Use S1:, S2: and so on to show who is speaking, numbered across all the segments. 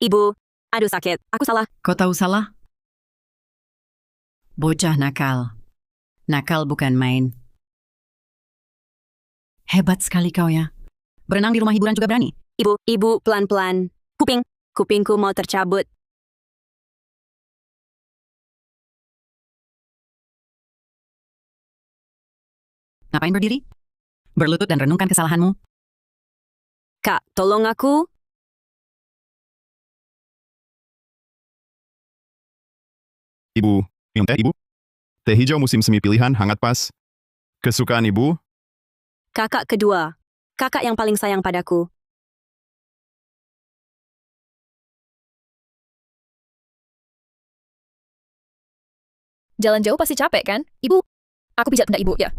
S1: Ibu, aduh sakit, aku salah.
S2: Kau tahu salah? Bocah nakal. Nakal bukan main. Hebat sekali kau ya. Berenang di rumah hiburan juga berani.
S1: Ibu, pelan-pelan. Kupingku mau tercabut.
S2: Ngapain berdiri? Berlutut dan renungkan kesalahanmu.
S1: Kak, tolong aku.
S3: Ibu, minum teh, Ibu? Teh hijau musim semi pilihan hangat pas. Kesukaan Ibu?
S1: Kakak kedua. Kakak yang paling sayang padaku.
S4: Jalan jauh pasti capek kan? Ibu, aku pijat pundak ibu ya.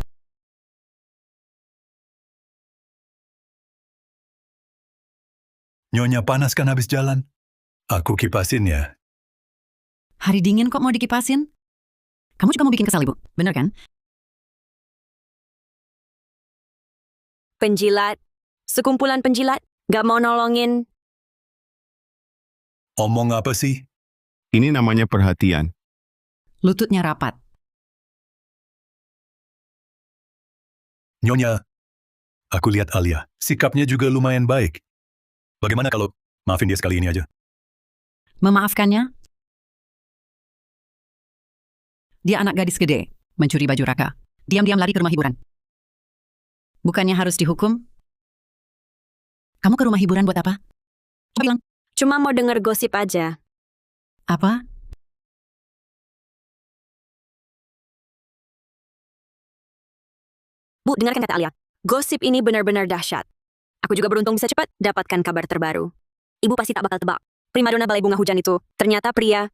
S5: Nyonya panas kan habis jalan? Aku kipasin ya.
S2: Hari dingin kok mau dikipasin? Kamu juga mau bikin kesal, Ibu? Bener kan?
S1: Penjilat. Sekumpulan penjilat. Gak mau nolongin.
S5: Omong apa sih?
S3: Ini namanya perhatian.
S2: Lututnya rapat.
S5: Nyonya, aku lihat Alia. Sikapnya juga lumayan baik. Bagaimana kalau maafin dia sekali ini aja?
S2: Memaafkannya? Dia anak gadis gede, mencuri baju Raka. Diam-diam lari ke rumah hiburan. Bukannya harus dihukum? Kamu ke rumah hiburan buat apa? Coba bilang.
S1: Cuma mau denger gosip aja.
S2: Apa?
S1: Bu, dengarkan kata Alia. Gosip ini benar-benar dahsyat. Aku juga beruntung bisa cepat dapatkan kabar terbaru. Ibu pasti tak bakal tebak. Primadona balai bunga hujan itu ternyata pria.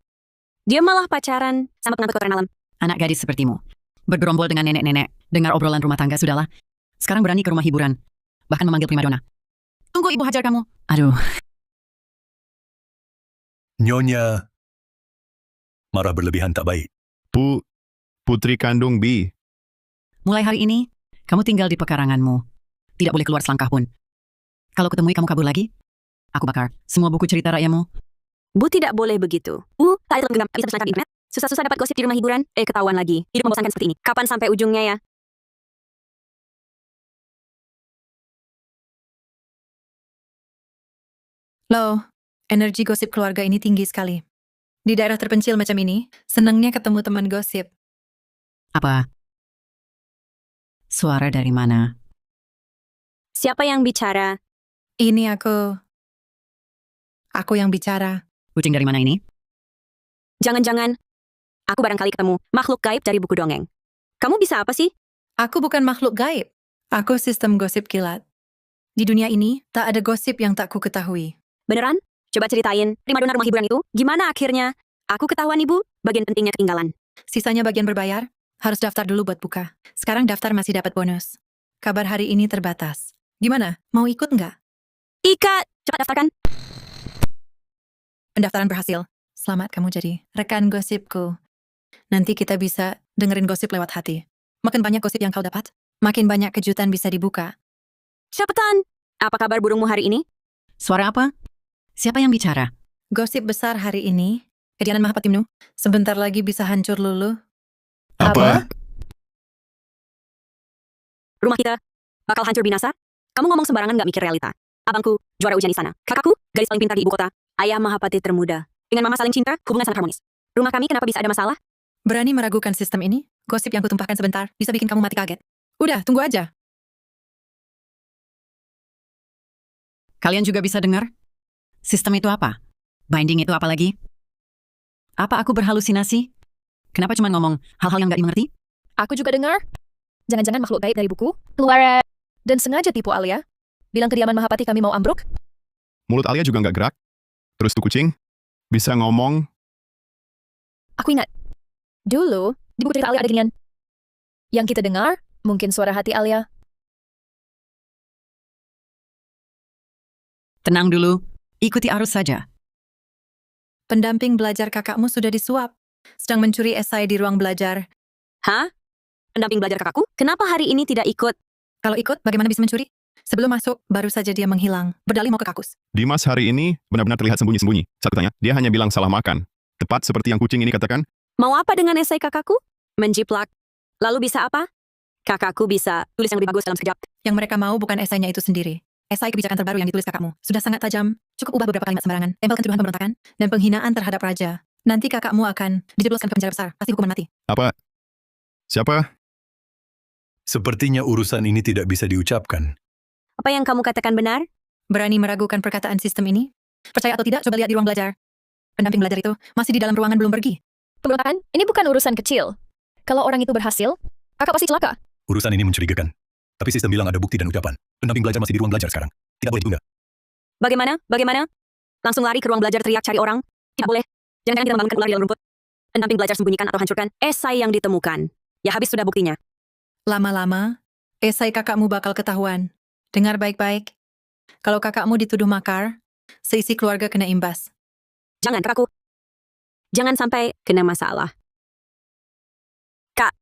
S1: Dia malah pacaran sama pengangkut kotoran malam.
S2: Anak gadis sepertimu. Bergerombol dengan nenek-nenek. Dengar obrolan rumah tangga, sudahlah. Sekarang berani ke rumah hiburan. Bahkan memanggil primadona. Tunggu ibu hajar kamu. Aduh.
S5: Nyonya, marah berlebihan tak baik.
S3: Putri kandung Bi.
S2: Mulai hari ini, kamu tinggal di pekaranganmu. Tidak boleh keluar selangkah pun. Kalau kutemui kamu kabur lagi, aku bakar semua buku cerita rakyatmu.
S1: Bu, tidak boleh begitu. Bu, tak ada genggam, bisa berselancar di internet. Susah-susah dapat gosip di rumah hiburan. Ketahuan lagi. Hidup membosankan seperti ini. Kapan sampai ujungnya ya?
S4: Loh, energi gosip keluarga ini tinggi sekali. Di daerah terpencil macam ini, senangnya ketemu teman gosip.
S2: Apa? Suara dari mana?
S1: Siapa yang bicara?
S4: Ini aku yang bicara.
S2: Kucing dari mana ini?
S1: Jangan-jangan aku barangkali ketemu makhluk gaib dari buku dongeng. Kamu bisa apa sih?
S4: Aku bukan makhluk gaib. Aku sistem gosip kilat. Di dunia ini, tak ada gosip yang tak ku ketahui.
S1: Beneran? Coba ceritain, primadona rumah hiburan itu, gimana akhirnya? Aku ketahuan ibu, bagian pentingnya ketinggalan.
S4: Sisanya bagian berbayar, harus daftar dulu buat buka. Sekarang daftar masih dapat bonus. Kabar hari ini terbatas. Gimana? Mau ikut nggak?
S1: Ika, cepat daftarkan.
S4: Pendaftaran berhasil. Selamat kamu jadi rekan gosipku. Nanti kita bisa dengerin gosip lewat hati. Makin banyak gosip yang kau dapat, makin banyak kejutan bisa dibuka.
S1: Cepetan! Apa kabar burungmu hari ini?
S2: Suara apa? Siapa yang bicara?
S4: Gosip besar hari ini, Kedianan Mahapatimnu, sebentar lagi bisa hancur luluh.
S5: Apa?
S1: Rumah kita bakal hancur binasa? Kamu ngomong sembarangan gak mikir realita. Abangku, juara ujian di sana. Kakakku, gadis paling pintar di ibu kota. Ayah Mahapati termuda. Dengan mama saling cinta, hubungan sangat harmonis. Rumah kami kenapa bisa ada masalah?
S4: Berani meragukan sistem ini? Gosip yang kutumpahkan sebentar bisa bikin kamu mati kaget. Udah, tunggu aja.
S2: Kalian juga bisa dengar? Sistem itu apa? Binding itu apa lagi? Apa aku berhalusinasi? Kenapa cuma ngomong hal-hal yang gak dimengerti?
S4: Aku juga dengar. Jangan-jangan makhluk gaib dari buku keluar dan sengaja tipu Alia. Bilang kediaman Mahapati kami mau ambruk.
S3: Mulut Alia juga nggak gerak. Terus tuh kucing bisa ngomong.
S4: Aku ingat. Dulu, di buku cerita Alia ada ginian. Yang kita dengar, mungkin suara hati Alia.
S2: Tenang dulu. Ikuti arus saja.
S4: Pendamping belajar kakakmu sudah disuap. Sedang mencuri esai di ruang belajar.
S1: Hah? Pendamping belajar kakakku? Kenapa hari ini tidak ikut?
S4: Kalau ikut, bagaimana bisa mencuri? Sebelum masuk, baru saja dia menghilang. Berdalih mau ke kakus.
S3: Dimas hari ini benar-benar terlihat sembunyi-sembunyi. Saat kutanya, dia hanya bilang salah makan. Tepat seperti yang kucing ini katakan.
S1: Mau apa dengan esai kakakku? Menjiplak. Lalu bisa apa? Kakakku bisa tulis yang lebih bagus dalam sekejap.
S4: Yang mereka mau bukan esainya itu sendiri. Esai kebijakan terbaru yang ditulis kakakmu. Sudah sangat tajam. Cukup ubah beberapa kalimat sembarangan. Tempelkan tuduhan pemberontakan dan penghinaan terhadap raja. Nanti kakakmu akan dijebloskan ke penjara besar. Pasti hukuman mati.
S3: Apa? Siapa?
S5: Sepertinya urusan ini tidak bisa diucapkan.
S1: Apa yang kamu katakan benar?
S4: Berani meragukan perkataan sistem ini? Percaya atau tidak, coba lihat di ruang belajar. Pendamping belajar itu masih di dalam ruangan belum pergi.
S6: Pemberontakan? Ini bukan urusan kecil. Kalau orang itu berhasil, kakak pasti celaka.
S5: Urusan ini mencurigakan. Tapi sistem bilang ada bukti dan ucapan. Pendamping belajar masih di ruang belajar sekarang. Tidak boleh ditunda.
S1: Bagaimana? Bagaimana? Langsung lari ke ruang belajar teriak cari orang? Tidak boleh. Jangan-jangan kita membangunkan ular di dalam rumput. Pendamping belajar sembunyikan atau hancurkan esai yang ditemukan. Ya habis sudah buktinya.
S4: Lama-lama, esai kakakmu bakal ketahuan. Dengar baik-baik. Kalau kakakmu dituduh makar, seisi keluarga kena imbas.
S1: Jangan, kakakku. Jangan sampai kena masalah. Kak,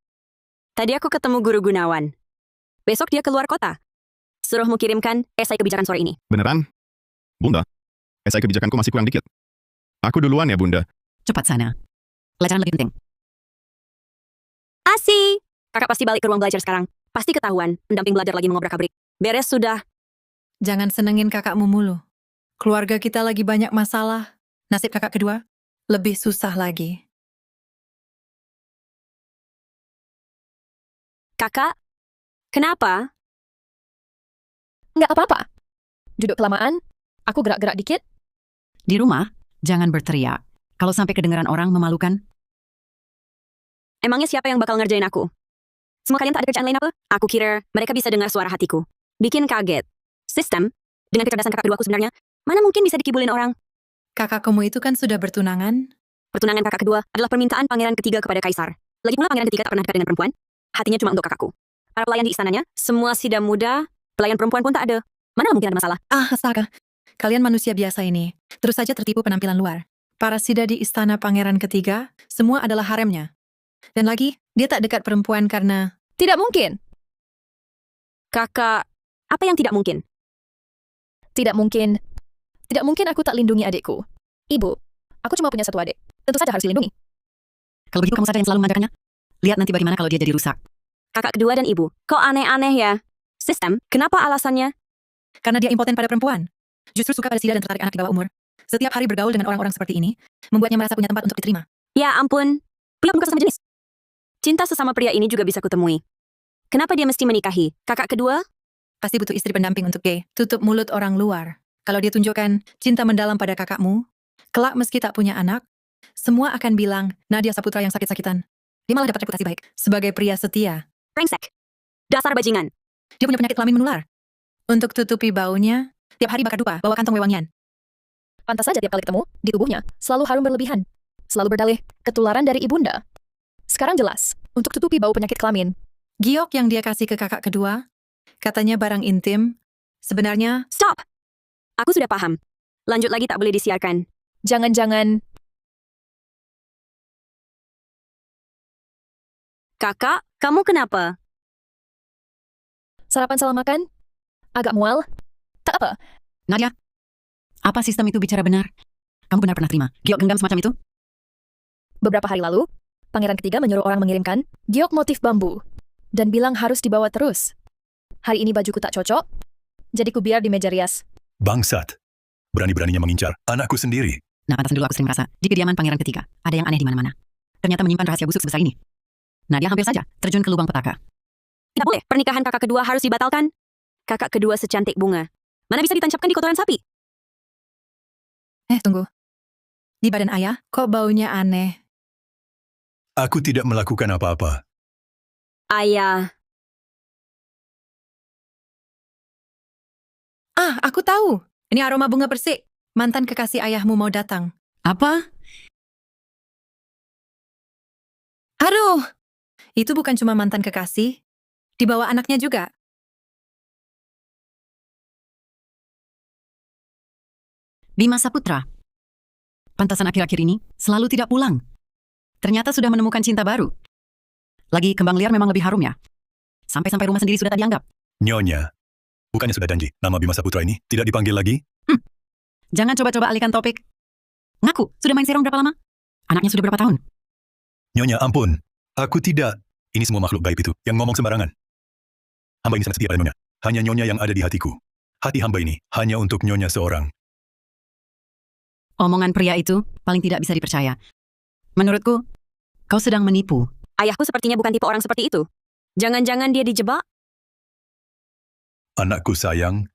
S1: tadi aku ketemu guru Gunawan. Besok dia keluar kota. Suruhmu kirimkan esai kebijakan sore ini.
S3: Beneran? Bunda, esai kebijakanku masih kurang dikit. Aku duluan ya, Bunda.
S2: Cepat sana. Pelajaran lebih penting.
S1: Asik! Kakak pasti balik ke ruang belajar sekarang. Pasti ketahuan, pendamping belajar lagi mengobrak-abrik. Beres sudah.
S4: Jangan senengin kakakmu mulu. Keluarga kita lagi banyak masalah. Nasib kakak kedua lebih susah lagi.
S1: Kakak, kenapa?
S6: Nggak apa-apa. Duduk kelamaan, aku gerak-gerak dikit.
S2: Di rumah, jangan berteriak. Kalau sampai kedengaran orang memalukan,
S1: Emangnya siapa yang bakal ngerjain aku? Semua kalian tak ada kerjaan lain apa? Aku kira mereka bisa dengar suara hatiku. Bikin kaget. Sistem, dengan kecerdasan kakak keduaku sebenarnya, mana mungkin bisa dikibulin orang?
S4: Kakakmu itu kan sudah bertunangan.
S1: Pertunangan kakak kedua adalah permintaan pangeran ketiga kepada kaisar. Lagi pula pangeran ketiga tak pernah dekat dengan perempuan. Hatinya cuma untuk kakakku. Para pelayan di istananya, semua sidam muda, pelayan perempuan pun tak ada. Mana mungkin ada masalah?
S4: Astaga. Kalian manusia biasa ini. Terus saja tertipu penampilan luar. Para sida di istana pangeran ketiga, semua adalah haremnya. Dan lagi, dia tak dekat perempuan karena...
S6: Tidak mungkin.
S1: Kakak, apa yang tidak mungkin?
S6: Tidak mungkin. Tidak mungkin aku tak lindungi adikku. Ibu, aku cuma punya satu adik. Tentu saja harus dilindungi.
S2: kalau begitu kamu saja yang selalu mengajarkannya. Lihat nanti bagaimana kalau dia jadi rusak.
S1: Kakak kedua dan ibu, kok aneh-aneh ya? Sistem, kenapa alasannya?
S4: Karena dia impoten pada perempuan. Justru suka pada sida dan tertarik anak di bawah umur. Setiap hari bergaul dengan orang-orang seperti ini, membuatnya merasa punya tempat untuk diterima.
S1: Ya ampun, pria bukan sesama jenis. Cinta sesama pria ini juga bisa kutemui. Kenapa dia mesti menikahi? Kakak kedua?
S4: Pasti butuh istri pendamping untuk gay. Tutup mulut orang luar. Kalau dia tunjukkan cinta mendalam pada kakakmu, kelak meski tak punya anak, semua akan bilang, Nadia Saputra yang sakit-sakitan. Dia malah dapat reputasi baik sebagai pria setia.
S1: Brengsek. Dasar bajingan.
S4: Dia punya penyakit kelamin menular. Untuk tutupi baunya, tiap hari bakar dupa bawa kantong wewangian.
S6: Pantas saja tiap kali ketemu, di tubuhnya selalu harum berlebihan. Selalu berdalih, ketularan dari ibunda. Sekarang jelas, untuk tutupi bau penyakit kelamin.
S4: Giok yang dia kasih ke kakak kedua, katanya barang intim, sebenarnya...
S1: Stop! Aku sudah paham. Lanjut lagi tak boleh disiarkan.
S6: Jangan-jangan,
S1: Kakak, kamu kenapa?
S6: sarapan salah makan? Agak mual? Tak apa,
S2: Nadia, apa sistem itu bicara benar? Kamu benar pernah terima giok genggam semacam itu?
S6: beberapa hari lalu, pangeran ketiga menyuruh orang mengirimkan giok motif bambu dan bilang harus dibawa terus. Hari ini bajuku tak cocok, jadi ku biar di meja rias.
S5: Bangsat. Berani-beraninya mengincar anakku sendiri.
S2: Nah, pantasan dulu aku sering merasa, di kediaman pangeran ketiga, ada yang aneh di mana-mana. Ternyata menyimpan rahasia busuk sebesar ini. Nadia hampir saja terjun ke lubang petaka.
S1: Tidak boleh, pernikahan kakak kedua harus dibatalkan. Kakak kedua secantik bunga. Mana bisa ditancapkan di kotoran sapi?
S4: Tunggu. Di badan ayah, kok baunya aneh?
S5: Aku tidak melakukan apa-apa.
S1: Ayah,
S4: Aku tahu. Ini aroma bunga persik. Mantan kekasih ayahmu mau datang.
S2: Apa?
S4: Aduh! Itu bukan cuma mantan kekasih. Dibawa anaknya juga.
S2: Bima Saputra. Pantasan akhir-akhir ini selalu tidak pulang. Ternyata sudah menemukan cinta baru. Lagi kembang liar memang lebih harum ya. Sampai-sampai rumah sendiri sudah tak dianggap.
S5: Nyonya, Bukannya sudah janji, nama Bima Saputra ini tidak dipanggil lagi?
S2: Jangan coba-coba alihkan topik. Ngaku, sudah main serong berapa lama? Anaknya sudah berapa tahun?
S5: Nyonya, ampun. Aku tidak. Ini semua makhluk gaib itu yang ngomong sembarangan. Hamba ini sangat setia pada Nyonya. Hanya Nyonya yang ada di hatiku. Hati hamba ini hanya untuk Nyonya seorang.
S2: Omongan pria itu paling tidak bisa dipercaya. Menurutku, kau sedang menipu.
S1: Ayahku sepertinya bukan tipe orang seperti itu. Jangan-jangan dia dijebak?
S5: Anakku sayang,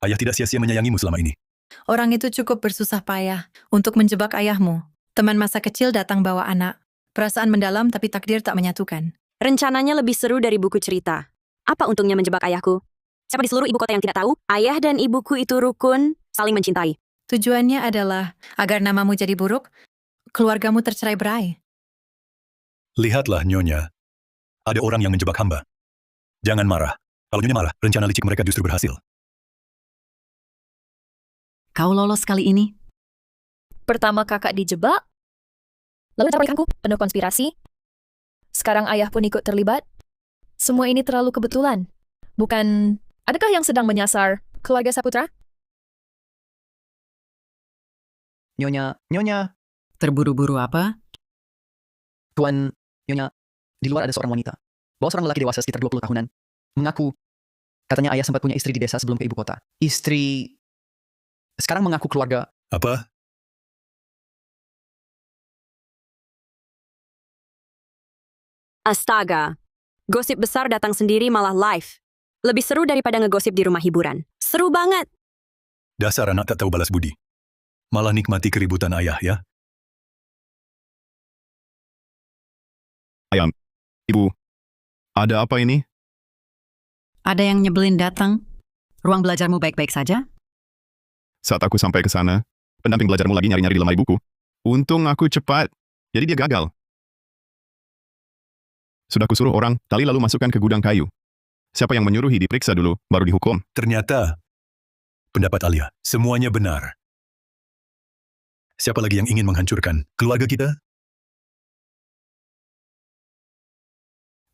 S5: ayah tidak sia-sia menyayangimu selama ini.
S4: Orang itu cukup bersusah payah untuk menjebak ayahmu. Teman masa kecil datang bawa anak. Perasaan mendalam tapi takdir tak menyatukan.
S1: Rencananya lebih seru dari buku cerita. Apa untungnya menjebak ayahku? Siapa di seluruh ibu kota yang tidak tahu? Ayah dan ibuku itu rukun, saling mencintai.
S4: Tujuannya adalah agar namamu jadi buruk, keluargamu tercerai-berai.
S5: Lihatlah Nyonya, ada orang yang menjebak hamba. Jangan marah. Kalau Nyonya marah, rencana licik mereka justru berhasil.
S2: Kau lolos kali ini.
S6: Pertama kakak dijebak, lalu cara pernikahanku penuh konspirasi. Sekarang ayah pun ikut terlibat. Semua ini terlalu kebetulan. Bukan, adakah yang sedang menyasar keluarga Saputra?
S7: Nyonya,
S2: Terburu-buru apa?
S7: Tuan, Nyonya, di luar ada seorang wanita. Bawa seorang lelaki dewasa sekitar 20 tahunan. Mengaku, katanya ayah sempat punya istri di desa sebelum ke ibu kota. Istri, sekarang mengaku keluarga.
S5: Apa?
S1: Astaga. Gosip besar datang sendiri malah live. Lebih seru daripada ngegosip di rumah hiburan. Seru banget.
S5: Dasar anak tak tahu balas budi. Malah nikmati keributan ayah ya.
S3: Ayam. Ibu. Ada apa ini?
S2: Ada yang nyebelin datang? Ruang belajarmu baik-baik saja?
S3: Saat aku sampai ke sana, pendamping belajarmu lagi nyari-nyari di lemari buku. Untung aku cepat. Jadi dia gagal. Sudah kusuruh orang, tali lalu masukkan ke gudang kayu. Siapa yang menyuruhi diperiksa dulu, baru dihukum.
S5: Ternyata, pendapat Alia, semuanya benar. Siapa lagi yang ingin menghancurkan keluarga kita?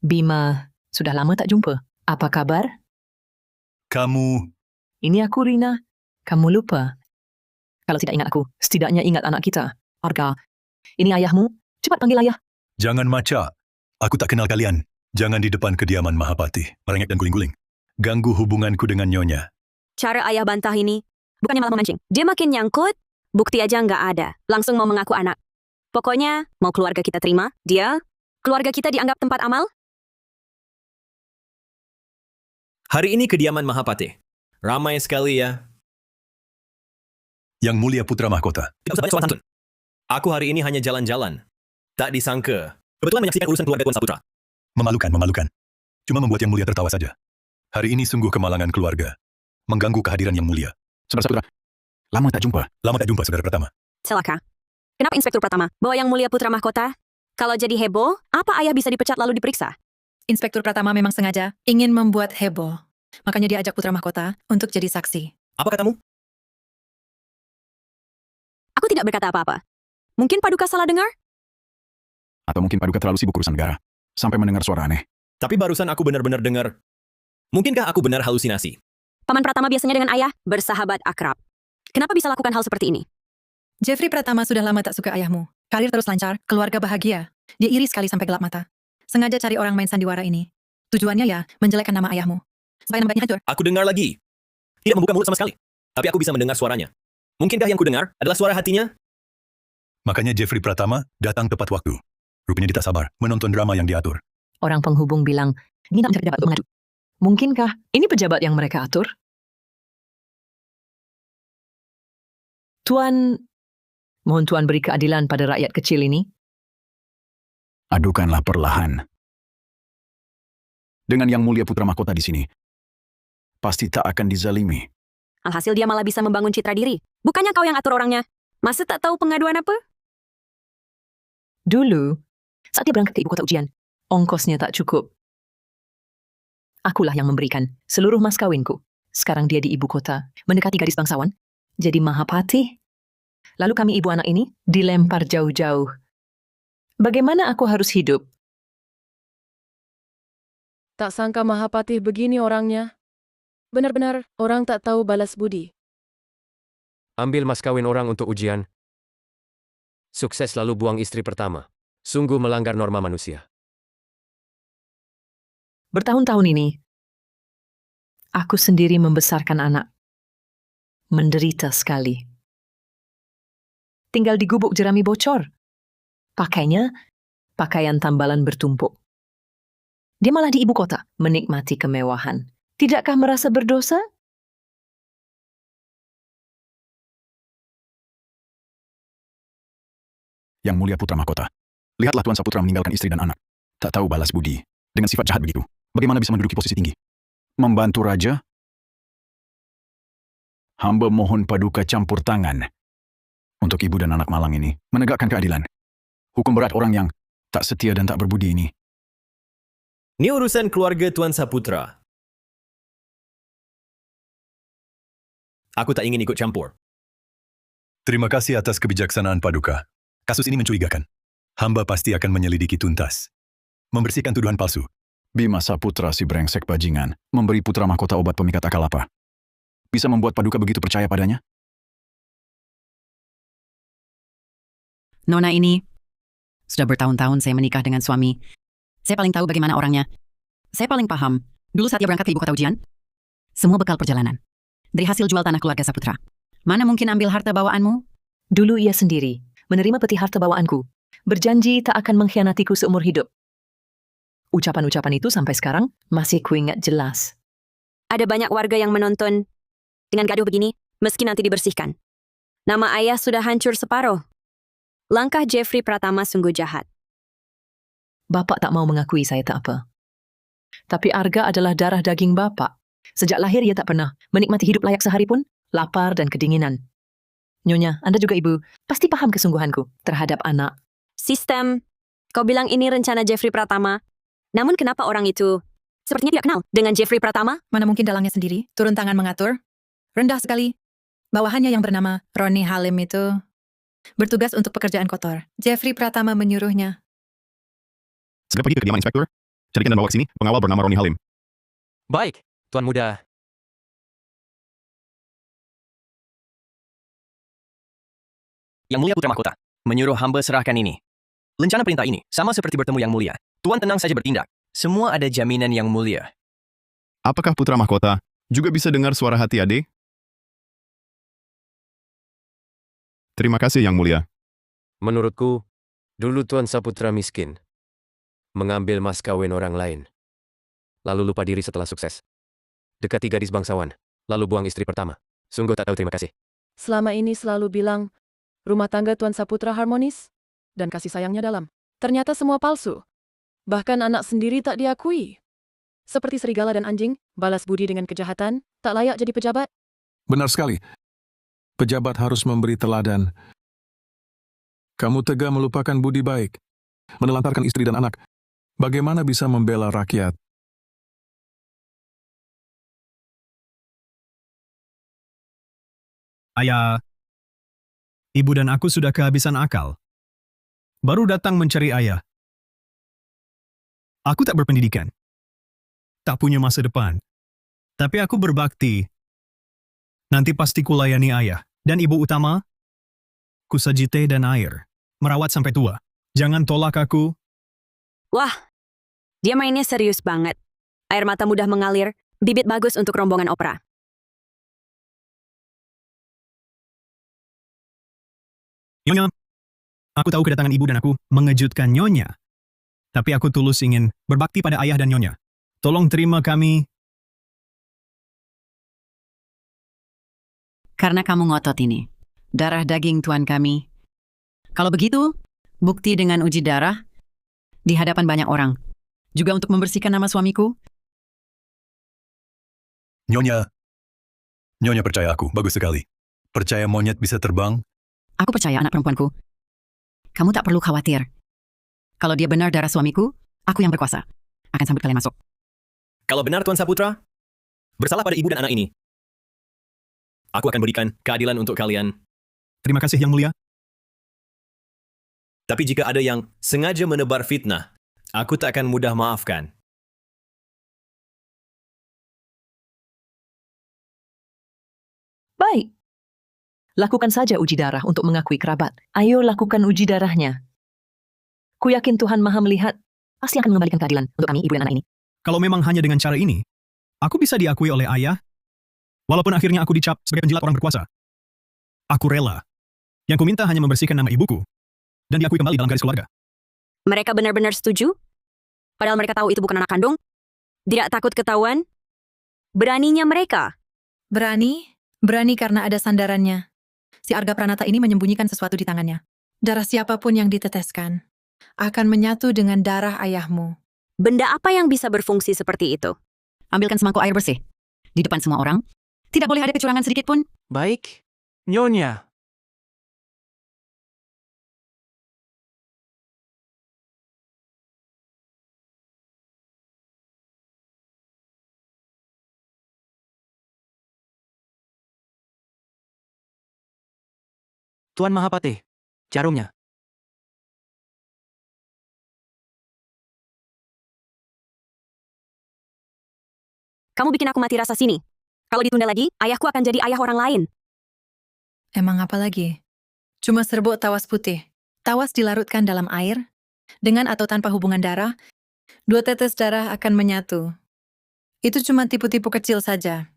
S8: Bima, sudah lama tak jumpa. Apa kabar?
S5: Kamu,
S8: Ini aku Rina. Kamu lupa. Kalau tidak ingat aku, setidaknya ingat anak kita. Arga, ini ayahmu. Cepat panggil ayah.
S5: jangan maca. Aku tak kenal kalian. Jangan di depan kediaman Mahapati, merengek dan guling-guling. Ganggu hubunganku dengan Nyonya.
S1: Cara ayah bantah ini, bukannya malah memancing. Dia makin nyangkut, bukti aja nggak ada. Langsung mau mengaku anak. Pokoknya, mau keluarga kita terima, dia, keluarga kita dianggap tempat amal.
S9: Hari ini kediaman Mahapati. Ramai sekali ya.
S5: Yang mulia putra mahkota.
S9: Tidak usah banyak sopan santun. Aku hari ini hanya jalan-jalan. Tak disangka. Kebetulan menyaksikan urusan keluarga Tuan Saputra.
S5: Memalukan. Cuma membuat yang mulia tertawa saja. Hari ini sungguh kemalangan keluarga. Mengganggu kehadiran yang mulia.
S3: Saudara Saputra, lama tak jumpa.
S5: Lama tak jumpa, saudara pertama.
S1: Celaka. Kenapa Inspektur Pratama bawa yang mulia putra mahkota? Kalau jadi heboh, apa ayah bisa dipecat lalu diperiksa?
S4: Inspektur Pratama memang sengaja ingin membuat heboh. Makanya dia ajak putra mahkota untuk jadi saksi.
S9: Apa katamu?
S1: Aku tidak berkata apa-apa. Mungkin Paduka salah dengar?
S3: Atau mungkin Paduka terlalu sibuk urusan negara, sampai mendengar suara aneh.
S9: Tapi barusan aku benar-benar dengar. Mungkinkah aku benar halusinasi?
S1: Paman Pratama biasanya dengan ayah bersahabat akrab. Kenapa bisa lakukan hal seperti ini?
S4: Jeffrey Pratama sudah lama tak suka ayahmu. Karir terus lancar, keluarga bahagia. Dia iri sekali sampai gelap mata. Sengaja cari orang main sandiwara ini. Tujuannya ya, menjelekkan nama ayahmu. Supaya nama baiknya hancur.
S9: Aku dengar lagi. Tidak membuka mulut sama sekali. Tapi aku bisa mendengar suaranya. Mungkinkah yang ku dengar adalah suara hatinya?
S5: Makanya Jeffrey Pratama datang tepat waktu. Rupanya dia tak sabar menonton drama yang diatur.
S8: Orang penghubung bilang, ini nak mencari pejabat untuk mengadu. Mungkinkah ini pejabat yang mereka atur? Tuan, mohon Tuan beri keadilan pada rakyat kecil ini.
S3: Adukanlah perlahan. Dengan yang mulia putra mahkota di sini, pasti tak akan dizalimi.
S1: Alhasil dia malah bisa membangun citra diri. Bukannya kau yang atur orangnya. Masa tak tahu pengaduan apa?
S8: Dulu, saat dia berangkat ke ibu kota ujian, ongkosnya tak cukup. Akulah yang memberikan seluruh mas kawinku. Sekarang dia di ibu kota, mendekati gadis bangsawan, jadi Mahapati. Lalu kami ibu anak ini dilempar jauh-jauh. Bagaimana aku harus hidup?
S10: Tak sangka Mahapati begini orangnya.
S6: Benar-benar orang tak tahu balas budi.
S10: Ambil mas kawin orang untuk ujian. Sukses lalu buang istri pertama. Sungguh melanggar norma manusia.
S8: Bertahun-tahun ini, aku sendiri membesarkan anak. Menderita sekali. Tinggal di gubuk jerami bocor. Pakainya, pakaian tambalan bertumpuk. Dia malah di ibu kota, menikmati kemewahan. Tidakkah merasa berdosa?
S5: Yang mulia putra mahkota. Lihatlah Tuan Saputra meninggalkan istri dan anak. Tak tahu balas budi. Dengan sifat jahat begitu. Bagaimana bisa menduduki posisi tinggi? Membantu raja? Hamba mohon paduka campur tangan. Untuk ibu dan anak malang ini. Menegakkan keadilan. Hukum berat orang yang tak setia dan tak berbudi ini.
S9: Ini urusan keluarga Tuan Saputra. Aku tak ingin ikut campur.
S5: Terima kasih atas kebijaksanaan paduka. Kasus ini mencurigakan. Hamba pasti akan menyelidiki tuntas. Membersihkan tuduhan palsu. Bima Saputra si brengsek bajingan memberi putra mahkota obat pemikat akal apa? Bisa membuat paduka begitu percaya padanya?
S2: Nona ini, sudah bertahun-tahun saya menikah dengan suami. Saya paling tahu bagaimana orangnya. Saya paling paham. Dulu saat dia berangkat ke ibu kota ujian, semua bekal perjalanan. Dari hasil jual tanah keluarga Saputra. Mana mungkin ambil harta bawaanmu?
S8: Dulu ia sendiri menerima peti harta bawaanku. Berjanji tak akan mengkhianatiku seumur hidup. Ucapan-ucapan itu sampai sekarang masih kuingat jelas.
S1: Ada banyak warga yang menonton dengan gaduh begini, meski nanti dibersihkan. Nama ayah sudah hancur separuh. Langkah Jeffrey Pratama sungguh jahat.
S8: Bapak tak mau mengakui saya tak apa. Tapi Arga adalah darah daging bapak. Sejak lahir ia tak pernah menikmati hidup layak sehari pun, lapar dan kedinginan. Nyonya, Anda juga ibu, pasti paham kesungguhanku terhadap anak.
S1: Sistem, kau bilang ini rencana Jeffrey Pratama. Namun kenapa orang itu sepertinya tidak kenal dengan Jeffrey Pratama?
S4: Mana mungkin dalangnya sendiri, turun tangan mengatur. Rendah sekali. Bawahannya yang bernama Ronnie Halim itu bertugas untuk pekerjaan kotor. Jeffrey Pratama menyuruhnya.
S3: Segera pergi ke kediaman inspektur. Carikan dan bawa ke sini pengawal bernama Roni Halim.
S10: Baik, Tuan Muda.
S9: Yang mulia putra mahkota, menyuruh hamba serahkan ini. Lencana perintah ini sama seperti bertemu yang mulia. Tuan tenang saja bertindak. Semua ada jaminan yang mulia.
S3: Apakah putra mahkota juga bisa dengar suara hati ade? Terima kasih yang mulia.
S10: Menurutku, dulu Tuan Saputra miskin. Mengambil mas kawin orang lain. Lalu lupa diri setelah sukses. Dekati gadis bangsawan. Lalu buang istri pertama. Sungguh tak tahu terima kasih.
S6: Selama ini selalu bilang, rumah tangga Tuan Saputra harmonis dan kasih sayangnya dalam. Ternyata semua palsu. Bahkan anak sendiri tak diakui. Seperti serigala dan anjing, balas budi dengan kejahatan, tak layak jadi pejabat.
S11: Benar sekali. Pejabat harus memberi teladan. Kamu tega melupakan budi baik, menelantarkan istri dan anak. Bagaimana bisa membela rakyat?
S12: Ayah, ibu dan aku sudah kehabisan akal. Baru datang mencari ayah. Aku tak berpendidikan. Tak punya masa depan. Tapi aku berbakti. Nanti pasti kulayani ayah. Dan ibu utama, kusaji teh dan air. Merawat sampai tua. Jangan tolak aku.
S1: Wah, dia mainnya serius banget. Air mata mudah mengalir, bibit bagus untuk rombongan opera.
S12: Nyonya, aku tahu kedatangan ibu dan aku mengejutkan Nyonya. Tapi aku tulus ingin berbakti pada ayah dan Nyonya. Tolong terima kami.
S2: Karena kamu ngotot ini. Darah daging tuan kami. Kalau begitu, bukti dengan uji darah di hadapan banyak orang. Juga untuk membersihkan nama suamiku.
S5: Nyonya percaya aku, bagus sekali. Percaya monyet bisa terbang?
S2: Aku percaya anak perempuanku. Kamu tak perlu khawatir. Kalau dia benar darah suamiku, aku yang berkuasa. Akan sambut kalian masuk.
S9: Kalau benar Tuan Saputra, bersalah pada ibu dan anak ini. Aku akan berikan keadilan untuk kalian.
S12: Terima kasih yang mulia.
S9: Tapi jika ada yang sengaja menebar fitnah, aku tak akan mudah maafkan.
S8: Baik. Lakukan saja uji darah untuk mengakui kerabat. Ayo lakukan uji darahnya. Ku yakin Tuhan Maha melihat, pasti akan mengembalikan keadilan untuk kami, ibu dan anak ini.
S12: Kalau memang hanya dengan cara ini, aku bisa diakui oleh ayah, walaupun akhirnya aku dicap sebagai penjilat orang berkuasa. Aku rela. Yang kuminta hanya membersihkan nama ibuku, dan diakui kembali dalam garis keluarga.
S1: Mereka benar-benar setuju? Padahal mereka tahu itu bukan anak kandung? Tidak takut ketahuan? Beraninya mereka.
S4: Berani? Berani karena ada sandarannya. Si Arga Pranata ini menyembunyikan sesuatu di tangannya. Darah siapapun yang diteteskan akan menyatu dengan darah ayahmu.
S1: Benda apa yang bisa berfungsi seperti itu?
S2: Ambilkan semangkuk air bersih. Di depan semua orang. Tidak boleh ada kecurangan sedikit pun.
S9: Baik, Nyonya. Tuan Mahapati, jarumnya.
S1: Kamu bikin aku mati rasa sini. Kalau ditunda lagi, ayahku akan jadi ayah orang lain.
S4: Emang apa lagi? Cuma serbuk tawas putih. Tawas dilarutkan dalam air. Dengan atau tanpa hubungan darah, 2 tetes darah akan menyatu. Itu cuma tipu-tipu kecil saja.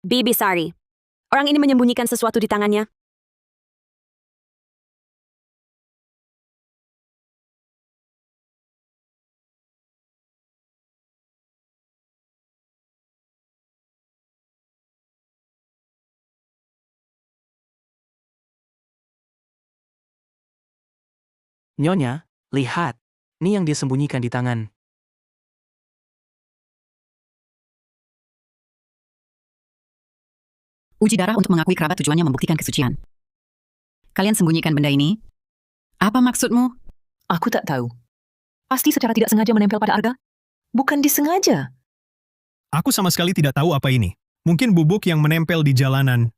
S1: Bibi Sari. Orang ini menyembunyikan sesuatu di tangannya.
S9: Nyonya, lihat. Ini yang disembunyikan di tangan.
S2: Uji darah untuk mengakui kerabat tujuannya membuktikan kesucian. Kalian sembunyikan benda ini? Apa maksudmu?
S8: Aku tak tahu. Pasti secara tidak sengaja menempel pada Arga? Bukan disengaja.
S12: Aku sama sekali tidak tahu apa ini. Mungkin bubuk yang menempel di jalanan.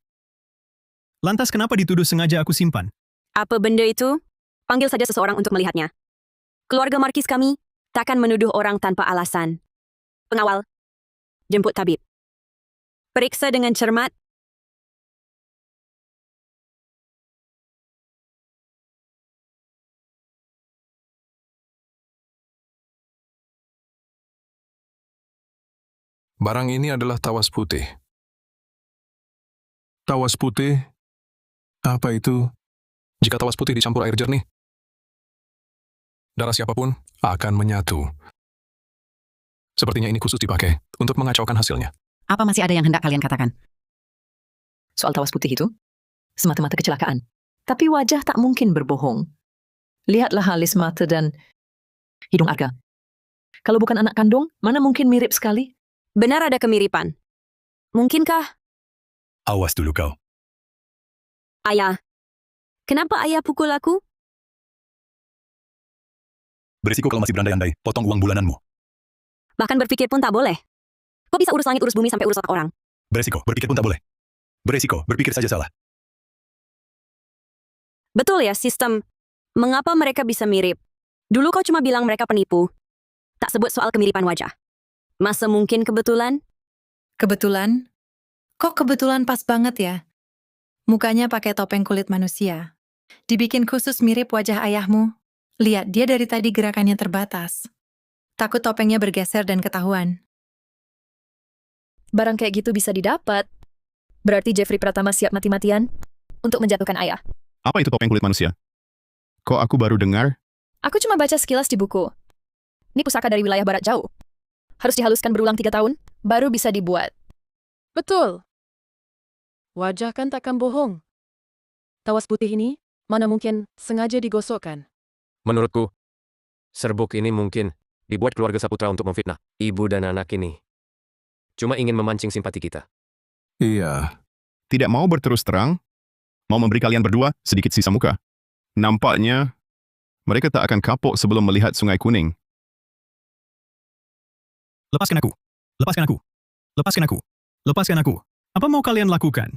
S12: Lantas kenapa dituduh sengaja aku simpan?
S1: Apa benda itu? Panggil saja seseorang untuk melihatnya. Keluarga markis kami takkan menuduh orang tanpa alasan. Pengawal, jemput tabib. Periksa dengan cermat.
S11: Barang ini adalah tawas putih. Tawas putih? Apa itu? Jika tawas putih dicampur air jernih, darah siapapun akan menyatu. Sepertinya ini khusus dipakai untuk mengacaukan hasilnya.
S2: Apa masih ada yang hendak kalian katakan?
S8: Soal tawas putih itu, semata-mata kecelakaan. Tapi wajah tak mungkin berbohong. Lihatlah alis mata dan hidung Arga. Kalau bukan anak kandung, mana mungkin mirip sekali?
S1: Benar ada kemiripan. Mungkinkah,
S5: Awas dulu kau.
S1: ayah? Kenapa ayah pukul aku?
S5: Berisiko kalau masih berandai-andai, potong uang bulananmu.
S1: Bahkan berpikir pun tak boleh. Kok bisa urus langit, urus bumi, sampai urus otak orang?
S5: Berisiko, berpikir pun tak boleh. Berisiko, berpikir saja salah.
S1: Betul ya, sistem. Mengapa mereka bisa mirip? Dulu kau cuma bilang mereka penipu. Tak sebut soal kemiripan wajah. Masa mungkin kebetulan?
S4: Kebetulan? Kok kebetulan pas banget ya? Mukanya pakai topeng kulit manusia. Dibikin khusus mirip wajah ayahmu. Lihat, dia dari tadi gerakannya terbatas. Takut topengnya bergeser dan ketahuan.
S6: Barang kayak gitu bisa didapat. Berarti Jeffrey Pratama siap mati-matian untuk menjatuhkan ayah.
S3: Apa itu topeng kulit manusia? Kok aku baru dengar?
S6: Aku cuma baca sekilas di buku. Ini pusaka dari wilayah barat jauh. Harus dihaluskan berulang 3 tahun, baru bisa dibuat.
S13: Betul. Wajah kan takkan bohong. Tawas putih ini, mana mungkin sengaja digosokkan.
S10: Menurutku, serbuk ini mungkin dibuat keluarga Saputra untuk memfitnah ibu dan anak ini. Cuma ingin memancing simpati kita.
S11: Iya.
S3: Tidak mau berterus terang? Mau memberi kalian berdua sedikit sisa muka? Nampaknya, mereka tak akan kapok sebelum melihat Sungai Kuning.
S12: Lepaskan aku. Lepaskan aku. Lepaskan aku. Lepaskan aku. Apa mau kalian lakukan?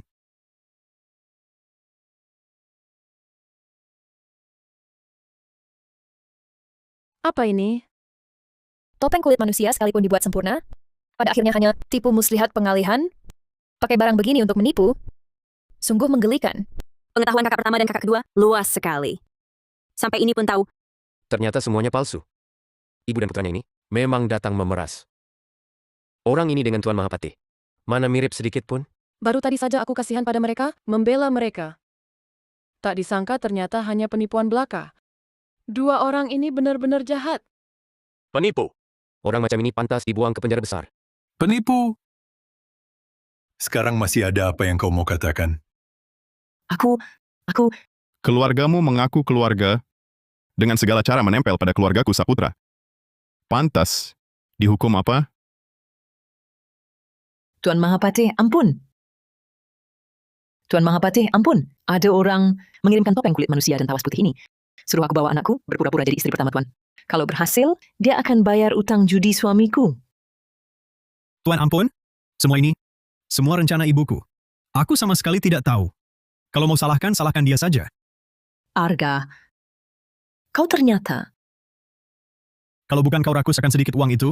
S13: Apa ini?
S6: Topeng kulit manusia sekalipun dibuat sempurna, pada akhirnya hanya tipu muslihat pengalihan, pakai barang begini untuk menipu. Sungguh menggelikan.
S1: Pengetahuan kakak pertama dan kakak kedua luas sekali. Sampai ini pun tahu,
S10: Ternyata semuanya palsu. Ibu dan putranya ini memang datang memeras. Orang ini dengan Tuan Mahapati. Mana mirip sedikit pun?
S13: Baru tadi saja aku kasihan pada mereka, membela mereka. Tak disangka ternyata hanya penipuan belaka. Dua orang ini benar-benar jahat.
S10: Penipu. Orang macam ini pantas dibuang ke penjara besar.
S11: Penipu.
S5: Sekarang masih ada apa yang kau mau katakan?
S8: Aku,
S3: Keluargamu mengaku keluarga dengan segala cara menempel pada keluargaku Saputra. Pantas dihukum apa?
S8: Tuan Mahapati, ampun. Tuan Mahapati, ampun. Ada orang mengirimkan topeng kulit manusia dan tawas putih ini. Suruh aku bawa anakku berpura-pura jadi istri pertama Tuan. Kalau berhasil, dia akan bayar utang judi suamiku.
S12: Tuan ampun, semua rencana ibuku. Aku sama sekali tidak tahu. Kalau mau salahkan dia saja.
S8: Arga, kau ternyata...
S12: Kalau bukan kau rakuskan sedikit uang itu,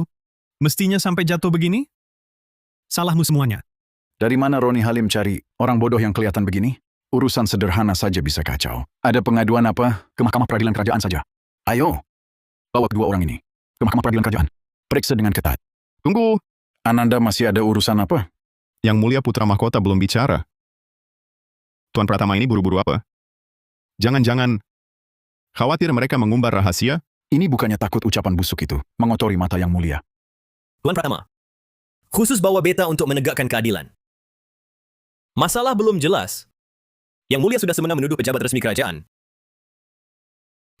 S12: mestinya sampai jatuh begini? Salahmu semuanya.
S5: Dari mana Roni Halim cari orang bodoh yang kelihatan begini? Urusan sederhana saja bisa kacau. Ada pengaduan apa? Ke Mahkamah Peradilan Kerajaan saja. Ayo, bawa kedua orang ini ke Mahkamah Peradilan Kerajaan. Periksa dengan ketat.
S3: Tunggu,
S5: Ananda masih ada urusan apa?
S3: Yang Mulia Putra Mahkota belum bicara. Tuan Pratama ini buru-buru apa? Jangan-jangan khawatir mereka mengumbar rahasia?
S5: Ini bukannya takut ucapan busuk itu, mengotori mata yang mulia.
S9: Tuan Pratama, khusus bawa beta untuk menegakkan keadilan. Masalah belum jelas. Yang Mulia sudah semena menuduh pejabat resmi kerajaan.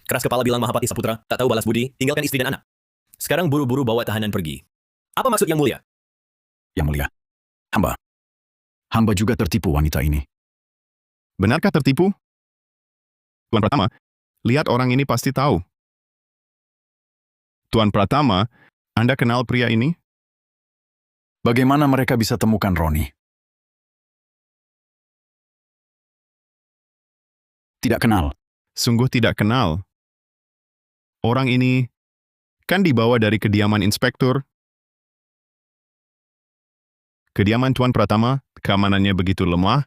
S9: Keras kepala bilang Mahapati Saputra, tak tahu balas budi, tinggalkan istri dan anak. Sekarang buru-buru bawa tahanan pergi. Apa maksud Yang Mulia?
S5: Yang mulia, hamba juga tertipu wanita ini.
S3: Benarkah tertipu? Tuan Pratama, lihat orang ini pasti tahu. Tuan Pratama, Anda kenal pria ini?
S5: Bagaimana mereka bisa temukan Roni? Tidak kenal.
S3: Sungguh tidak kenal. Orang ini kan dibawa dari kediaman inspektur. Kediaman Tuan Pratama, keamanannya begitu lemah.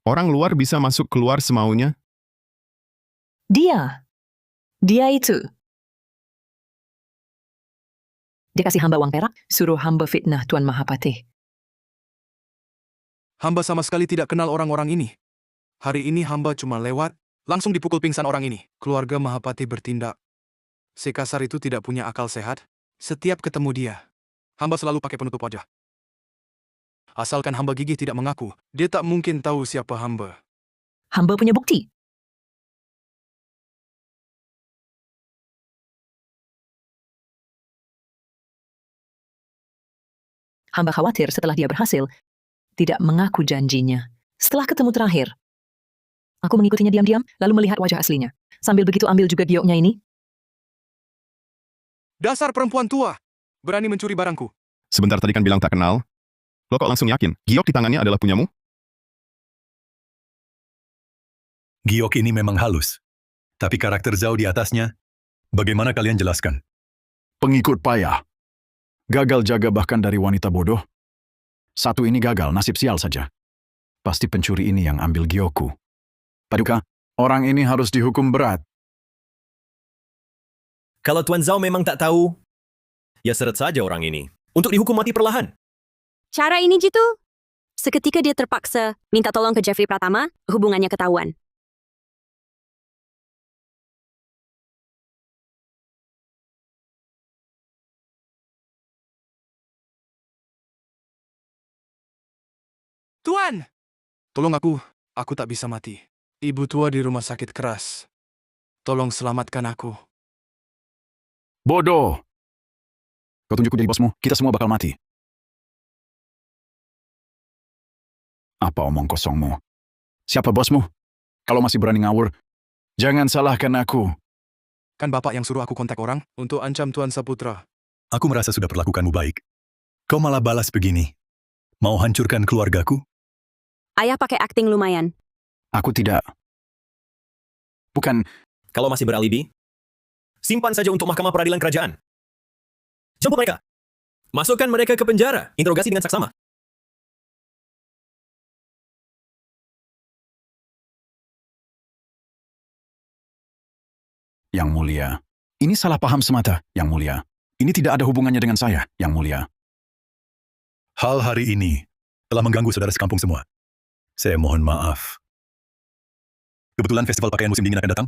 S3: Orang luar bisa masuk keluar semaunya.
S8: Dia itu. Dia kasih hamba uang perak, suruh hamba fitnah Tuan Mahapati.
S14: Hamba sama sekali tidak kenal orang-orang ini. Hari ini hamba cuma lewat, langsung dipukul pingsan orang ini. Keluarga Mahapati bertindak. Sekasar itu tidak punya akal sehat. Setiap ketemu dia, hamba selalu pakai penutup wajah. Asalkan hamba gigih tidak mengaku, dia tak mungkin tahu siapa hamba.
S8: Hamba punya bukti. Hamba khawatir setelah dia berhasil, tidak mengaku janjinya. Setelah ketemu terakhir, aku mengikutinya diam-diam, lalu melihat wajah aslinya. Sambil begitu ambil juga gioknya ini.
S14: Dasar perempuan tua, berani mencuri barangku.
S3: Sebentar tadi kan bilang tak kenal. Lo kok langsung yakin? Giok di tangannya adalah punyamu?
S5: Giok ini memang halus. Tapi karakter Zhao di atasnya, bagaimana kalian jelaskan? Pengikut payah. Gagal jaga bahkan dari wanita bodoh. Satu ini gagal, nasib sial saja. Pasti pencuri ini yang ambil Giokku. Paduka, orang ini harus dihukum berat.
S9: Kalau Tuan Zhao memang tak tahu, ya seret saja orang ini. Untuk dihukum mati perlahan.
S1: cara ini Jitu. Seketika dia terpaksa minta tolong ke Jeffrey Pratama, hubungannya ketahuan.
S14: Tuan! Tolong aku tak bisa mati. Ibu tua di rumah sakit keras. Tolong selamatkan aku.
S5: Bodoh! Kau tunjukku jadi bosmu, kita semua bakal mati. Apa omong kosongmu? Siapa bosmu? Kalau masih berani ngawur, jangan salahkan aku.
S14: Kan bapak yang suruh aku kontak orang untuk ancam Tuan Saputra.
S5: Aku merasa sudah perlakukanmu baik. Kau malah balas begini. Mau hancurkan keluargaku?
S1: Ayah pakai akting lumayan.
S5: Aku tidak. Bukan.
S9: Kalau masih beralibi, simpan saja untuk Mahkamah Peradilan Kerajaan. Jemput mereka. Masukkan mereka ke penjara. Interogasi dengan saksama.
S5: Yang Mulia, ini salah paham semata, Yang Mulia. Ini tidak ada hubungannya dengan saya, Yang Mulia. Hal hari ini telah mengganggu saudara sekampung semua. Saya mohon maaf. Kebetulan festival pakaian musim dingin akan datang.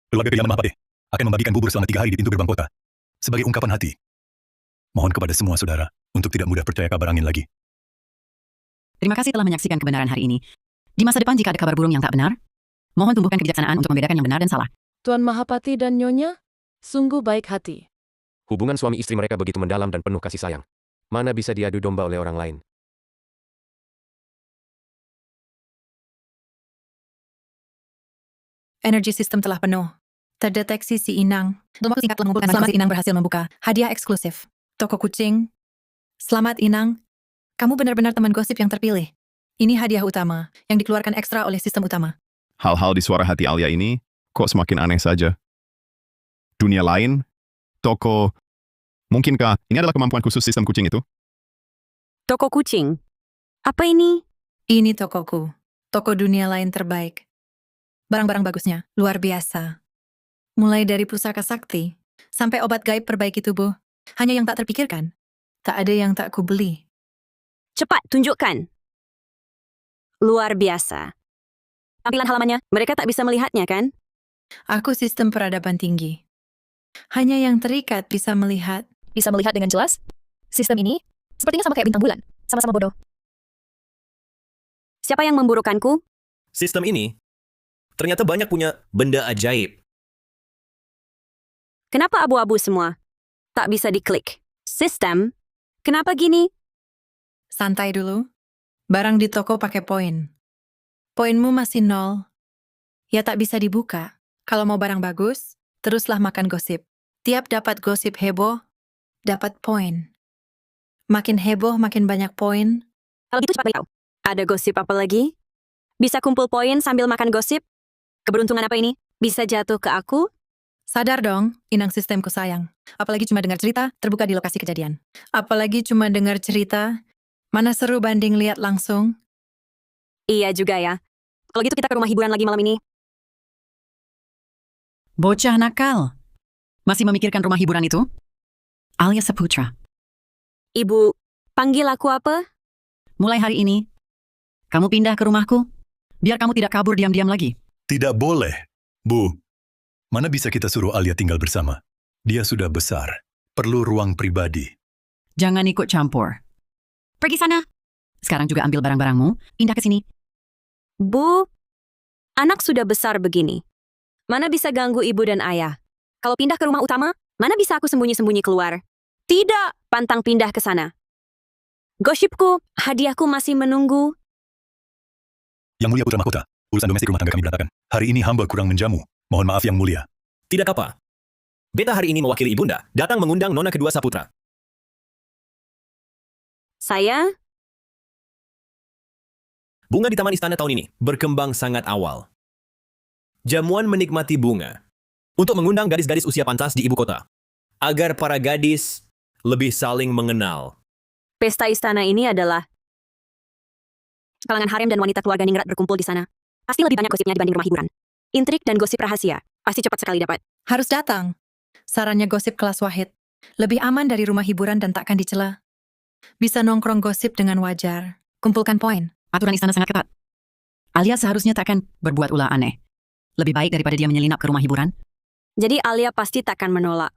S5: Keluarga kediaman Mahapati akan membagikan bubur selama 3 hari di pintu gerbang kota. Sebagai ungkapan hati. Mohon kepada semua saudara untuk tidak mudah percaya kabar angin lagi.
S2: Terima kasih telah menyaksikan kebenaran hari ini. Di masa depan jika ada kabar burung yang tak benar, mohon tumbuhkan kebijaksanaan untuk membedakan yang benar dan salah.
S13: Tuan Mahapati dan Nyonya, sungguh baik hati.
S10: Hubungan suami istri mereka begitu mendalam dan penuh kasih sayang. Mana bisa diadu domba oleh orang lain?
S4: Energi sistem telah penuh. Terdeteksi si Inang. Dalam waktu singkat telah mengumpulkan selamat si Inang berhasil membuka hadiah eksklusif. Toko kucing. Selamat Inang. Kamu benar-benar teman gosip yang terpilih. Ini hadiah utama yang dikeluarkan ekstra oleh sistem utama.
S3: Hal-hal di suara hati Alia ini kok semakin aneh saja. Dunia lain? Toko? Mungkinkah ini adalah kemampuan khusus sistem kucing itu?
S1: Toko kucing? Apa ini?
S4: Ini tokoku. Toko dunia lain terbaik. Barang-barang bagusnya, luar biasa. Mulai dari pusaka sakti, sampai obat gaib perbaiki tubuh. Hanya yang tak terpikirkan. Tak ada yang tak kubeli.
S1: Cepat, tunjukkan. Luar biasa. Tampilan halamannya, mereka tak bisa melihatnya kan?
S4: Aku sistem peradaban tinggi. Hanya yang terikat bisa melihat.
S6: Bisa melihat dengan jelas? Sistem ini sepertinya sama kayak bintang bulan. Sama-sama bodoh.
S1: Siapa yang memburukanku?
S9: Sistem ini ternyata banyak punya benda ajaib.
S1: Kenapa abu-abu semua? Tak bisa diklik. Sistem? Kenapa gini?
S4: Santai dulu. Barang di toko pakai poin. Poinmu masih 0. Ya tak bisa dibuka. Kalau mau barang bagus, teruslah makan gosip. Tiap dapat gosip heboh, dapat poin. Makin heboh, makin banyak poin.
S1: Kalau gitu cepat beritahu. Ada gosip apa lagi? Bisa kumpul poin sambil makan gosip? Keberuntungan apa ini? Bisa jatuh ke aku?
S4: Sadar dong, Inang sistemku sayang. Apalagi cuma dengar cerita, terbuka di lokasi kejadian. Apalagi cuma dengar cerita, mana seru banding lihat langsung.
S1: Iya juga ya. Kalau gitu kita ke rumah hiburan lagi malam ini.
S2: Bocah nakal. Masih memikirkan rumah hiburan itu? Alia Saputra.
S1: Ibu, panggil aku apa?
S2: Mulai hari ini, kamu pindah ke rumahku, biar kamu tidak kabur diam-diam lagi.
S5: Tidak boleh, Bu. Mana bisa kita suruh Alia tinggal bersama? Dia sudah besar, perlu ruang pribadi.
S2: Jangan ikut campur. Pergi sana. Sekarang juga ambil barang-barangmu, pindah ke sini.
S1: Bu, anak sudah besar begini. Mana bisa ganggu ibu dan ayah? Kalau pindah ke rumah utama, mana bisa aku sembunyi-sembunyi keluar? Tidak, pantang pindah ke sana. Gosipku, hadiahku masih menunggu.
S5: Yang Mulia Putra Mahkota, urusan domestik rumah tangga kami berantakan. Hari ini hamba kurang menjamu. Mohon maaf Yang Mulia.
S9: Tidak apa. Beta hari ini mewakili ibunda, datang mengundang nona kedua Saputra.
S1: Saya?
S9: Bunga di Taman Istana tahun ini berkembang sangat awal. Jamuan menikmati bunga untuk mengundang gadis-gadis usia pantas di ibu kota. Agar para gadis lebih saling mengenal.
S1: Pesta istana ini adalah kalangan harem dan wanita keluarga ningrat berkumpul di sana. Pasti lebih banyak gosipnya dibanding rumah hiburan. Intrik dan gosip rahasia pasti cepat sekali dapat.
S4: Harus datang. Sarannya gosip kelas wahid. Lebih aman dari rumah hiburan dan takkan dicela. Bisa nongkrong gosip dengan wajar. Kumpulkan poin.
S2: Aturan istana sangat ketat. Alia seharusnya takkan berbuat ulah aneh. Lebih baik daripada dia menyelinap ke rumah hiburan.
S1: Jadi Alia pasti takkan menolak.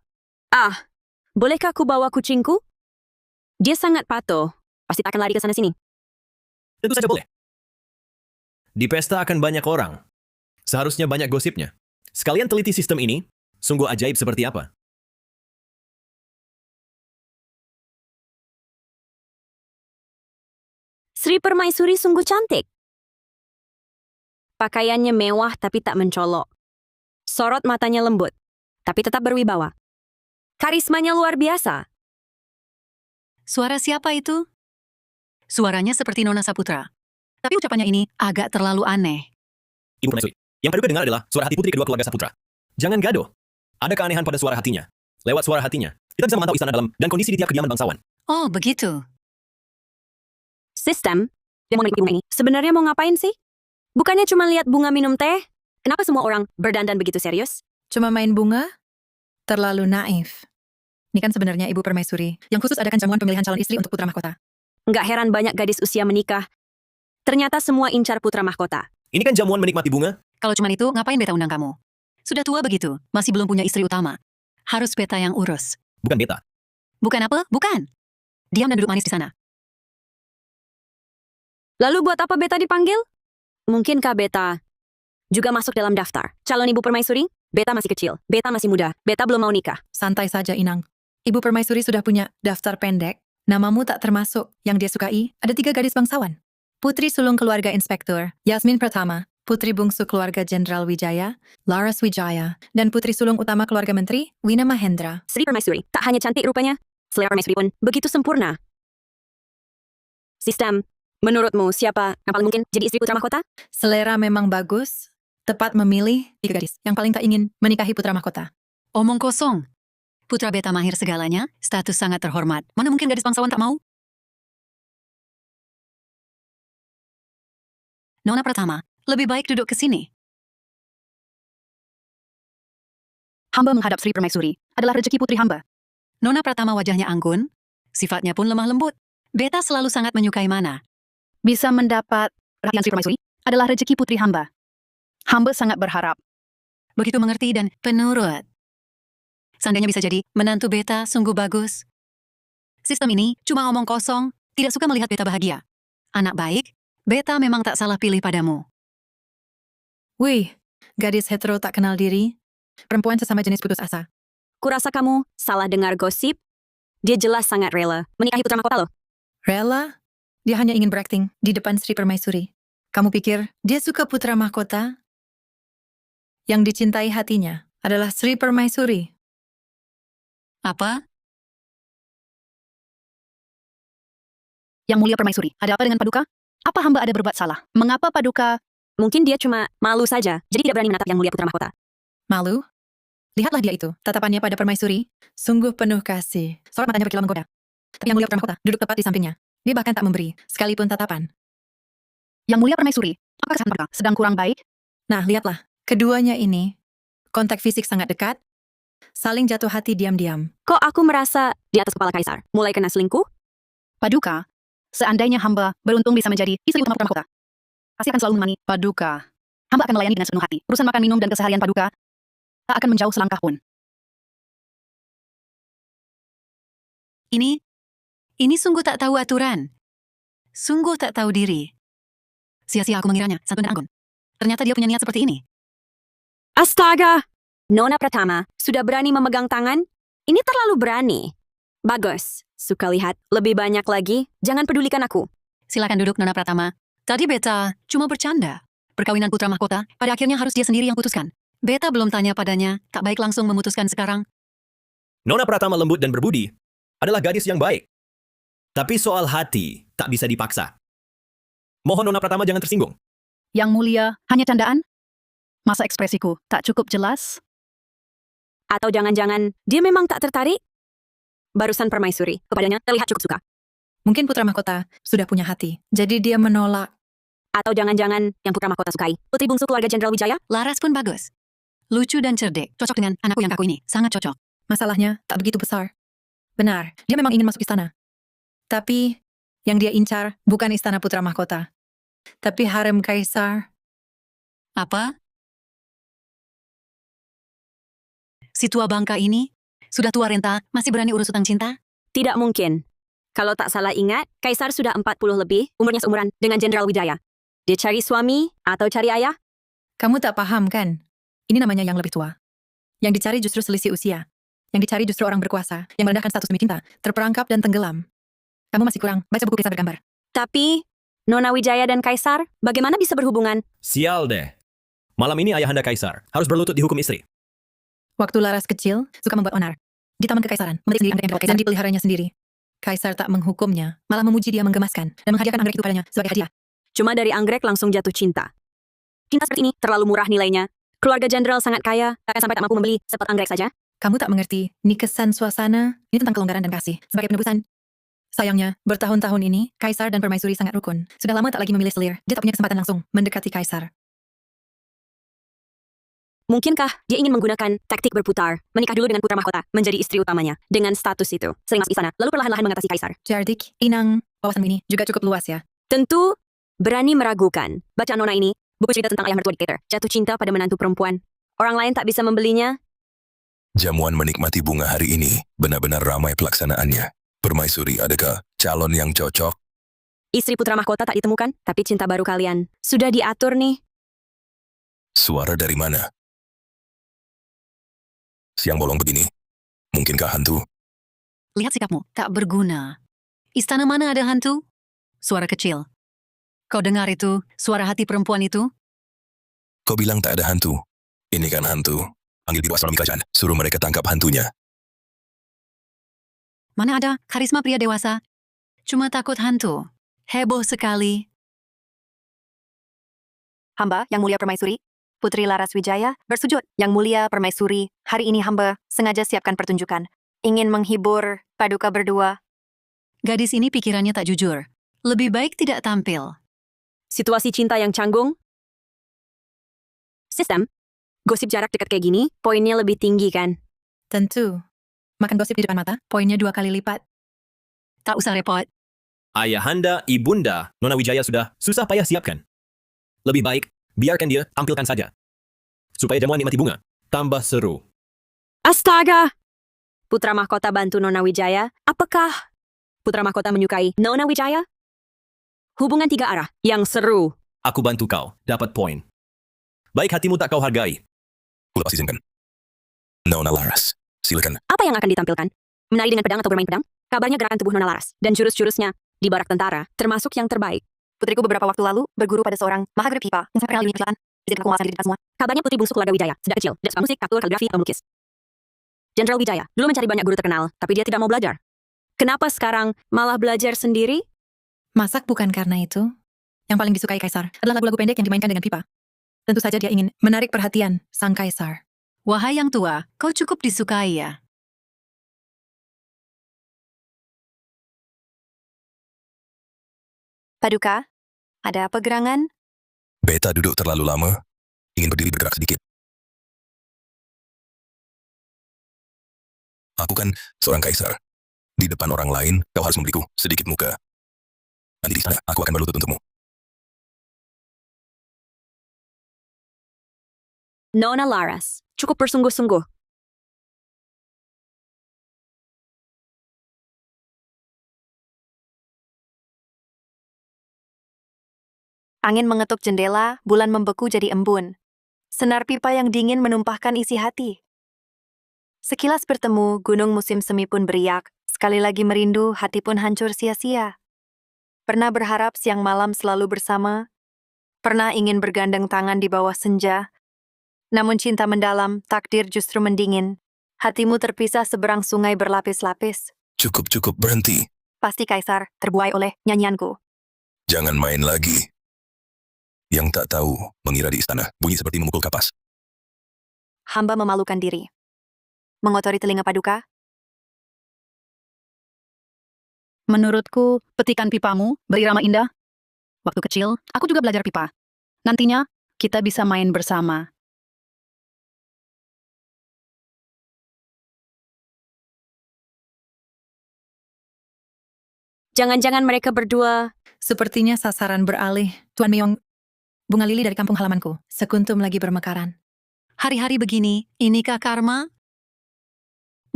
S1: Ah, bolehkah aku bawa kucingku? Dia sangat patuh. Pasti takkan lari ke sana-sini.
S9: Tentu saja boleh. Di pesta akan banyak orang. Seharusnya banyak gosipnya. Sekalian teliti sistem ini, sungguh ajaib seperti apa.
S1: Sri Permaisuri sungguh cantik. Pakaiannya mewah tapi tak mencolok. Sorot matanya lembut, tapi tetap berwibawa. Karismanya luar biasa.
S8: Suara siapa itu? Suaranya seperti Nona Saputra. Tapi ucapannya ini agak terlalu aneh.
S9: Ibu Permaisuri, yang paduka dengar adalah suara hati putri kedua keluarga Saputra. Jangan gaduh. Ada keanehan pada suara hatinya. Lewat suara hatinya, Kita bisa memantau istana dalam dan kondisi di tiap kediaman bangsawan.
S2: Oh, begitu.
S1: Sistem yang mau menikmati bunga ini sebenarnya mau ngapain sih? Bukannya cuma lihat bunga minum teh? Kenapa semua orang berdandan begitu serius?
S4: Cuma main bunga? Terlalu naif. Ini kan sebenarnya Ibu Permaisuri yang khusus adakan jamuan pemilihan calon istri untuk putra mahkota.
S1: Nggak heran banyak gadis usia menikah. Ternyata semua incar putra mahkota.
S9: Ini kan jamuan menikmati bunga.
S2: Kalau cuma itu, ngapain beta undang kamu? Sudah tua begitu, masih belum punya istri utama. Harus beta yang urus.
S9: Bukan beta.
S2: Bukan apa? Bukan. Diam dan duduk manis di sana.
S1: Lalu buat apa beta dipanggil? Mungkinkah beta juga masuk dalam daftar calon Ibu Permaisuri? Beta masih kecil, beta masih muda, beta belum mau nikah.
S4: Santai saja, Inang. Ibu Permaisuri sudah punya daftar pendek. Namamu tak termasuk. Yang dia sukai, ada 3 gadis bangsawan. Putri sulung keluarga inspektur, Yasmin Pratama, putri bungsu keluarga Jenderal Wijaya, Laras Wijaya, dan putri sulung utama keluarga menteri, Wina Mahendra.
S1: Sri Permaisuri, tak hanya cantik rupanya, selera Permaisuri pun begitu sempurna. Sistem, menurutmu siapa yang paling mungkin jadi istri putra mahkota?
S4: Selera memang bagus, tepat memilih 3 gadis yang paling tak ingin menikahi putra mahkota.
S2: Omong kosong. Putra beta mahir segalanya, status sangat terhormat. Mana mungkin gadis bangsawan tak mau? Nona Pratama, lebih baik duduk ke sini. Hamba menghadap Sri Permaisuri adalah rezeki putri hamba. Nona Pratama wajahnya anggun, sifatnya pun lemah lembut. Beta selalu sangat menyukai Mana. Bisa mendapat perhatian Sri Permaisuri adalah rezeki putri hamba. Hamba sangat berharap. Begitu mengerti dan penurut. Seandainya bisa jadi menantu beta sungguh bagus. Sistem ini cuma omong kosong, tidak suka melihat beta bahagia. Anak baik, beta memang tak salah pilih padamu.
S4: Wih, gadis hetero tak kenal diri. Perempuan sesama jenis putus asa.
S1: Kurasa kamu salah dengar gosip. Dia jelas sangat rela menikahi putra mahkota loh.
S4: Rela? Dia hanya ingin berakting di depan Sri Permaisuri. Kamu pikir dia suka putra mahkota? Yang dicintai hatinya adalah Sri Permaisuri.
S2: Apa? Yang mulia Permaisuri, ada apa dengan Paduka? Apa hamba ada berbuat salah? Mengapa Paduka?
S1: Mungkin dia cuma malu saja, jadi tidak berani menatap yang mulia putra mahkota.
S4: Malu? Lihatlah dia itu, tatapannya pada Permaisuri, sungguh penuh kasih. Sorot matanya berkilau menggoda. Tapi yang mulia putra mahkota duduk tepat di sampingnya. Dia bahkan tak memberi, sekalipun tatapan.
S2: Yang mulia Permaisuri, apakah kesehatan Paduka sedang kurang baik?
S4: Nah, lihatlah, keduanya ini, kontak fisik sangat dekat, saling jatuh hati diam-diam.
S1: Kok aku merasa di atas kepala kaisar, mulai kena selingkuh?
S2: Paduka, seandainya hamba beruntung bisa menjadi istri utama putra mahkota, pasti akan selalu menemani Paduka. Hamba akan melayani dengan sepenuh hati. Urusan makan minum dan keseharian Paduka tak akan menjauh selangkah pun. Ini sungguh tak tahu aturan. Sungguh tak tahu diri. Sia-sia aku mengiranya santun dan anggun. Ternyata dia punya niat seperti ini.
S1: Astaga! Nona Pratama sudah berani memegang tangan? Ini terlalu berani. Bagus. Suka lihat lebih banyak lagi. Jangan pedulikan aku.
S2: Silakan duduk, Nona Pratama. Tadi beta cuma bercanda. Perkawinan putra mahkota, pada akhirnya harus dia sendiri yang putuskan. Beta belum tanya padanya, tak baik langsung memutuskan sekarang.
S9: Nona Pratama lembut dan berbudi adalah gadis yang baik. Tapi soal hati tak bisa dipaksa. Mohon Nona Pratama jangan tersinggung.
S2: Yang mulia, hanya candaan? Masa ekspresiku tak cukup jelas?
S1: Atau jangan-jangan dia memang tak tertarik? Barusan Permaisuri, kepadanya terlihat cukup suka.
S4: Mungkin putra mahkota sudah punya hati, jadi dia menolak.
S1: Atau jangan-jangan yang putra mahkota sukai, putri bungsu keluarga Jenderal Wijaya?
S2: Laras pun bagus. Lucu dan cerdik, cocok dengan anakku yang kaku ini, sangat cocok.
S4: Masalahnya tak begitu besar. Benar, dia memang ingin masuk istana. Tapi, yang dia incar bukan istana putra mahkota, tapi harem kaisar.
S2: Apa? Si tua bangka ini? Sudah tua renta, masih berani urus utang cinta?
S1: Tidak mungkin. Kalau tak salah ingat, kaisar sudah 40 lebih, umurnya seumuran dengan Jenderal Wijaya. Dia cari suami atau cari ayah?
S4: Kamu tak paham kan? Ini namanya yang lebih tua. Yang dicari justru selisih usia. Yang dicari justru orang berkuasa, yang merendahkan status demi cinta, terperangkap dan tenggelam. Kamu masih kurang, baca buku kisah bergambar.
S1: Tapi, Nona Wijaya dan kaisar, bagaimana bisa berhubungan?
S9: Sial deh. Malam ini ayahanda kaisar harus berlutut dihukum istri.
S4: Waktu Laras kecil, suka membuat onar. Di taman kekaisaran, memetik sendiri anggrek yang dibawa kaisar dan dipeliharanya sendiri. Kaisar tak menghukumnya, malah memuji dia menggemaskan, dan menghadiahkan anggrek itu padanya sebagai hadiah.
S1: Cuma dari anggrek langsung jatuh cinta. Cinta seperti ini terlalu murah nilainya. Keluarga jenderal sangat kaya, tak sampai tak mampu membeli sepot anggrek saja.
S4: Kamu tak mengerti, ini kesan suasana, ini tentang kelonggaran dan kasih, sebagai penebusan. Sayangnya, bertahun-tahun ini, Kaisar dan Permaisuri sangat rukun. Sudah lama tak lagi memilih selir, dia tak punya kesempatan langsung mendekati Kaisar.
S1: Mungkinkah dia ingin menggunakan taktik berputar, menikah dulu dengan putra mahkota, menjadi istri utamanya, dengan status itu, sering masuk istana, lalu perlahan-lahan mengatasi Kaisar.
S4: Jardik, Inang, wawasan ini juga cukup luas ya.
S1: Tentu, berani meragukan. Baca nona ini, buku cerita tentang ayah mertua diktator, jatuh cinta pada menantu perempuan. Orang lain tak bisa membelinya.
S5: Jamuan menikmati bunga hari ini benar-benar ramai pelaksanaannya. Permaisuri, adakah calon yang cocok?
S1: Istri putra mahkota tak ditemukan, tapi cinta baru kalian sudah diatur nih.
S5: Suara dari mana? Siang bolong begini. Mungkinkah hantu?
S8: Lihat sikapmu, tak berguna. Istana mana ada hantu? Suara kecil. Kau dengar itu, suara hati perempuan itu?
S5: Kau bilang tak ada hantu. Ini kan hantu. Panggil biru astronomi kerajaan. Suruh mereka tangkap hantunya.
S8: Mana ada karisma pria dewasa? Cuma takut hantu. Heboh sekali.
S1: Hamba, Yang Mulia Permaisuri, Putri Laras Wijaya, bersujud. Yang Mulia Permaisuri, hari ini hamba sengaja siapkan pertunjukan. Ingin menghibur Paduka berdua.
S8: Gadis ini pikirannya tak jujur. Lebih baik tidak tampil.
S1: Situasi cinta yang canggung. Sistem. Gosip jarak dekat kayak gini, poinnya lebih tinggi kan?
S4: Tentu. Makan gosip di depan mata, poinnya 2 kali lipat.
S8: Tak usah repot.
S9: Ayahanda, ibunda, Nona Wijaya sudah susah payah siapkan. Lebih baik, biarkan dia tampilkan saja. Supaya jamuan nikmati bunga tambah seru.
S1: Astaga! Putra mahkota bantu Nona Wijaya. Apakah putra mahkota menyukai Nona Wijaya? Hubungan 3 arah yang seru.
S9: Aku bantu kau, dapat poin. Baik hatimu tak kau hargai.
S5: Ku lepas izinkan. Nona Laras, silakan.
S1: Apa yang akan ditampilkan? Menari dengan pedang atau bermain pedang? Kabarnya gerakan tubuh Nona Laras dan jurus-jurusnya di barak tentara, termasuk yang terbaik. Putriku beberapa waktu lalu berguru pada seorang mahagrip pipa yang sangat terkenal di dunia persilatan. Izin aku menguasai diri semua. Kabarnya putri bungsu keluarga Wijaya, sejak kecil, tidak suka musik, kaptur, kaligrafi, atau melukis. Jenderal Wijaya dulu mencari banyak guru terkenal, tapi dia tidak mau belajar. Kenapa sekarang malah belajar sendiri?
S4: Masak bukan karena itu. Yang paling disukai Kaisar adalah lagu-lagu pendek yang dimainkan dengan pipa. Tentu saja dia ingin menarik perhatian sang Kaisar.
S8: Wahai yang tua, kau cukup disukai ya.
S1: Paduka, ada apa gerangan?
S5: Beta duduk terlalu lama. Ingin berdiri bergerak sedikit. Aku kan seorang kaisar. Di depan orang lain, kau harus memberiku sedikit muka. Nanti di sana, aku akan berlutut untukmu.
S1: Nona Laras, cukup bersungguh-sungguh. Angin mengetuk jendela, bulan membeku jadi embun. Senar pipa yang dingin menumpahkan isi hati. Sekilas bertemu, gunung musim semi pun beriak. Sekali lagi merindu, hati pun hancur sia-sia. Pernah berharap siang malam selalu bersama. Pernah ingin bergandeng tangan di bawah senja. Namun cinta mendalam, takdir justru mendingin. Hatimu terpisah seberang sungai berlapis-lapis.
S5: Cukup, berhenti.
S1: Pasti Kaisar terbuai oleh nyanyianku.
S5: Jangan main lagi. Yang tak tahu, mengira di istana, bunyi seperti memukul kapas.
S1: Hamba memalukan diri. Mengotori telinga Paduka.
S8: Menurutku, petikan pipamu berirama indah. Waktu kecil, aku juga belajar pipa. Nantinya, kita bisa main bersama.
S1: Jangan-jangan mereka berdua.
S4: Sepertinya sasaran beralih. Tuan Meyong, bunga lili dari kampung halamanku. Sekuntum lagi bermekaran.
S8: Hari-hari begini, inikah karma?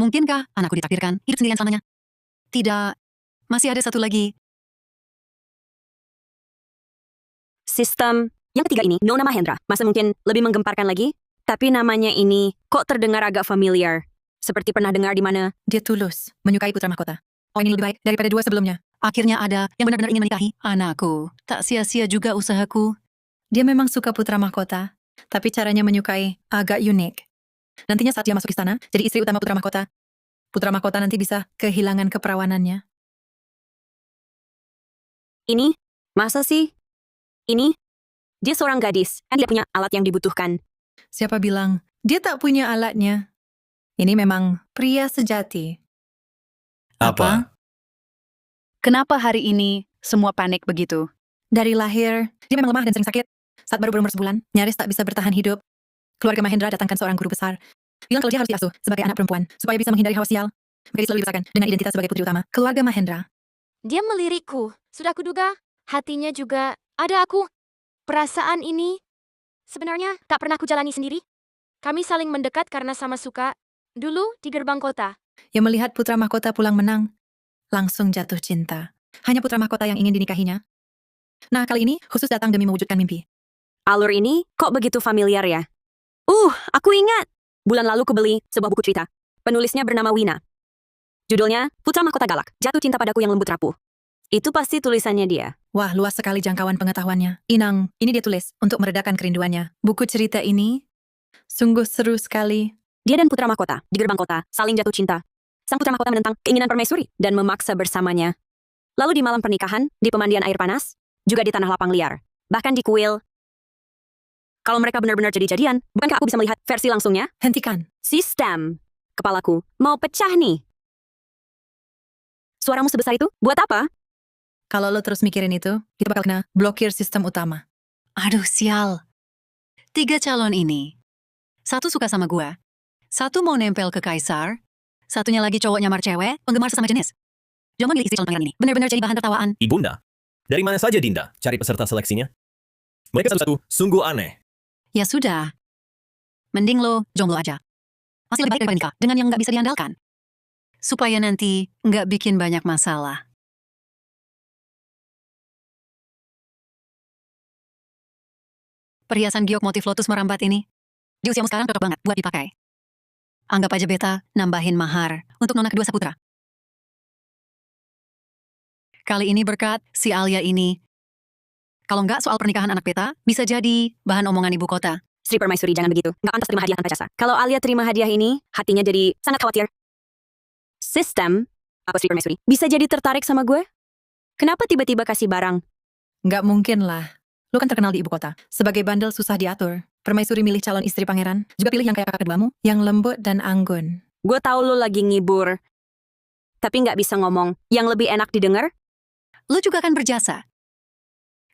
S8: Mungkinkah anakku ditakdirkan hidup sendirian selamanya? Tidak. Masih ada satu lagi.
S1: Sistem yang ketiga ini, Nona Mahendra. Masa mungkin lebih menggemparkan lagi? Tapi namanya ini kok terdengar agak familiar. Seperti pernah dengar di mana.
S4: Dia tulus, menyukai putra mahkota. Oh, ini lebih baik daripada 2 sebelumnya.
S8: Akhirnya ada yang benar-benar ingin menikahi anakku. Tak sia-sia juga usahaku.
S4: Dia memang suka putra mahkota, tapi caranya menyukai agak unik. Nantinya saat dia masuk istana, jadi istri utama putra mahkota nanti bisa kehilangan keperawanannya.
S1: Ini? Masa sih? Ini? Dia seorang gadis, kan dia punya alat yang dibutuhkan.
S4: Siapa bilang dia tak punya alatnya? Ini memang pria sejati.
S9: Apa?
S2: Kenapa hari ini semua panik begitu?
S4: Dari lahir, dia memang lemah dan sering sakit. Saat baru berumur sebulan, nyaris tak bisa bertahan hidup. Keluarga Mahendra datangkan seorang guru besar. Bilang kalau dia harus diasuh sebagai anak perempuan, supaya bisa menghindari hawa sial. Maka dia selalu dibesarkan dengan identitas sebagai putri utama. Keluarga Mahendra.
S15: Dia melirikku. Sudah kuduga, hatinya juga ada aku. Perasaan ini sebenarnya tak pernah kujalani sendiri. Kami saling mendekat karena sama suka. Dulu di gerbang kota.
S4: Yang melihat putra mahkota pulang menang, langsung jatuh cinta. Hanya putra mahkota yang ingin dinikahinya. Nah, kali ini khusus datang demi mewujudkan mimpi.
S1: Alur ini kok begitu familiar ya? Aku ingat. Bulan lalu kubeli sebuah buku cerita. Penulisnya bernama Wina. Judulnya Putra Mahkota Galak, Jatuh Cinta Padaku Yang Lembut Rapuh. Itu pasti tulisannya dia.
S4: Wah, luas sekali jangkauan pengetahuannya. Inang, ini dia tulis untuk meredakan kerinduannya. Buku cerita ini sungguh seru sekali.
S1: Dia dan Putra Mahkota di gerbang kota saling jatuh cinta. Sang Putra Mahkota menentang keinginan permaisuri dan memaksa bersamanya. Lalu di malam pernikahan, di pemandian air panas, juga di tanah lapang liar. Bahkan di kuil. Kalau mereka benar-benar jadi-jadian, bukankah aku bisa melihat versi langsungnya?
S4: Hentikan.
S1: Sistem. Kepalaku mau pecah nih. Suaramu sebesar itu? Buat apa?
S4: Kalau lo terus mikirin itu, kita bakal kena blokir sistem utama.
S2: Aduh, sial. 3 calon ini. Satu suka sama gua. Satu mau nempel ke Kaisar. Satunya lagi cowok nyamar cewek, penggemar sesama jenis. Jangan milih istri calon pangeran ini. Benar-benar jadi bahan tertawaan.
S9: Ibunda, dari mana saja Dinda cari peserta seleksinya? Mereka satu-satu sungguh aneh.
S2: Ya sudah. Mending lo jomblo aja. Masih lebih baik daripada nikah dengan yang nggak bisa diandalkan. Supaya nanti nggak bikin banyak masalah. Perhiasan giok motif lotus merambat ini, di usiamu sekarang cocok banget buat dipakai. Anggap aja beta nambahin mahar untuk nona kedua saputra. Kali ini berkat si Alia ini, kalau nggak soal pernikahan anak beta, bisa jadi bahan omongan ibu kota.
S1: Sri Permaisuri, jangan begitu. Nggak pantas terima hadiah tanpa jasa. Kalau Alia terima hadiah ini, hatinya jadi sangat khawatir. Sistem, apa Sri Permaisuri, bisa jadi tertarik sama gue? Kenapa tiba-tiba kasih barang?
S4: Nggak mungkin lah. Lo kan terkenal di ibu kota. Sebagai bandel susah diatur. Permaisuri milih calon istri pangeran. Juga pilih yang kayak kakak keduamu, yang lembut dan anggun.
S1: Gue tahu lo lagi ngibur. Tapi nggak bisa ngomong. Yang lebih enak didengar?
S2: Lo juga kan berjasa.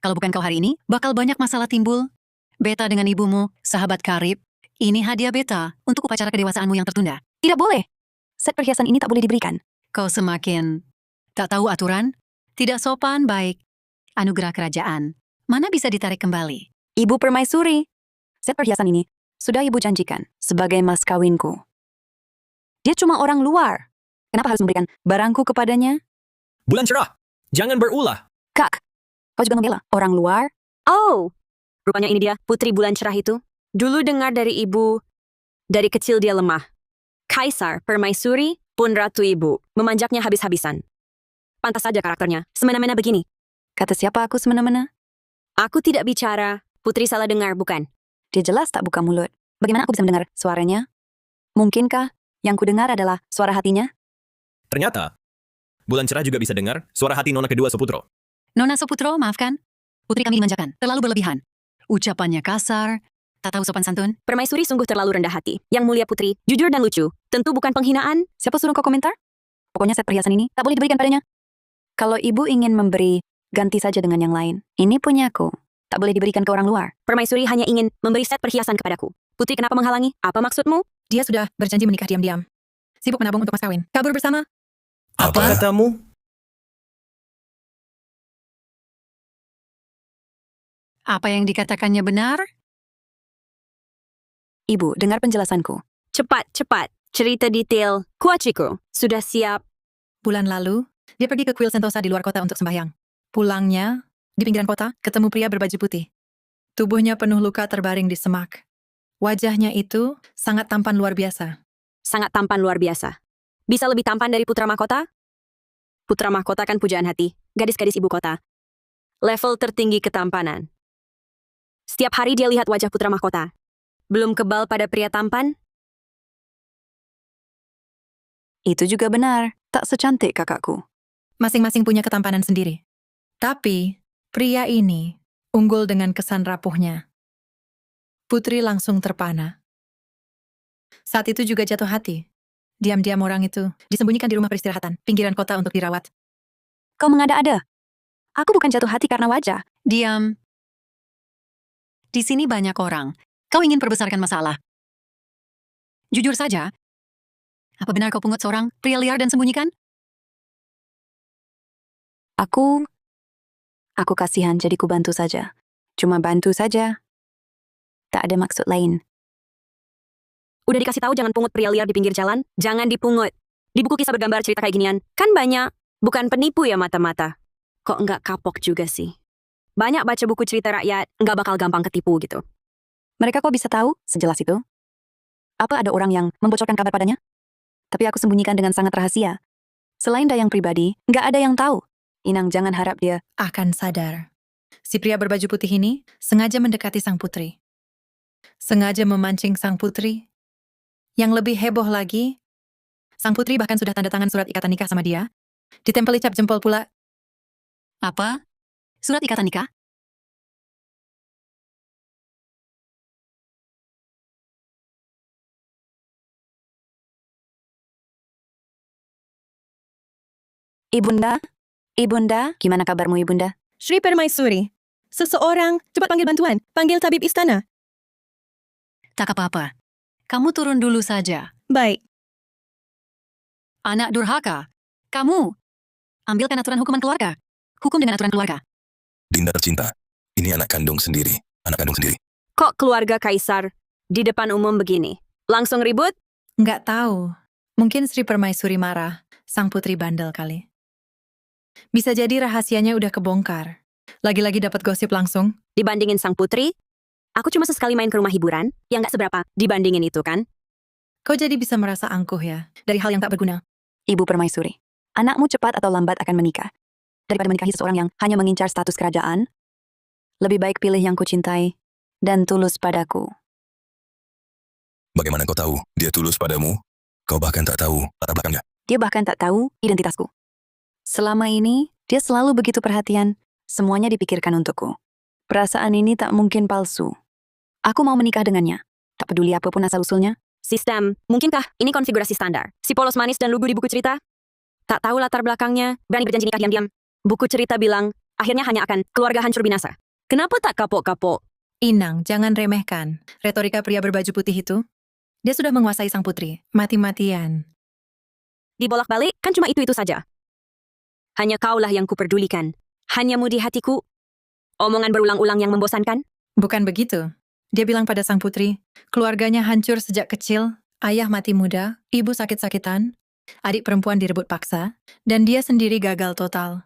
S2: Kalau bukan kau hari ini, bakal banyak masalah timbul. Beta dengan ibumu, sahabat karib. Ini hadiah beta untuk upacara kedewasaanmu yang tertunda.
S1: Tidak boleh. Set perhiasan ini tak boleh diberikan.
S2: Kau semakin tak tahu aturan, tidak sopan baik. Anugerah kerajaan, mana bisa ditarik kembali?
S1: Ibu Permaisuri, set perhiasan ini sudah ibu janjikan sebagai mas kawinku. Dia cuma orang luar. Kenapa harus memberikan barangku kepadanya?
S9: Bulan cerah, jangan berulah.
S1: Kak, kau juga membela orang luar? Oh, rupanya ini dia, putri bulan cerah itu. Dulu dengar dari ibu, dari kecil dia lemah. Kaisar, Permaisuri, pun ratu ibu, memanjaknya habis-habisan. Pantas saja karakternya, semena-mena begini. Kata siapa aku semena-mena? Aku tidak bicara, putri salah dengar, bukan? Dia jelas tak buka mulut. Bagaimana aku bisa mendengar suaranya? Mungkinkah yang ku dengar adalah suara hatinya?
S9: Ternyata, Bulan cerah juga bisa dengar suara hati nona kedua Seputro.
S2: Nona Seputro, maafkan. Putri kami dimanjakan, terlalu berlebihan. Ucapannya kasar, tak tahu sopan santun.
S1: Permaisuri sungguh terlalu rendah hati. Yang mulia putri, jujur dan lucu. Tentu bukan penghinaan. Siapa suruh kau komentar? Pokoknya set perhiasan ini tak boleh diberikan padanya. Kalau ibu ingin memberi, ganti saja dengan yang lain. Ini punyaku. Tak boleh diberikan ke orang luar. Permaisuri hanya ingin memberi set perhiasan kepadaku. Putri kenapa menghalangi? Apa maksudmu?
S4: Dia sudah berjanji menikah diam-diam. Sibuk menabung untuk mas kawin. Kabur bersama.
S9: Apa katamu?
S2: Apa yang dikatakannya benar?
S1: Ibu, dengar penjelasanku. Cepat, cepat. Cerita detail. Kuaciku. Sudah siap.
S4: Bulan lalu, dia pergi ke kuil Sentosa di luar kota untuk sembahyang. Pulangnya, di pinggiran kota, ketemu pria berbaju putih. Tubuhnya penuh luka terbaring di semak. Wajahnya itu sangat tampan luar biasa.
S1: Sangat tampan luar biasa. Bisa lebih tampan dari putra mahkota? Putra mahkota kan pujaan hati. Gadis-gadis ibu kota. Level tertinggi ketampanan. Setiap hari dia lihat wajah putra mahkota. Belum kebal pada pria tampan? Itu juga benar. Tak secantik kakakku.
S4: Masing-masing punya ketampanan sendiri. Tapi, pria ini unggul dengan kesan rapuhnya. Putri langsung terpana. Saat itu juga jatuh hati Diam-diam orang itu disembunyikan di rumah peristirahatan, pinggiran kota untuk dirawat.
S1: Kau mengada-ada. Aku bukan jatuh hati karena wajah.
S2: Diam. Di sini banyak orang. Kau ingin perbesarkan masalah. Jujur saja, apa benar kau pungut seorang pria liar dan sembunyikan?
S1: Aku kasihan jadi ku bantu saja. Cuma bantu saja. Tak ada maksud lain. Udah dikasih tahu jangan pungut pria liar di pinggir jalan, jangan dipungut. Di buku kisah bergambar cerita kayak ginian, kan banyak. Bukan penipu ya mata-mata. Kok enggak kapok juga sih? Banyak baca buku cerita rakyat, enggak bakal gampang ketipu gitu. Mereka kok bisa tahu sejelas itu? Apa ada orang yang membocorkan kabar padanya? Tapi aku sembunyikan dengan sangat rahasia. Selain Dayang pribadi, enggak ada yang tahu. Inang jangan harap dia
S4: akan sadar. Si pria berbaju putih ini sengaja mendekati sang putri. Sengaja memancing sang putri. Yang lebih heboh lagi, sang putri bahkan sudah tanda tangan surat ikatan nikah sama dia. Ditempeli cap jempol pula.
S2: Apa? Surat ikatan nikah?
S1: Ibunda, gimana kabarmu Ibunda?
S16: Sri Permaisuri, seseorang, cepat panggil bantuan. Panggil tabib istana.
S2: Tak apa-apa. Kamu turun dulu saja.
S16: Baik.
S2: Anak durhaka. Kamu. Ambilkan aturan hukuman keluarga. Hukum dengan aturan keluarga.
S5: Dinda tercinta, ini anak kandung sendiri. Anak kandung sendiri.
S1: Kok keluarga kaisar di depan umum begini? Langsung ribut?
S4: Nggak tahu. Mungkin Sri Permaisuri marah. Sang putri bandel kali. Bisa jadi rahasianya udah kebongkar. Lagi-lagi dapat gosip langsung.
S1: Dibandingin sang putri, aku cuma sesekali main ke rumah hiburan, yang nggak seberapa dibandingin itu kan?
S4: Kau jadi bisa merasa angkuh ya, dari hal yang tak berguna.
S1: Ibu Permaisuri, anakmu cepat atau lambat akan menikah. Daripada menikahi seseorang yang hanya mengincar status kerajaan, lebih baik pilih yang kucintai dan tulus padaku.
S5: Bagaimana kau tahu dia tulus padamu? Kau bahkan tak tahu latar belakangnya.
S1: Dia bahkan tak tahu identitasku. Selama ini, dia selalu begitu perhatian, semuanya dipikirkan untukku. Perasaan ini tak mungkin palsu. Aku mau menikah dengannya. Tak peduli apapun asal-usulnya. Sistem, mungkinkah ini konfigurasi standar? Si polos manis dan lugu di buku cerita? Tak tahu latar belakangnya, berani berjanji nikah diam-diam. Buku cerita bilang, akhirnya hanya akan keluarga hancur binasa. Kenapa tak kapok-kapok?
S4: Inang, jangan remehkan. Retorika pria berbaju putih itu. Dia sudah menguasai sang putri. Mati-matian.
S1: Dibolak-balik, kan cuma itu saja. Hanya kaulah yang kuperdulikan. Hanyamu di hatiku. Omongan berulang-ulang yang membosankan?
S4: Bukan begitu. Dia bilang pada sang putri, keluarganya hancur sejak kecil, ayah mati muda, ibu sakit-sakitan, adik perempuan direbut paksa, dan dia sendiri gagal total.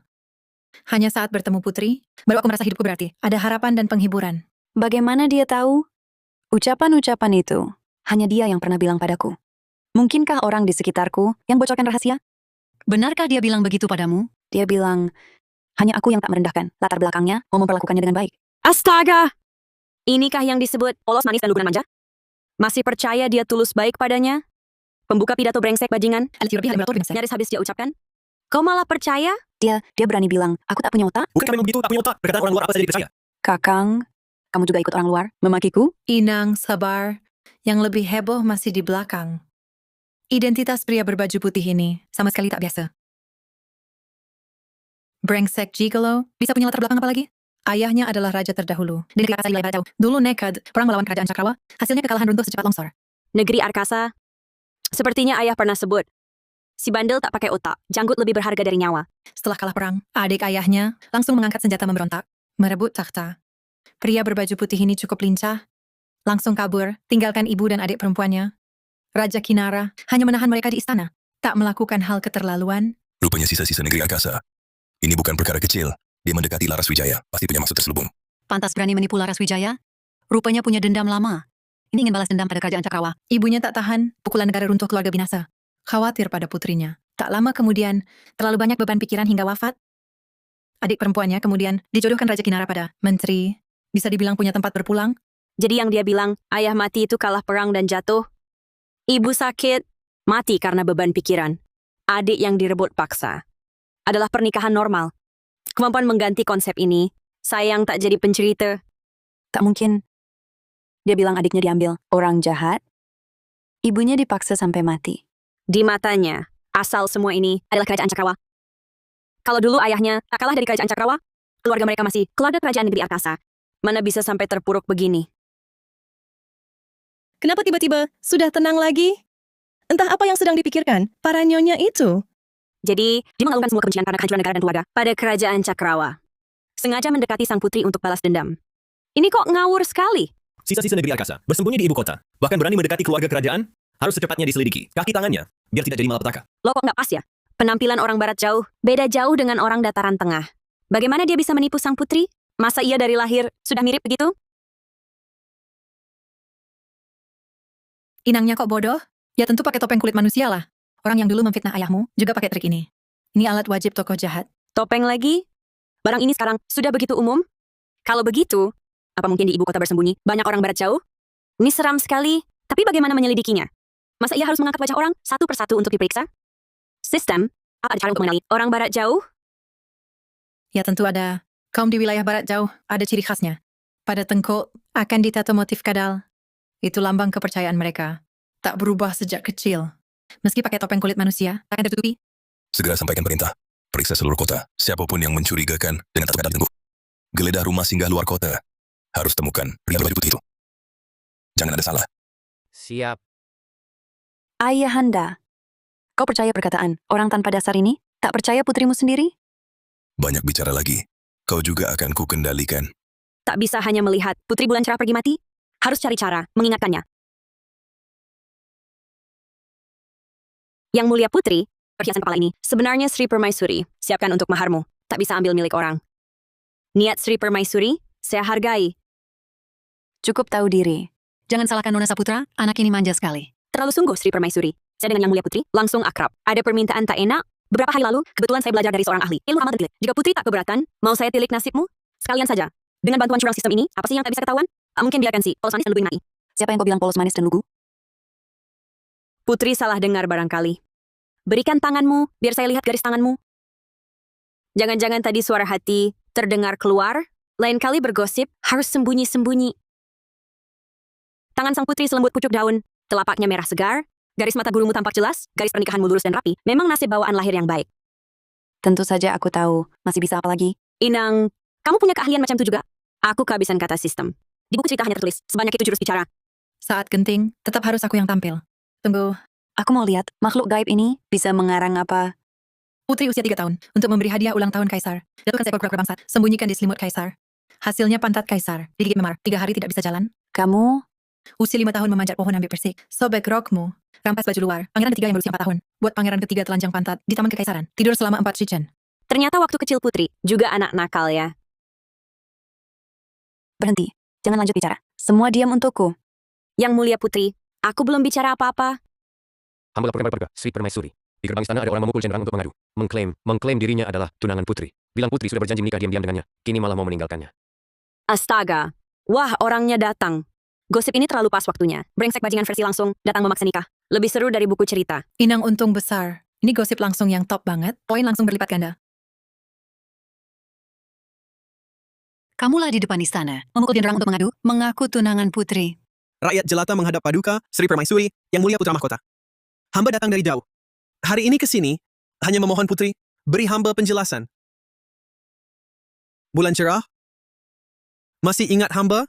S4: Hanya saat bertemu putri, baru aku merasa hidupku berarti. Ada harapan dan penghiburan.
S1: Bagaimana dia tahu? Ucapan-ucapan itu, hanya dia yang pernah bilang padaku. Mungkinkah orang di sekitarku yang bocorkan rahasia?
S2: Benarkah dia bilang begitu padamu?
S1: Dia bilang, hanya aku yang tak merendahkan. Latar belakangnya mau memperlakukannya dengan baik. Astaga! Inikah yang disebut polos manis dan luguran manja? Masih percaya dia tulus baik padanya? Pembuka pidato brengsek bajingan? Nyaris habis dia ucapkan? Kau malah percaya? Dia berani bilang, aku tak punya otak?
S9: Bukan memang begitu, tak punya otak. Perkataan orang luar apa saja dipercaya.
S1: Kakang, kamu juga ikut orang luar memakiku?
S4: Inang, sabar. Yang lebih heboh masih di belakang. Identitas pria berbaju putih ini sama sekali tak biasa. Brengsek gigolo, bisa punya latar belakang apa lagi? Ayahnya adalah raja terdahulu. Di negeri Arkasa wilayah Bacau. Dulu nekad, perang melawan kerajaan Cakrawa. Hasilnya kekalahan runtuh secepat longsor.
S1: Negeri Arkasa? Sepertinya ayah pernah sebut. Si bandel tak pakai otak, janggut lebih berharga dari nyawa.
S4: Setelah kalah perang, adik ayahnya langsung mengangkat senjata memberontak, merebut takhta. Pria berbaju putih ini cukup lincah. Langsung kabur, tinggalkan ibu dan adik perempuannya. Raja Kinara hanya menahan mereka di istana. Tak melakukan hal keterlaluan.
S5: Rupanya sisa-sisa negeri Arkasa. Ini bukan perkara kecil. Dia mendekati Laras Wijaya. Pasti punya maksud terselubung.
S2: Pantas berani menipu Laras Wijaya? Rupanya punya dendam lama. Ini ingin balas dendam pada kerajaan Cakrawa.
S4: Ibunya tak tahan, pukulan negara runtuh keluarga binasa. Khawatir pada putrinya. Tak lama kemudian, terlalu banyak beban pikiran hingga wafat. Adik perempuannya kemudian dijodohkan Raja Kinara pada menteri. Bisa dibilang punya tempat berpulang.
S1: Jadi yang dia bilang, ayah mati itu kalah perang dan jatuh. Ibu sakit, mati karena beban pikiran. Adik yang direbut paksa. Adalah pernikahan normal. Kemampuan mengganti konsep ini, sayang tak jadi pencerita. Tak mungkin. Dia bilang adiknya diambil orang jahat. Ibunya dipaksa sampai mati. Di matanya, asal semua ini adalah kerajaan Cakrawa. Kalau dulu ayahnya tak kalah dari kerajaan Cakrawa, keluarga mereka masih keluarga kerajaan negeri Arkasa. Mana bisa sampai terpuruk begini?
S16: Kenapa tiba-tiba sudah tenang lagi? Entah apa yang sedang dipikirkan para nyonya itu.
S1: Jadi, dia mengalungkan semua kebencian karena kehancuran negara dan keluarga pada kerajaan Cakrawa. Sengaja mendekati sang putri untuk balas dendam. Ini kok ngawur sekali.
S9: Sisa-sisa negeri Arkasa bersembunyi di ibu kota, bahkan berani mendekati keluarga kerajaan, harus secepatnya diselidiki kaki tangannya, biar tidak jadi malapetaka.
S1: Lo kok nggak pas ya? Penampilan orang barat jauh, beda jauh dengan orang dataran tengah. Bagaimana dia bisa menipu sang putri? Masa ia dari lahir sudah mirip begitu?
S4: Inangnya kok bodoh? Ya tentu pakai topeng kulit manusia lah. Orang yang dulu memfitnah ayahmu juga pakai trik ini. Ini alat wajib tokoh jahat.
S1: Topeng lagi? Barang ini sekarang sudah begitu umum? Kalau begitu, apa mungkin di ibu kota bersembunyi banyak orang barat jauh? Ini seram sekali, tapi bagaimana menyelidikinya? Masa ia harus mengangkat wajah orang satu persatu untuk diperiksa? Sistem? Apa ada cara untuk mengenali orang barat jauh?
S4: Ya tentu ada. Kaum di wilayah barat jauh ada ciri khasnya. Pada tengkuk akan ditato motif kadal. Itu lambang kepercayaan mereka. Tak berubah sejak kecil. Meski pakai topeng kulit manusia, tak akan tertutupi.
S5: Segera sampaikan perintah. Periksa seluruh kota. Siapapun yang mencurigakan dengan tato kadal di tengkuk. Geledah rumah singgah luar kota. Harus temukan pria berbaju putih itu. Jangan ada salah.
S2: Siap. Ayahanda, kau percaya perkataan orang tanpa dasar ini? Tak percaya putrimu sendiri?
S5: Banyak bicara lagi. Kau juga akan kukendalikan.
S1: Tak bisa hanya melihat putri bulan cerah pergi mati. Harus cari cara mengingatkannya. Yang mulia putri, perhiasan kepala ini sebenarnya Sri Permaisuri. Siapkan untuk maharmu. Tak bisa ambil milik orang. Niat Sri Permaisuri, saya hargai.
S2: Cukup tahu diri. Jangan salahkan Nona Saputra, anak ini manja sekali.
S1: Terlalu sungguh Sri Permaisuri. Saya dengan Yang Mulia Putri langsung akrab. Ada permintaan tak enak. Beberapa hari lalu, kebetulan saya belajar dari seorang ahli ilmu ramal terpilik. Jika Putri tak keberatan, mau saya tilik nasibmu? Sekalian saja. Dengan bantuan curang sistem ini, apa sih yang tak bisa ketahuan? Tak mungkin biarkan si polos manis dan lugu ini.
S2: Siapa yang kau bilang polos manis dan lugu?
S1: Putri salah dengar barangkali. Berikan tanganmu, biar saya lihat garis tanganmu. Jangan-jangan tadi suara hati terdengar keluar, lain kali bergosip harus sembunyi-sembunyi. Tangan sang putri selembut pucuk daun, telapaknya merah segar, garis mata gurumu tampak jelas, garis pernikahanmu lurus dan rapi. Memang nasib bawaan lahir yang baik.
S2: Tentu saja aku tahu. Masih bisa apa lagi?
S1: Inang, kamu punya keahlian macam itu juga? Aku kehabisan kata sistem. Di buku cerita hanya tertulis, sebanyak itu jurus bicara.
S4: Saat genting, tetap harus aku yang tampil. Tunggu,
S2: Aku mau lihat makhluk gaib ini bisa mengarang apa.
S4: putri usia 3 tahun, untuk memberi hadiah ulang tahun kaisar. Jatuhkan seekor kura-kura bangsat, sembunyikan di selimut kaisar. Hasilnya pantat kaisar, digigit memar, 3 hari tidak bisa jalan.
S2: Kamu?
S4: Usia 5 tahun memanjat pohon ambil persik, sobek rokmu, rampas baju luar. Pangeran ketiga yang berusia 4 tahun, buat pangeran ketiga telanjang pantat di taman kekaisaran. Tidur selama 4 shichen.
S1: Ternyata waktu kecil putri, juga anak nakal ya.
S2: Berhenti. Jangan lanjut bicara. Semua diam untukku.
S1: Yang Mulia Putri, aku belum bicara apa-apa.
S10: Hamba laporkan pada Sri Permaisuri. Di gerbang istana ada orang memukul jenderang untuk mengadu. Mengklaim dirinya adalah tunangan putri. Bilang putri sudah berjanji menikah diam-diam dengannya. Kini malah mau meninggalkannya.
S1: Astaga. Wah, orangnya datang. Gosip ini terlalu pas waktunya. Brengsek bajingan versi langsung, datang memaksa nikah. Lebih seru dari buku cerita.
S4: Inang untung besar. Ini gosip langsung yang top banget, poin langsung berlipat ganda.
S2: Kamulah di depan istana, memukul jenderang untuk mengadu, mengaku tunangan putri.
S17: Rakyat jelata menghadap Paduka, Sri Permaisuri, Yang Mulia Putra Mahkota. Hamba datang dari jauh. Hari ini ke sini, hanya memohon putri, beri hamba penjelasan. Bulan cerah? Masih ingat hamba?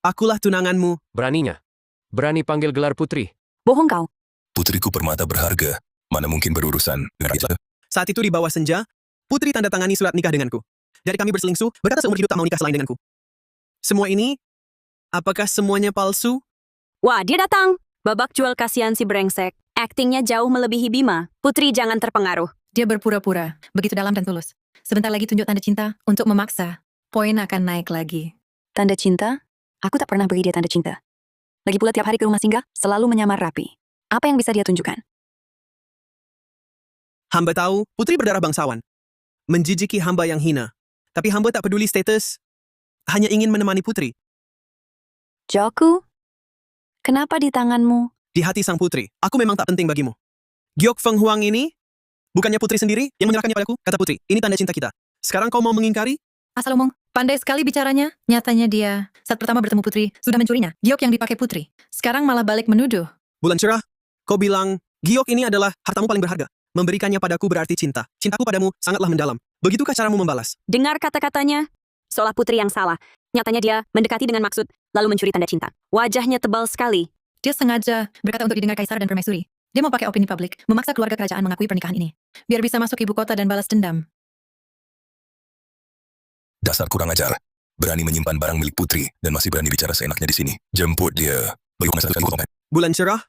S17: Akulah tunanganmu.
S10: Beraninya. Berani panggil gelar putri.
S2: Bohong kau.
S5: Putriku permata berharga. Mana mungkin berurusan dengan rakyat.
S17: Saat itu di bawah senja, putri tanda tangani surat nikah denganku. Jadi kami berselingsuh, berkata seumur hidup tak mau nikah selain denganku. Semua ini, apakah semuanya palsu?
S1: Wah, dia datang. Babak jual kasihan si brengsek. Aktingnya jauh melebihi Bima. Putri jangan terpengaruh.
S4: Dia berpura-pura, begitu dalam dan tulus. Sebentar lagi tunjuk tanda cinta untuk memaksa. Poin akan naik lagi.
S2: Tanda cinta? Aku tak pernah beri dia tanda cinta. Lagi pula tiap hari ke rumah singgah, selalu menyamar rapi. Apa yang bisa dia tunjukkan?
S17: Hamba tahu, putri berdarah bangsawan. Menjijiki hamba yang hina. Tapi hamba tak peduli status. Hanya ingin menemani putri.
S2: Joku? Kenapa di tanganmu?
S17: Di hati sang putri, aku memang tak penting bagimu. Giok Feng Huang ini, bukannya putri sendiri yang menyerahkannya padaku? Kata putri, ini tanda cinta kita. Sekarang kau mau mengingkari?
S4: Asal omong, pandai sekali bicaranya. Nyatanya dia, saat pertama bertemu putri, sudah mencurinya. Giok yang dipakai putri. Sekarang malah balik menuduh.
S17: Bulan cerah, kau bilang Giok ini adalah hartamu paling berharga. Memberikannya padaku berarti cinta. Cintaku padamu sangatlah mendalam. Begitukah caramu membalas?
S1: Dengar kata-katanya, seolah putri yang salah. Nyatanya dia mendekati dengan maksud, lalu mencuri tanda cinta. Wajahnya tebal sekali.
S4: Dia sengaja berkata untuk didengar kaisar dan permaisuri. Dia mau pakai opini publik, memaksa keluarga kerajaan mengakui pernikahan ini. Biar bisa masuk ibu kota dan balas dendam.
S5: Dasar kurang ajar. Berani menyimpan barang milik putri dan masih berani bicara seenaknya di sini. Jemput dia. Bagaimana satu kali
S17: Bulan cerah?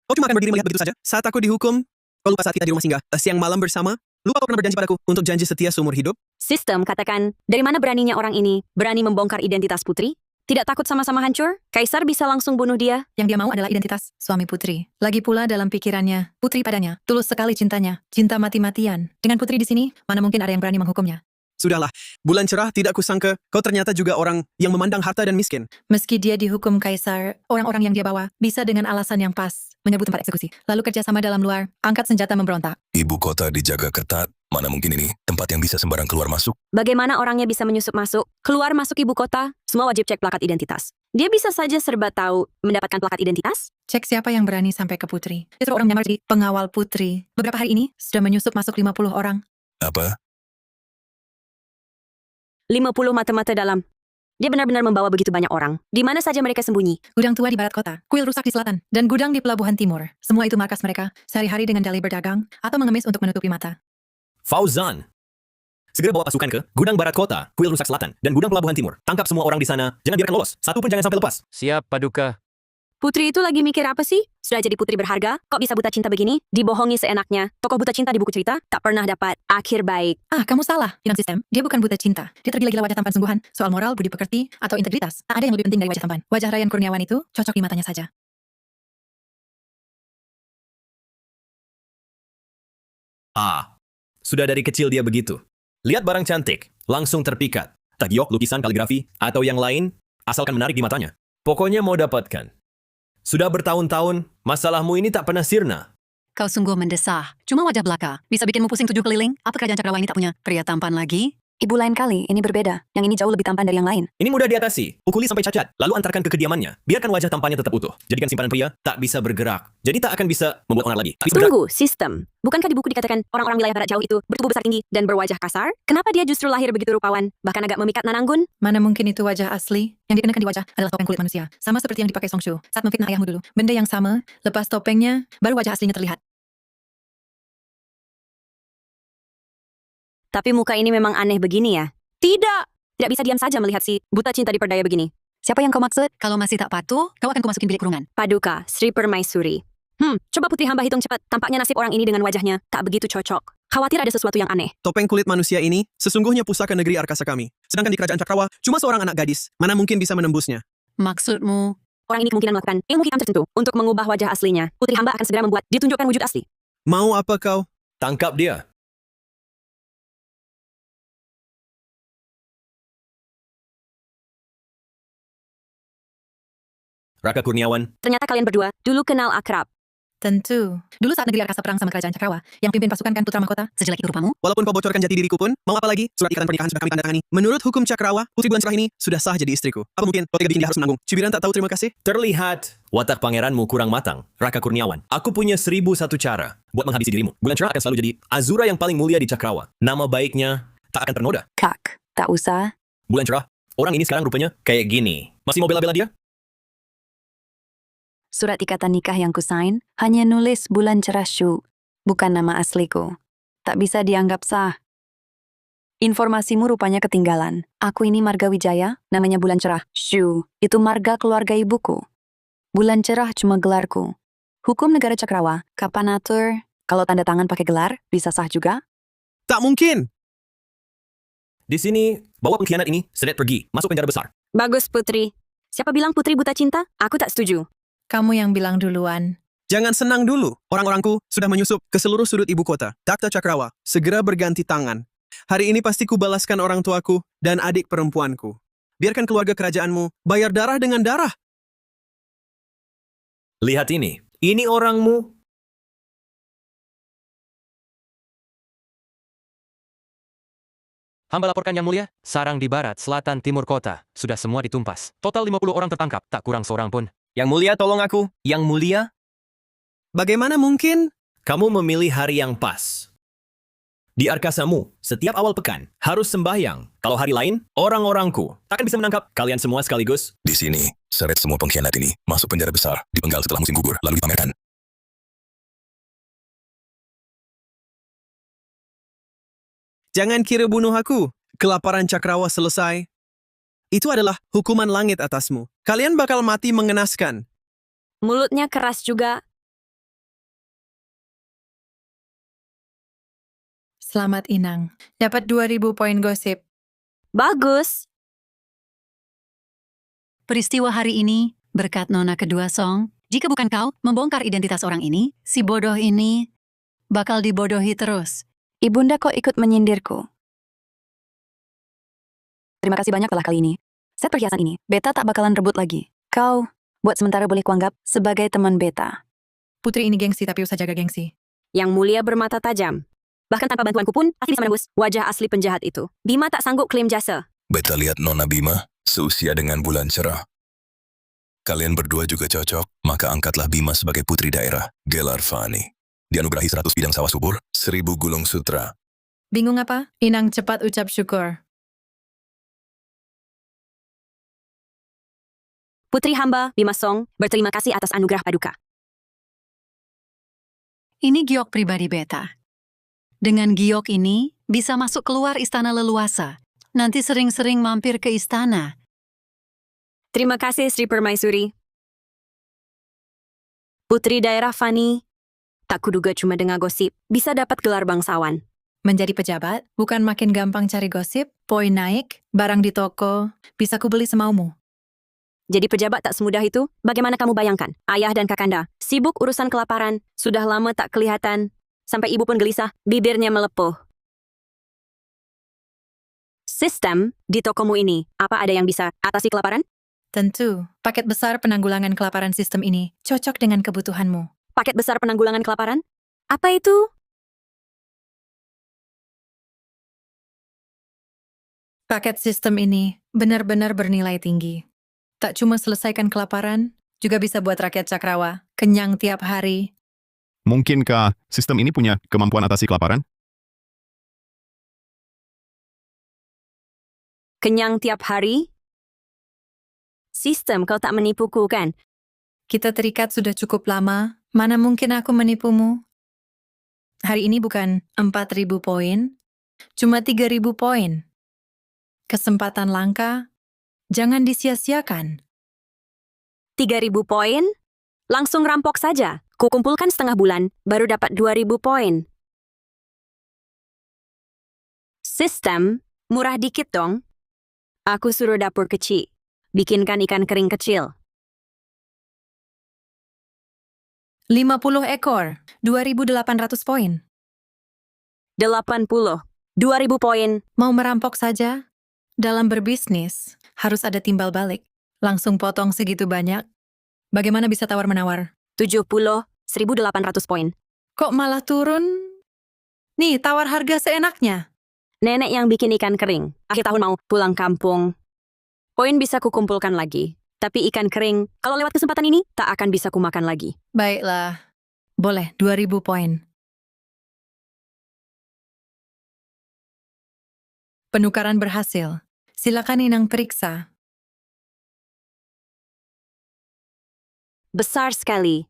S17: Kau cuma akan berdiri melihat begitu saja? Saat aku dihukum, kau lupa saat kita di rumah singgah. Siang malam bersama? Lupa kau pernah berjanji padaku untuk janji setia seumur hidup?
S1: Sistem katakan, dari mana beraninya orang ini berani membongkar identitas putri? Tidak takut sama-sama hancur? Kaisar bisa langsung bunuh dia?
S4: Yang dia mau adalah identitas suami putri. Lagi pula dalam pikirannya, putri padanya, tulus sekali cintanya, cinta mati-matian. Dengan putri di sini, mana mungkin ada yang berani menghukumnya?
S17: Sudahlah, bulan cerah tidak kusangka kau ternyata juga orang yang memandang harta dan miskin.
S4: Meski dia dihukum kaisar, orang-orang yang dia bawa bisa dengan alasan yang pas menyebut tempat eksekusi. Lalu kerjasama dalam luar, angkat senjata memberontak.
S5: Ibu kota dijaga ketat. Mana mungkin ini tempat yang bisa sembarang keluar masuk?
S1: Bagaimana orangnya bisa menyusup masuk, keluar masuk ibu kota? Semua wajib cek plakat identitas. Dia bisa saja serba tahu mendapatkan plakat identitas?
S4: Cek siapa yang berani sampai ke putri. Dia suruh orang menyamar jadi pengawal putri. Beberapa hari ini sudah menyusup masuk 50 orang.
S5: Apa?
S1: 50 mata-mata dalam. Dia benar-benar membawa begitu banyak orang. Di mana saja mereka sembunyi?
S4: Gudang tua di barat kota, kuil rusak di selatan, dan gudang di pelabuhan timur. Semua itu markas mereka, sehari-hari dengan dalih berdagang, atau mengemis untuk menutupi mata.
S9: Fauzan, segera bawa pasukan ke gudang barat kota, kuil rusak selatan, dan gudang pelabuhan timur. Tangkap semua orang di sana. Jangan biarkan lolos. Satu pun jangan sampai lepas.
S10: Siap, Paduka.
S1: Putri itu lagi mikir apa sih? Sudah jadi putri berharga, kok bisa buta cinta begini? Dibohongi seenaknya. Tokoh buta cinta di buku cerita tak pernah dapat akhir baik.
S4: Kamu salah. Dalam sistem, dia bukan buta cinta. Dia tergila-gila wajah tampan sungguhan, soal moral, budi pekerti, atau integritas. Tak ada yang lebih penting dari wajah tampan. Wajah Ryan Kurniawan itu cocok di matanya saja.
S9: Sudah dari kecil dia begitu. Lihat barang cantik, langsung terpikat. Tak giok, lukisan, kaligrafi, atau yang lain, asalkan menarik di matanya. Pokoknya mau dapatkan. Sudah bertahun-tahun, masalahmu ini tak pernah sirna.
S2: Kau sungguh mendesah. Cuma wajah belaka. Bisa bikinmu pusing 7 keliling? Apa kerajaan Cakrawa ini tak punya pria tampan lagi?
S1: Ibu lain kali, ini berbeda. Yang ini jauh lebih tampan dari yang lain.
S9: Ini mudah diatasi. Pukuli sampai cacat, lalu antarkan ke kediamannya. Biarkan wajah tampannya tetap utuh. Jadikan simpanan pria tak bisa bergerak. Jadi tak akan bisa membuat onar lagi.
S1: Tunggu, sistem. Bukankah di buku dikatakan orang-orang wilayah barat jauh itu bertubuh besar tinggi dan berwajah kasar? Kenapa dia justru lahir begitu rupawan, bahkan agak memikat Nananggun?
S4: Mana mungkin itu wajah asli? Yang dikenakan di wajah adalah topeng kulit manusia. Sama seperti yang dipakai Songshu saat memfitnah ayahmu dulu. Benda yang sama, lepas topengnya, baru wajah aslinya terlihat.
S1: Tapi muka ini memang aneh begini ya? Tidak bisa diam saja melihat si buta cinta diperdaya begini.
S2: Siapa yang kau maksud? Kalau masih tak patuh, kau akan kumasukin bilik kurungan.
S1: Paduka, Sri Permaisuri. Coba putri hamba hitung cepat. Tampaknya nasib orang ini dengan wajahnya tak begitu cocok. Khawatir ada sesuatu yang aneh.
S17: Topeng kulit manusia ini sesungguhnya pusaka negeri Arkasa kami. Sedangkan di kerajaan Cakrawa, cuma seorang anak gadis. Mana mungkin bisa menembusnya?
S2: Maksudmu?
S1: Orang ini kemungkinan melakukan ilmu hitam tertentu untuk mengubah wajah aslinya. Putri hamba akan segera membuat ditunjukkan wujud asli.
S17: Mau apa kau?
S9: Tangkap dia. Raka Kurniawan.
S1: Ternyata kalian berdua dulu kenal akrab.
S4: Tentu. Dulu saat negeri Arkasa perang sama kerajaan Cakrawa, yang pimpin pasukan kan putra mahkota, sejelek itu rupamu.
S17: Walaupun kau bocorkan jati diriku pun, mau apa lagi? Surat ikatan pernikahan sudah kami tanda tangani. Menurut hukum Cakrawa, putri bulan cerah ini sudah sah jadi istriku. Apa mungkin kau tidak bikin dia harus menanggung? Cibiran tak tahu terima kasih?
S9: Terlihat watak pangeranmu kurang matang, Raka Kurniawan. Aku punya 1001 cara buat menghabisi dirimu. Bulan cerah akan selalu jadi Azura yang paling mulia di Cakrawa. Nama baiknya tak akan ternoda.
S1: Kak, tak usah.
S9: Bulan cerah, orang ini sekarang rupanya kayak gini. Masih mau bela-bela dia?
S1: Surat ikatan nikah yang kusain hanya nulis Bulan Cerah Shu, bukan nama asliku. Tak bisa dianggap sah. Informasimu rupanya ketinggalan. Aku ini Marga Wijaya, namanya Bulan Cerah Shu. Itu marga keluarga ibuku. Bulan Cerah cuma gelarku. Hukum negara Cakrawa, kapan atur? Kalau tanda tangan pakai gelar, bisa sah juga?
S17: Tak mungkin!
S9: Di sini, bawa pengkhianat ini, sedet pergi, masuk penjara besar.
S1: Bagus, Putri. Siapa bilang Putri buta cinta? Aku tak setuju.
S4: Kamu yang bilang duluan.
S17: Jangan senang dulu. Orang-orangku sudah menyusup ke seluruh sudut ibu kota. Takhta Cakrawa segera berganti tangan. Hari ini pasti kubalaskan orang tuaku dan adik perempuanku. Biarkan keluarga kerajaanmu bayar darah dengan darah.
S9: Lihat ini. Ini orangmu.
S10: Hamba laporkan Yang Mulia, sarang di barat, selatan, timur kota. Sudah semua ditumpas. Total 50 orang tertangkap, tak kurang seorang pun.
S17: Yang Mulia tolong aku. Yang Mulia? Bagaimana mungkin?
S9: Kamu memilih hari yang pas. Di arkasamu, setiap awal pekan harus sembahyang. Kalau hari lain, orang-orangku takkan bisa menangkap kalian semua sekaligus.
S5: Di sini, seret semua pengkhianat ini masuk penjara besar, dipenggal setelah musim gugur, lalu dipamerkan.
S17: Jangan kira bunuh aku. Kelaparan Cakrawa selesai. Itu adalah hukuman langit atasmu. Kalian bakal mati mengenaskan.
S1: Mulutnya keras juga.
S4: Selamat Inang. Dapat 2000 poin gosip.
S1: Bagus.
S2: Peristiwa hari ini, berkat Nona kedua Song, jika bukan kau membongkar identitas orang ini, si bodoh ini bakal dibodohi terus.
S1: Ibunda kok ikut menyindirku? Terima kasih banyak telah kali ini. Set perhiasan ini, Beta tak bakalan rebut lagi. Kau, buat sementara boleh kuanggap sebagai teman Beta.
S4: Putri ini gengsi tapi usah jaga gengsi.
S1: Yang mulia bermata tajam. Bahkan tanpa bantuanku pun, pasti bisa menembus wajah asli penjahat itu. Bima tak sanggup klaim jasa.
S5: Beta lihat Nona Bima seusia dengan bulan cerah. Kalian berdua juga cocok, maka angkatlah Bima sebagai putri daerah, Gelar Fani. Dianugerahi 100 bidang sawah subur, 1000 gulung sutra.
S4: Bingung apa? Inang cepat ucap syukur.
S1: Putri hamba, Bima Song, berterima kasih atas anugerah paduka.
S2: Ini giok pribadi Beta. Dengan giok ini, bisa masuk keluar istana leluasa. Nanti sering-sering mampir ke istana.
S1: Terima kasih Sri Permaisuri. Putri daerah Fani, tak kuduga cuma dengar gosip, bisa dapat gelar bangsawan.
S4: Menjadi pejabat, bukan makin gampang cari gosip, poin naik, barang di toko, bisa kubeli semaumu.
S1: Jadi pejabat tak semudah itu? Bagaimana kamu bayangkan? Ayah dan kakanda, sibuk urusan kelaparan, sudah lama tak kelihatan. Sampai ibu pun gelisah, bibirnya melepuh. Sistem di tokomu ini, apa ada yang bisa atasi kelaparan?
S4: Tentu, paket besar penanggulangan kelaparan sistem ini cocok dengan kebutuhanmu.
S1: Paket besar penanggulangan kelaparan? Apa itu?
S4: Paket sistem ini benar-benar bernilai tinggi. Tak cuma selesaikan kelaparan, juga bisa buat rakyat Cakrawa kenyang tiap hari.
S3: Mungkinkah sistem ini punya kemampuan atasi kelaparan?
S1: Kenyang tiap hari? Sistem kau tak menipuku kan?
S4: Kita terikat sudah cukup lama, mana mungkin aku menipumu? Hari ini bukan 4.000 poin, cuma 3.000 poin. Kesempatan langka, jangan disia-siakan.
S1: 3.000 poin? Langsung rampok saja. Kukumpulkan setengah bulan, baru dapat 2.000 poin. Sistem, murah dikit dong. Aku suruh dapur kecil. Bikinkan ikan kering kecil.
S4: 50 ekor, 2.800 poin.
S1: 80, 2.000 poin.
S4: Mau merampok saja? Dalam berbisnis, harus ada timbal balik. Langsung potong segitu banyak. Bagaimana bisa tawar-menawar?
S1: 70, 1.800 poin.
S4: Kok malah turun? Nih, tawar harga seenaknya.
S1: Nenek yang bikin ikan kering. Akhir tahun mau pulang kampung. Poin bisa kukumpulkan lagi. Tapi ikan kering, kalau lewat kesempatan ini, tak akan bisa kumakan lagi.
S4: Baiklah. Boleh, 2.000 poin. Penukaran berhasil. Silakan Inang periksa.
S1: Besar sekali.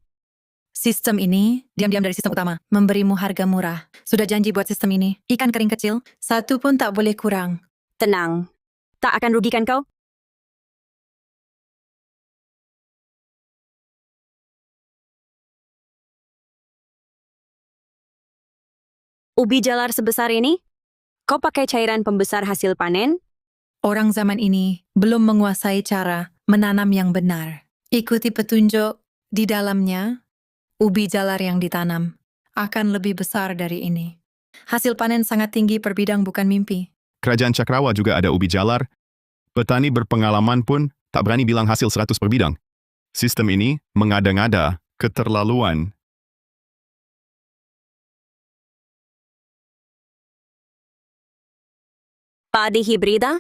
S4: Sistem ini, diam-diam dari sistem utama, memberimu harga murah. Sudah janji buat sistem ini. Ikan kering kecil, satu pun tak boleh kurang.
S1: Tenang. Tak akan rugikan kau? Ubi jalar sebesar ini? Kau pakai cairan pembesar hasil panen?
S4: Orang zaman ini belum menguasai cara menanam yang benar. Ikuti petunjuk di dalamnya, ubi jalar yang ditanam akan lebih besar dari ini. Hasil panen sangat tinggi per bidang bukan mimpi.
S3: Kerajaan Cakrawa juga ada ubi jalar. Petani berpengalaman pun tak berani bilang hasil 100 per bidang. Sistem ini mengada-ngada, keterlaluan.
S1: Padi hibrida?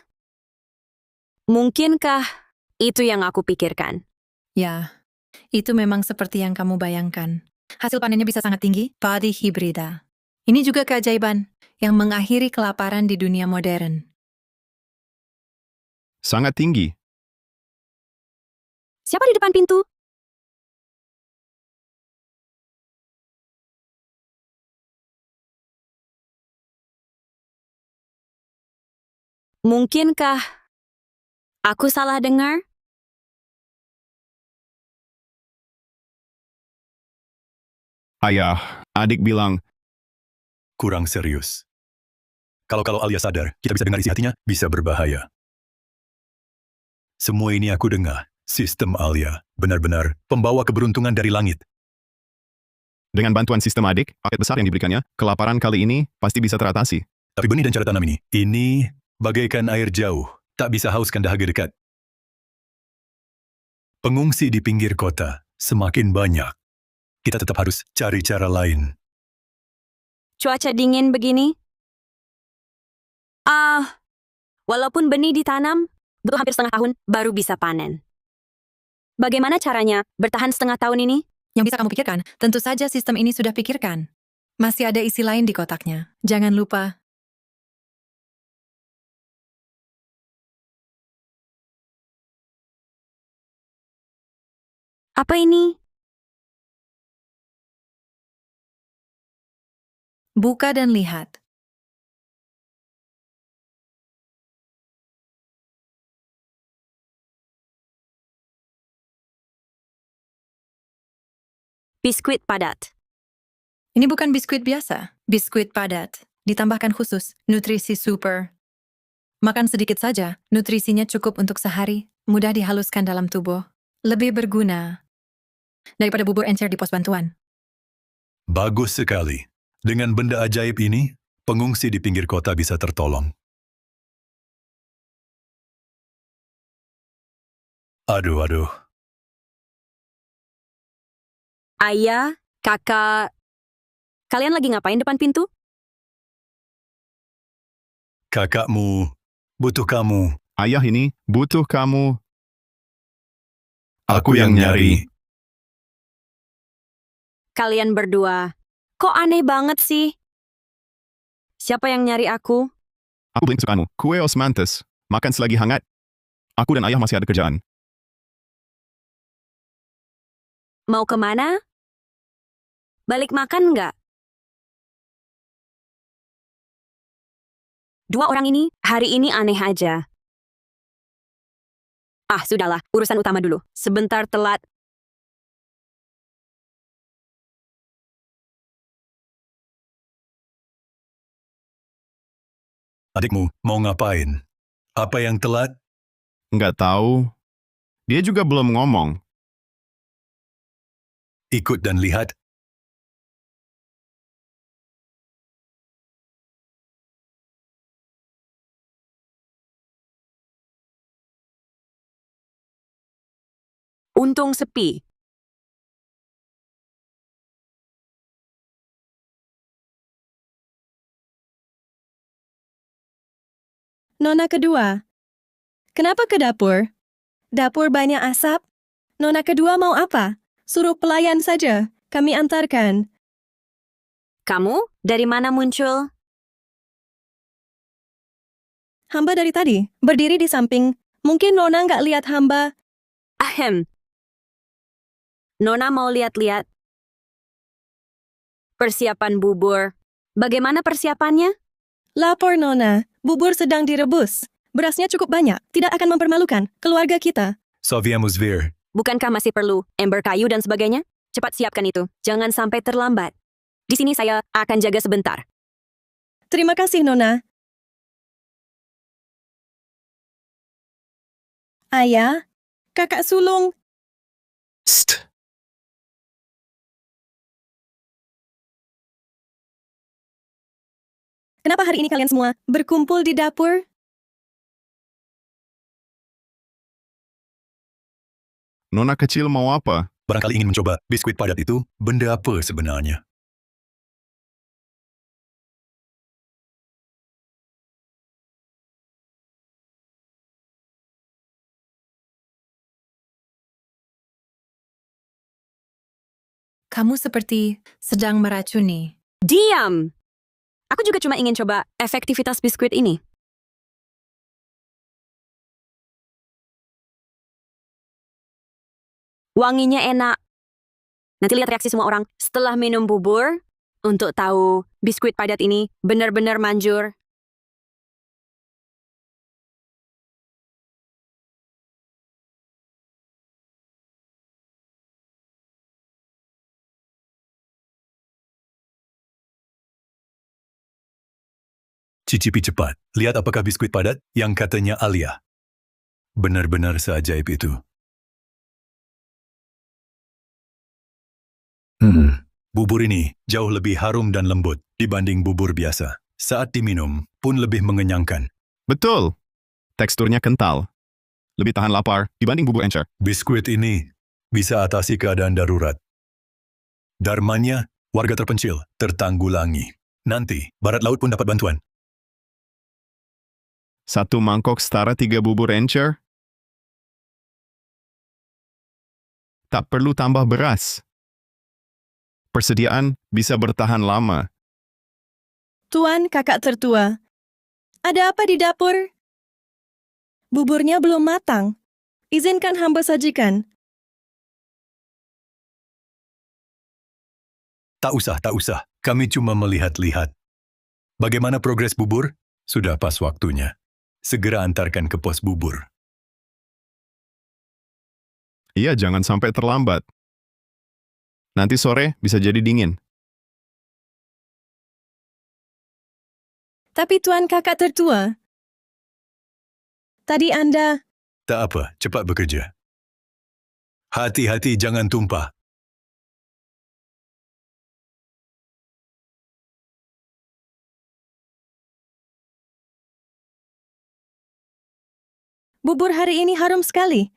S1: Mungkinkah itu yang aku pikirkan?
S4: Ya, itu memang seperti yang kamu bayangkan. Hasil panennya bisa sangat tinggi, padi hibrida. Ini juga keajaiban yang mengakhiri kelaparan di dunia modern.
S3: Sangat tinggi.
S1: Siapa di depan pintu? Mungkinkah aku salah dengar?
S3: Ayah, adik bilang,
S5: Kurang serius. Kalau Alia sadar, kita bisa dengar isi hatinya, bisa berbahaya. Semua ini aku dengar. Sistem Alia, benar-benar pembawa keberuntungan dari langit.
S3: dengan bantuan sistem adik, paket besar yang diberikannya, kelaparan kali ini pasti bisa teratasi.
S5: Tapi benih dan cara tanam ini bagaikan air jauh, tak bisa hauskan dahaga dekat. Pengungsi di pinggir kota semakin banyak. Kita tetap harus cari cara lain.
S1: Cuaca dingin begini? Walaupun benih ditanam, butuh hampir setengah tahun baru bisa panen. Bagaimana caranya bertahan setengah tahun ini?
S4: Yang bisa kamu pikirkan, tentu saja sistem ini sudah pikirkan. Masih ada isi lain di kotaknya. Jangan lupa.
S1: Apa ini?
S4: Buka dan lihat.
S1: Biskuit padat.
S4: Ini bukan biskuit biasa. Biskuit padat. Ditambahkan khusus. Nutrisi super. Makan sedikit saja. Nutrisinya cukup untuk sehari. Mudah dihaluskan dalam tubuh. Lebih berguna daripada bubur encer di pos bantuan.
S5: Bagus sekali. Dengan benda ajaib ini, pengungsi di pinggir kota bisa tertolong. Aduh.
S1: Ayah, kakak, kalian lagi ngapain depan pintu?
S5: Kakakmu butuh kamu.
S3: Ayah ini butuh kamu. Aku yang nyari.
S1: Kalian berdua, kok aneh banget sih? Siapa yang nyari aku?
S3: Aku beli kesukaanmu, kue osmanthus. Makan selagi hangat. Aku dan ayah masih ada kerjaan.
S1: Mau kemana? Balik makan nggak? Dua orang ini, hari ini aneh aja. Sudahlah, urusan utama dulu. Sebentar telat.
S5: Adikmu mau ngapain? Apa yang telat?
S3: Nggak tahu. Dia juga belum ngomong.
S5: Ikut dan lihat.
S1: Untung sepi.
S16: Nona kedua. Kenapa ke dapur? Dapur banyak asap? Nona kedua mau apa? Suruh pelayan saja. Kami antarkan.
S1: Kamu? Dari mana muncul?
S16: Hamba dari tadi. Berdiri di samping. Mungkin Nona nggak lihat hamba.
S1: Nona mau lihat-lihat. Persiapan bubur. Bagaimana persiapannya?
S16: Lapor Nona. Bubur sedang direbus. Berasnya cukup banyak. Tidak akan mempermalukan keluarga kita.
S5: Sofia Musvir.
S1: Bukankah masih perlu ember kayu dan sebagainya? Cepat siapkan itu. Jangan sampai terlambat. Di sini saya akan jaga sebentar.
S16: Terima kasih, Nona. Ayah, kakak sulung.
S5: Psst.
S16: Kenapa hari ini kalian semua berkumpul di dapur?
S3: Nona kecil mau apa?
S5: Barangkali ingin mencoba biskuit padat itu, benda apa sebenarnya?
S4: Kamu seperti sedang meracuni.
S1: Diam! Aku juga cuma ingin coba efektivitas biskuit ini. Wanginya enak. Nanti lihat reaksi semua orang setelah minum bubur untuk tahu biskuit padat ini benar-benar manjur.
S5: Cicipi cepat. Lihat apakah biskuit padat yang katanya Alia. Benar-benar seajaib itu. Bubur ini jauh lebih harum dan lembut dibanding bubur biasa. Saat diminum pun lebih mengenyangkan.
S3: Betul. Teksturnya kental. Lebih tahan lapar dibanding bubur encer.
S5: Biskuit ini bisa atasi keadaan darurat. Dharmanya, warga terpencil, tertanggulangi. Nanti, Barat Laut pun dapat bantuan.
S3: 1 mangkok setara 3 bubur encer. Tak perlu tambah beras. Persediaan bisa bertahan lama.
S16: Tuan kakak tertua, ada apa di dapur? Buburnya belum matang. Izinkan hamba sajikan.
S5: Tak usah. Kami cuma melihat-lihat. Bagaimana progres bubur? Sudah pas waktunya. Segera antarkan ke pos bubur.
S3: Iya, jangan sampai terlambat. Nanti sore bisa jadi dingin.
S16: Tapi tuan kakak tertua, tadi Anda...
S5: Tak apa, cepat bekerja. Hati-hati jangan tumpah.
S16: Bubur hari ini harum sekali.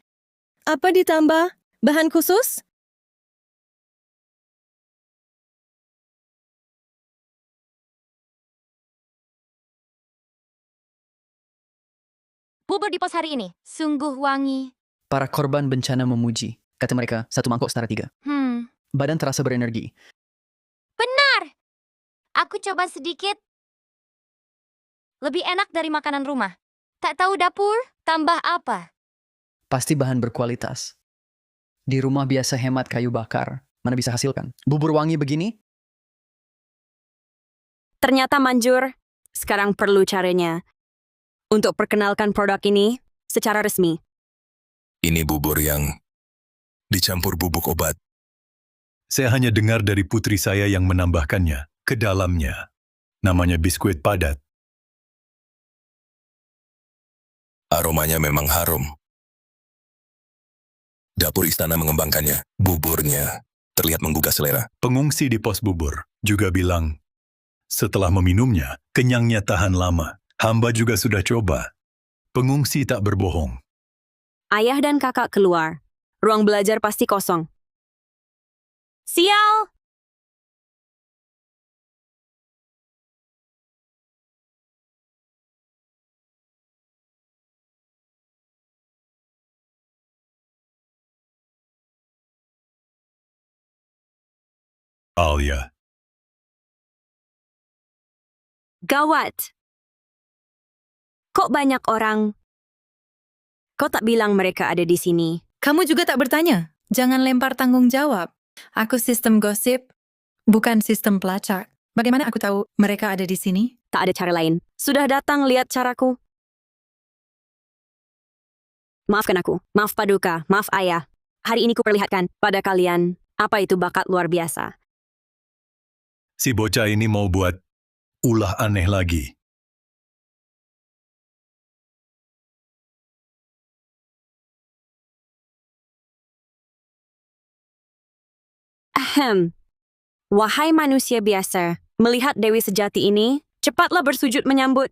S16: Apa ditambah bahan khusus?
S15: Bubur di pos hari ini sungguh wangi.
S7: Para korban bencana memuji. Kata mereka, 1 mangkok setara 3. Badan terasa berenergi.
S15: Benar! Aku coba sedikit. Lebih enak dari makanan rumah. Tak tahu dapur, tambah apa?
S7: Pasti bahan berkualitas. Di rumah biasa hemat kayu bakar. Mana bisa hasilkan? Bubur wangi begini?
S1: Ternyata manjur. Sekarang perlu caranya untuk perkenalkan produk ini secara resmi.
S5: Ini bubur yang dicampur bubuk obat. Saya hanya dengar dari putri saya yang menambahkannya ke dalamnya. Namanya biskuit padat.
S18: Aromanya memang harum. Dapur istana mengembangkannya. Buburnya terlihat menggugah selera.
S5: Pengungsi di pos bubur juga bilang, setelah meminumnya, kenyangnya tahan lama. Hamba juga sudah coba. Pengungsi tak berbohong.
S1: Ayah dan kakak keluar. Ruang belajar pasti kosong. Sial!
S5: Alia.
S1: Gawat! Kok banyak orang? Kok tak bilang mereka ada di sini?
S4: Kamu juga tak bertanya. Jangan lempar tanggung jawab. Aku sistem gosip, bukan sistem pelacak. Bagaimana aku tahu mereka ada di sini?
S1: Tak ada cara lain. Sudah datang lihat caraku. Maafkan aku. Maaf Paduka. Maaf Ayah. Hari ini kuperlihatkan pada kalian apa itu bakat luar biasa.
S5: Si bocah ini mau buat ulah aneh lagi.
S1: Wahai manusia biasa, melihat Dewi sejati ini, cepatlah bersujud menyambut.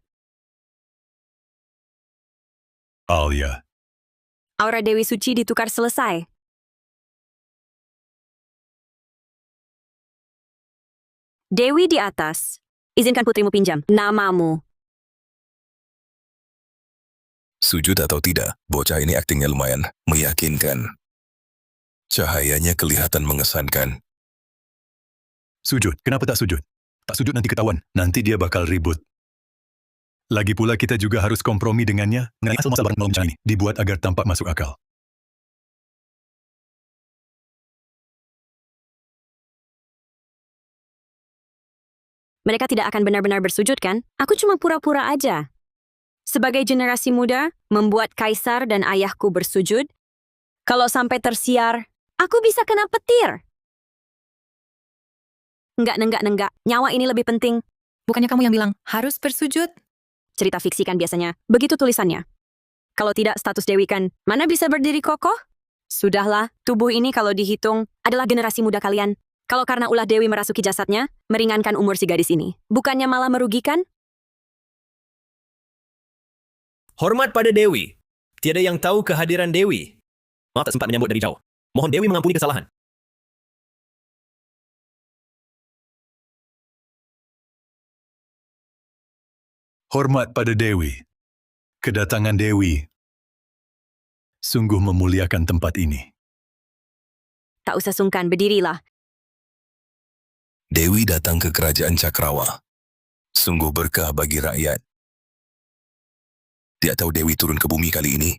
S5: Alia.
S1: Aura Dewi Suci ditukar selesai. Dewi di atas. Izinkan putrimu pinjam namamu.
S18: Sujud atau tidak, bocah ini aktingnya lumayan meyakinkan. Cahayanya kelihatan mengesankan.
S5: Sujud. Kenapa tak sujud? Tak sujud nanti ketahuan. Nanti dia bakal ribut. Lagi pula kita juga harus kompromi dengannya mengenai asal muasal barang malam ini. Dibuat agar tampak masuk akal.
S1: Mereka tidak akan benar-benar bersujud kan? Aku cuma pura-pura aja. Sebagai generasi muda, membuat kaisar dan ayahku bersujud. Kalau sampai tersiar, aku bisa kena petir. Enggak. Nyawa ini lebih penting.
S4: Bukannya kamu yang bilang harus bersujud?
S1: Cerita fiksi kan biasanya. Begitu tulisannya. Kalau tidak status Dewi kan, mana bisa berdiri kokoh? Sudahlah, tubuh ini kalau dihitung adalah generasi muda kalian. Kalau karena ulah Dewi merasuki jasadnya, meringankan umur si gadis ini. Bukannya malah merugikan?
S9: Hormat pada Dewi. Tiada yang tahu kehadiran Dewi. Maaf tak sempat menyambut dari jauh. Mohon Dewi mengampuni kesalahan.
S5: Hormat pada Dewi. Kedatangan Dewi sungguh memuliakan tempat ini.
S1: Tak usah sungkan, berdirilah.
S18: Dewi datang ke kerajaan Cakrawa. Sungguh berkah bagi rakyat. Tidak tahu Dewi turun ke bumi kali ini.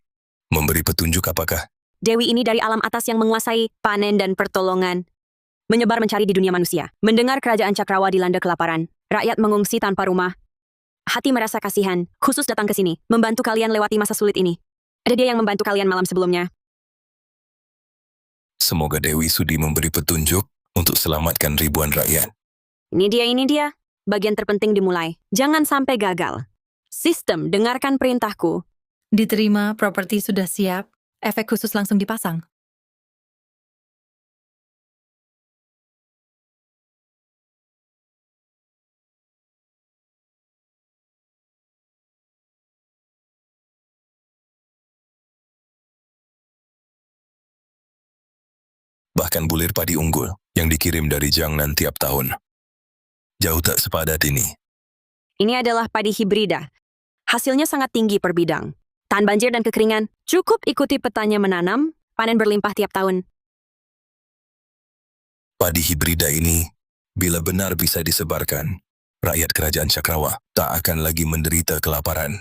S18: Memberi petunjuk apakah?
S1: Dewi ini dari alam atas yang menguasai panen dan pertolongan. Menyebar mencari di dunia manusia. Mendengar kerajaan Cakrawa dilanda kelaparan. Rakyat mengungsi tanpa rumah. Hati merasa kasihan, khusus datang ke sini, membantu kalian lewati masa sulit ini. Ada dia yang membantu kalian malam sebelumnya.
S18: Semoga Dewi sudi memberi petunjuk untuk selamatkan ribuan rakyat.
S1: Ini dia. Bagian terpenting dimulai. Jangan sampai gagal. Sistem, dengarkan perintahku.
S4: Diterima, properti sudah siap. Efek khusus langsung dipasang.
S18: Bahkan bulir padi unggul yang dikirim dari Jiangnan tiap tahun. Jauh tak sepadat ini.
S1: Ini adalah padi hibrida. Hasilnya sangat tinggi per bidang. Tahan banjir dan kekeringan, cukup ikuti petanya menanam, panen berlimpah tiap tahun.
S18: Padi hibrida ini, bila benar bisa disebarkan, rakyat kerajaan Cakrawa tak akan lagi menderita kelaparan.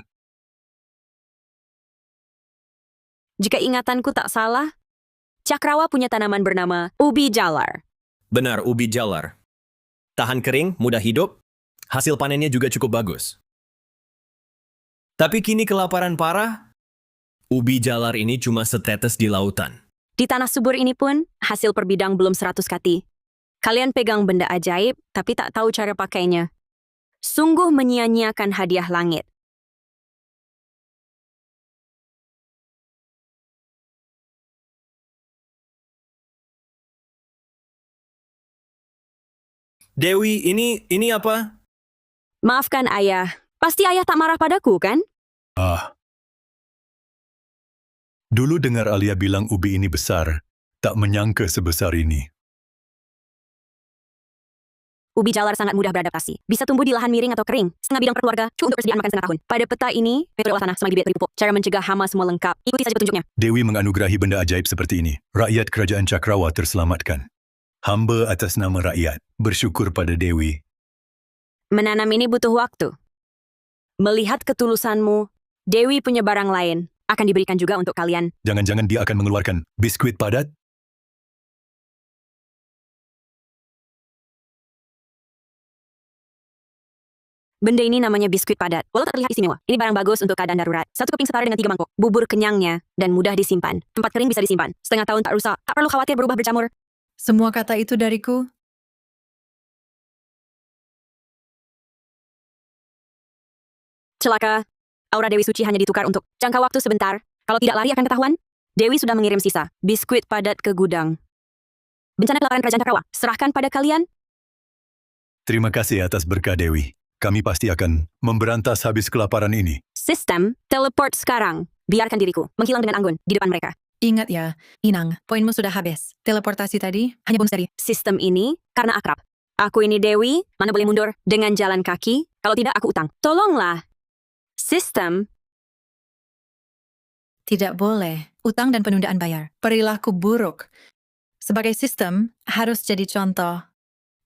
S1: Jika ingatanku tak salah, Cakrawa punya tanaman bernama ubi jalar.
S9: Benar, ubi jalar. Tahan kering, mudah hidup, hasil panennya juga cukup bagus. Tapi kini kelaparan parah, ubi jalar ini cuma setetes di lautan.
S1: Di tanah subur ini pun, hasil per bidang belum 100 kati. Kalian pegang benda ajaib, tapi tak tahu cara pakainya. Sungguh menyia-nyiakan hadiah langit.
S9: Dewi, ini apa?
S1: Maafkan ayah, pasti ayah tak marah padaku kan?
S5: Dulu dengar Alia bilang ubi ini besar, tak menyangka sebesar ini.
S1: Ubi jalar sangat mudah beradaptasi. Bisa tumbuh di lahan miring atau kering. Setengah bidang per keluarga, cukup untuk persediaan makan setengah tahun. Pada peta ini, metode olah tanah, semai bibit pupuk. Cara mencegah hama semua lengkap. Ikuti saja petunjuknya.
S5: Dewi menganugerahi benda ajaib seperti ini. Rakyat kerajaan Cakrawa terselamatkan. Hamba atas nama rakyat bersyukur pada Dewi.
S1: Menanam ini butuh waktu. Melihat ketulusanmu, Dewi punya barang lain. Akan diberikan juga untuk kalian.
S5: Jangan-jangan dia akan mengeluarkan biskuit padat?
S1: Benda ini namanya biskuit padat. Walau tak terlihat istimewa, ini barang bagus untuk keadaan darurat. 1 keping setara dengan 3 mangkok. Bubur kenyangnya dan mudah disimpan. Tempat kering bisa disimpan. Setengah tahun tak rusak. Tak perlu khawatir berubah berjamur.
S4: Semua kata itu dariku.
S1: Celaka. Aura Dewi Suci hanya ditukar untuk jangka waktu sebentar. Kalau tidak lari akan ketahuan. Dewi sudah mengirim sisa biskuit padat ke gudang. Bencana kelaparan kerajaan Cakrawa. Serahkan pada kalian.
S5: Terima kasih atas berkah Dewi. Kami pasti akan memberantas habis kelaparan ini.
S1: Sistem, teleport sekarang. Biarkan diriku menghilang dengan anggun di depan mereka.
S4: Ingat ya, Inang, poinmu sudah habis. Teleportasi tadi hanya bonus dari
S1: sistem ini karena akrab. Aku ini Dewi, mana boleh mundur dengan jalan kaki, kalau tidak aku utang. Tolonglah. Sistem.
S4: Tidak boleh. Utang dan penundaan bayar. Perilaku buruk. Sebagai sistem, harus jadi contoh.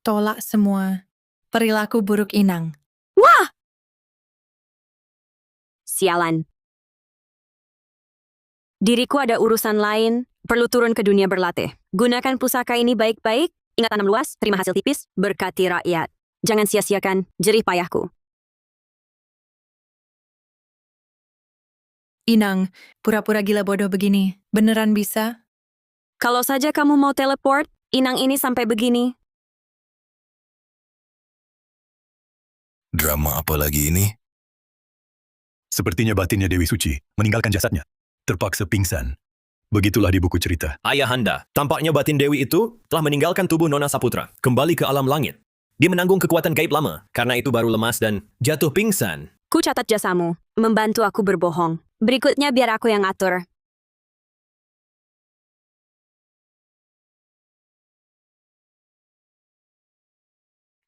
S4: Tolak semua perilaku buruk Inang.
S1: Wah! Sialan. Diriku ada urusan lain, perlu turun ke dunia berlatih. Gunakan pusaka ini baik-baik, ingat tanam luas, terima hasil tipis, berkati rakyat. Jangan sia-siakan jerih payahku.
S4: Inang, pura-pura gila bodoh begini, beneran bisa?
S1: Kalau saja kamu mau teleport, Inang ini sampai begini.
S18: Drama apa lagi ini?
S5: Sepertinya batinnya Dewi Suci meninggalkan jasadnya. Terpaksa pingsan. Begitulah di buku cerita.
S9: Ayahanda, tampaknya batin Dewi itu telah meninggalkan tubuh Nona Saputra, kembali ke alam langit. Dia menanggung kekuatan gaib lama, karena itu baru lemas dan jatuh pingsan.
S1: Ku catat jasamu, membantu aku berbohong. Berikutnya biar aku yang atur.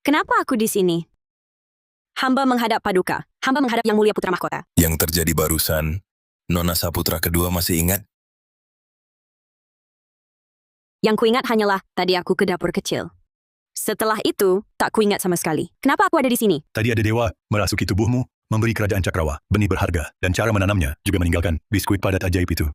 S1: Kenapa aku di sini? Hamba menghadap Paduka. Hamba menghadap Yang Mulia Putra Mahkota.
S18: Yang terjadi barusan, Nona Saputra kedua masih ingat?
S1: Yang kuingat hanyalah tadi aku ke dapur kecil. Setelah itu, tak kuingat sama sekali. Kenapa aku ada di sini?
S5: Tadi ada dewa merasuki tubuhmu, memberi kerajaan Cakrawa, benih berharga, dan cara menanamnya juga meninggalkan biskuit padat ajaib itu.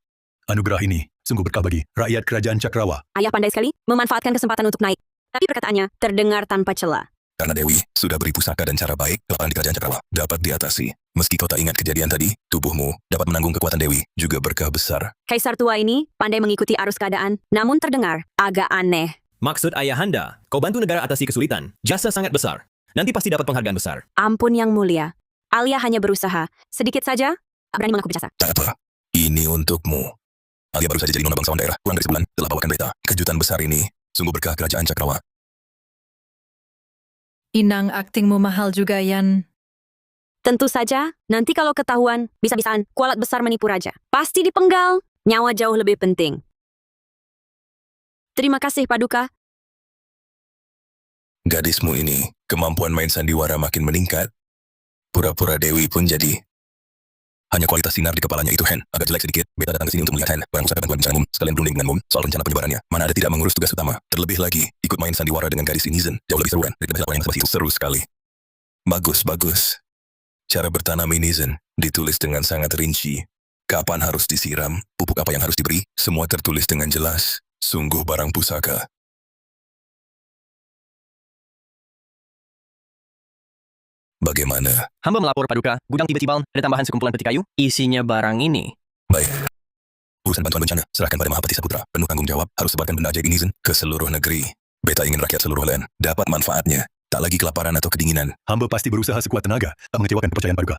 S5: Anugerah ini sungguh berkah bagi rakyat kerajaan Cakrawa.
S1: Ayah pandai sekali memanfaatkan kesempatan untuk naik. Tapi perkataannya terdengar tanpa celah.
S18: Karena Dewi sudah beri pusaka dan cara baik, kelaparan di kerajaan Cakrawa dapat diatasi. Meski kau tak ingat kejadian tadi, tubuhmu dapat menanggung kekuatan Dewi, juga berkah besar.
S1: Kaisar tua ini pandai mengikuti arus keadaan, namun terdengar agak aneh.
S9: Maksud Ayahanda, kau bantu negara atasi kesulitan. Jasa sangat besar. Nanti pasti dapat penghargaan besar.
S1: Ampun Yang Mulia. Alia hanya berusaha. Sedikit saja, tak berani mengaku berjasa.
S18: Tak apa, ini untukmu. Alia baru saja jadi nona bangsawan daerah, kurang dari sebulan telah bawakan berita. Kejutan besar ini sungguh berkah kerajaan Cakrawa.
S4: Inang, aktingmu mahal juga, Yan.
S1: Tentu saja, nanti kalau ketahuan, bisa-bisaan kualat besar menipu raja. Pasti dipenggal, nyawa jauh lebih penting. Terima kasih, Paduka.
S18: Gadismu ini, kemampuan main sandiwara makin meningkat. Pura-pura Dewi pun jadi. Hanya kualitas sinar di kepalanya itu, Hen. Agak jelek sedikit. Beta datang ke sini untuk melihat Hen. Barang pusaka bantuan bicara Mum. Sekalian berunding dengan Mum soal rencana penyebarannya. Mana ada tidak mengurus tugas utama. Terlebih lagi, ikut main sandiwara dengan gadis Inizen. Jauh lebih seru kan? Daripada orang yang masih seru sekali. Bagus, bagus. Cara bertanam Inizen ditulis dengan sangat rinci. Kapan harus disiram, pupuk apa yang harus diberi, semua tertulis dengan jelas. Sungguh barang pusaka. Bagaimana?
S7: Hamba melapor Paduka, gudang tiba-tiba ada tambahan sekumpulan peti kayu, isinya barang ini.
S18: Baik. Urusan bantuan bencana, serahkan pada Mahapati Saputra. Penuh tanggung jawab, harus sebarkan benda ajaib Inizen ke seluruh negeri. Beta ingin rakyat seluruh land dapat manfaatnya. Tak lagi kelaparan atau kedinginan.
S5: Hamba pasti berusaha sekuat tenaga, tak mengecewakan kepercayaan Paduka.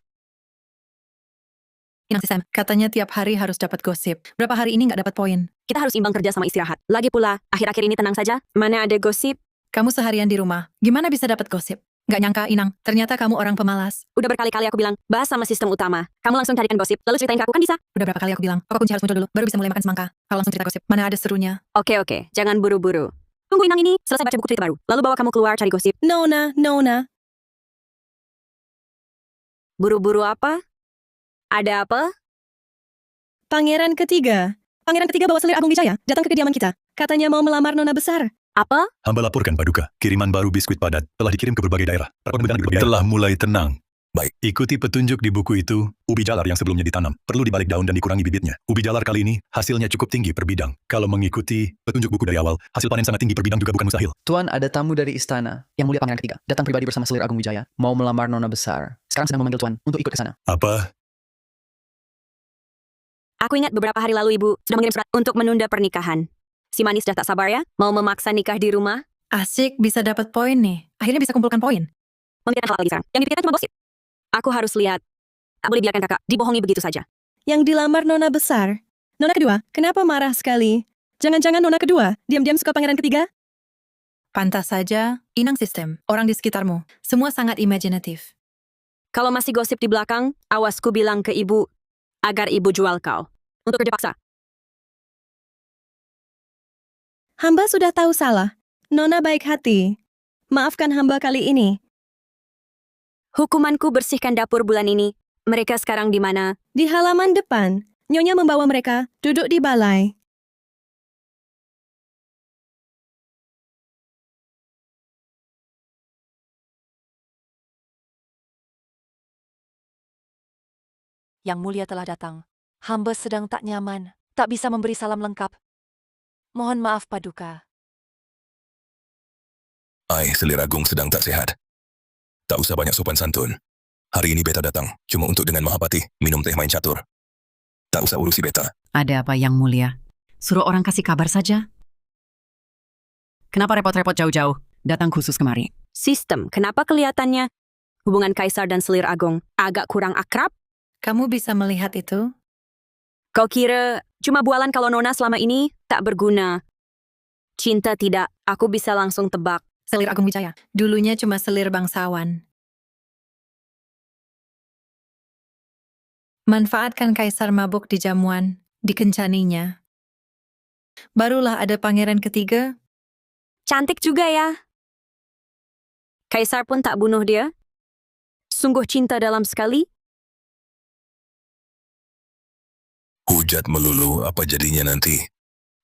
S4: Inang Sistem, katanya tiap hari harus dapat gosip. Berapa hari ini nggak dapat poin?
S1: Kita harus imbang kerja sama istirahat. Lagi pula, akhir-akhir ini tenang saja. Mana ada gosip?
S4: Kamu seharian di rumah, gimana bisa dapat gosip? Nggak nyangka, Inang, ternyata kamu orang pemalas.
S1: Udah berkali-kali aku bilang, bahas sama sistem utama. Kamu langsung carikan gosip, lalu ceritain ke aku kan bisa?
S4: Udah berapa kali aku bilang, pokok kunci harus muncul dulu, baru bisa mulai makan semangka. Kalau langsung cerita gosip, mana ada serunya.
S1: Oke, jangan buru-buru. Tunggu Inang ini, selesai baca buku cerita baru. Lalu bawa kamu keluar cari gosip.
S16: Nona.
S1: Buru-buru apa? Ada apa?
S16: Pangeran ketiga bawa selir Agung Wijaya datang ke kediaman kita. Katanya mau melamar nona besar.
S1: Apa?
S5: Hamba laporkan Paduka, kiriman baru biskuit padat telah dikirim ke berbagai daerah. Telah mulai tenang.
S18: Baik.
S5: Ikuti petunjuk di buku itu, ubi jalar yang sebelumnya ditanam, perlu dibalik daun dan dikurangi bibitnya. Ubi jalar kali ini, hasilnya cukup tinggi per bidang. Kalau mengikuti petunjuk buku dari awal, hasil panen sangat tinggi per bidang juga bukan mustahil.
S7: Tuan, ada tamu dari istana, Yang Mulia Pangeran ketiga, datang pribadi bersama selir Agung Wijaya, mau melamar nona besar. Sekarang sedang memanggil Tuan untuk ikut ke sana.
S5: Apa?
S1: Aku ingat beberapa hari lalu ibu sudah mengirim surat untuk menunda pernikahan. Si manis sudah tak sabar ya, mau memaksa nikah di rumah.
S4: Asik, bisa dapat poin nih. Akhirnya bisa kumpulkan poin.
S1: Memikirkan hal lagi sekarang. Yang dipikirkan cuma gosip. Aku harus lihat. Tak boleh biarkan kakak dibohongi begitu saja.
S16: Yang dilamar nona besar. Nona kedua, kenapa marah sekali? Jangan-jangan nona kedua diam-diam suka pangeran ketiga?
S4: Pantas saja, Inang Sistem, orang di sekitarmu, semua sangat imajinatif.
S1: Kalau masih gosip di belakang, awas ku bilang ke ibu, agar ibu jual kau. Untuk kerja paksa.
S16: Hamba sudah tahu salah. Nona baik hati. Maafkan hamba kali ini.
S1: Hukumanku bersihkan dapur bulan ini. Mereka sekarang di mana?
S16: Di halaman depan. Nyonya membawa mereka duduk di balai.
S19: Yang Mulia telah datang. Hamba sedang tak nyaman, tak bisa memberi salam lengkap. Mohon maaf, Paduka.
S18: Selir Agung sedang tak sehat. Tak usah banyak sopan santun. Hari ini beta datang, cuma untuk dengan Mahapati minum teh main catur. Tak usah urusi beta.
S2: Ada apa Yang Mulia? Suruh orang kasih kabar saja. Kenapa repot-repot jauh-jauh? Datang khusus kemari.
S1: Sistem, kenapa kelihatannya hubungan Kaisar dan Selir Agung agak kurang akrab?
S4: Kamu bisa melihat itu?
S1: Kau kira cuma bualan kalau Nona selama ini tak berguna? Cinta tidak, aku bisa langsung tebak.
S4: Selir Agung Wijaya. Dulunya cuma selir bangsawan. Manfaatkan Kaisar mabuk di jamuan, dikencaninya. Barulah ada pangeran ketiga.
S1: Cantik juga ya. Kaisar pun tak bunuh dia. Sungguh cinta dalam sekali.
S18: Hujat melulu, apa jadinya nanti?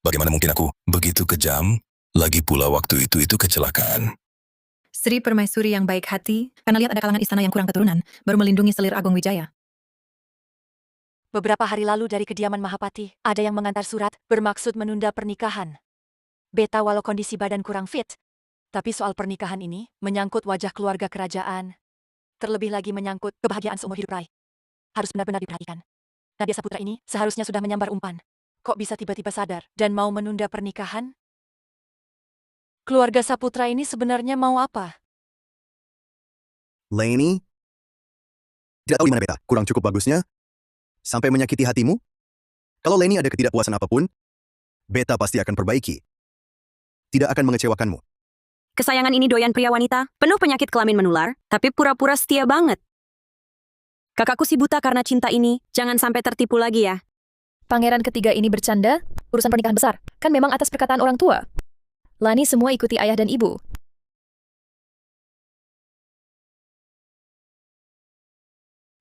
S18: Bagaimana mungkin aku begitu kejam? Lagi pula waktu itu kecelakaan.
S4: Sri Permaisuri yang baik hati, karena lihat ada kalangan istana yang kurang keturunan, baru melindungi Selir Agung Wijaya.
S19: Beberapa hari lalu dari kediaman Mahapati, ada yang mengantar surat bermaksud menunda pernikahan. Beta walau kondisi badan kurang fit, tapi soal pernikahan ini menyangkut wajah keluarga kerajaan. Terlebih lagi menyangkut kebahagiaan seumur hidup Rai. Harus benar-benar diperhatikan. Nadia Saputra ini seharusnya sudah menyambar umpan. Kok bisa tiba-tiba sadar dan mau menunda pernikahan? Keluarga Saputra ini sebenarnya mau apa?
S5: Lainey? Tidak tahu di mana beta, kurang cukup bagusnya? Sampai menyakiti hatimu? Kalau Lainey ada ketidakpuasan apapun, beta pasti akan perbaiki. Tidak akan mengecewakanmu.
S1: Kesayangan ini doyan pria wanita, penuh penyakit kelamin menular, tapi pura-pura setia banget. Kakakku si buta karena cinta ini, jangan sampai tertipu lagi ya.
S6: Pangeran ketiga ini bercanda, urusan pernikahan besar, kan memang atas perkataan orang tua. Lani semua ikuti ayah dan ibu.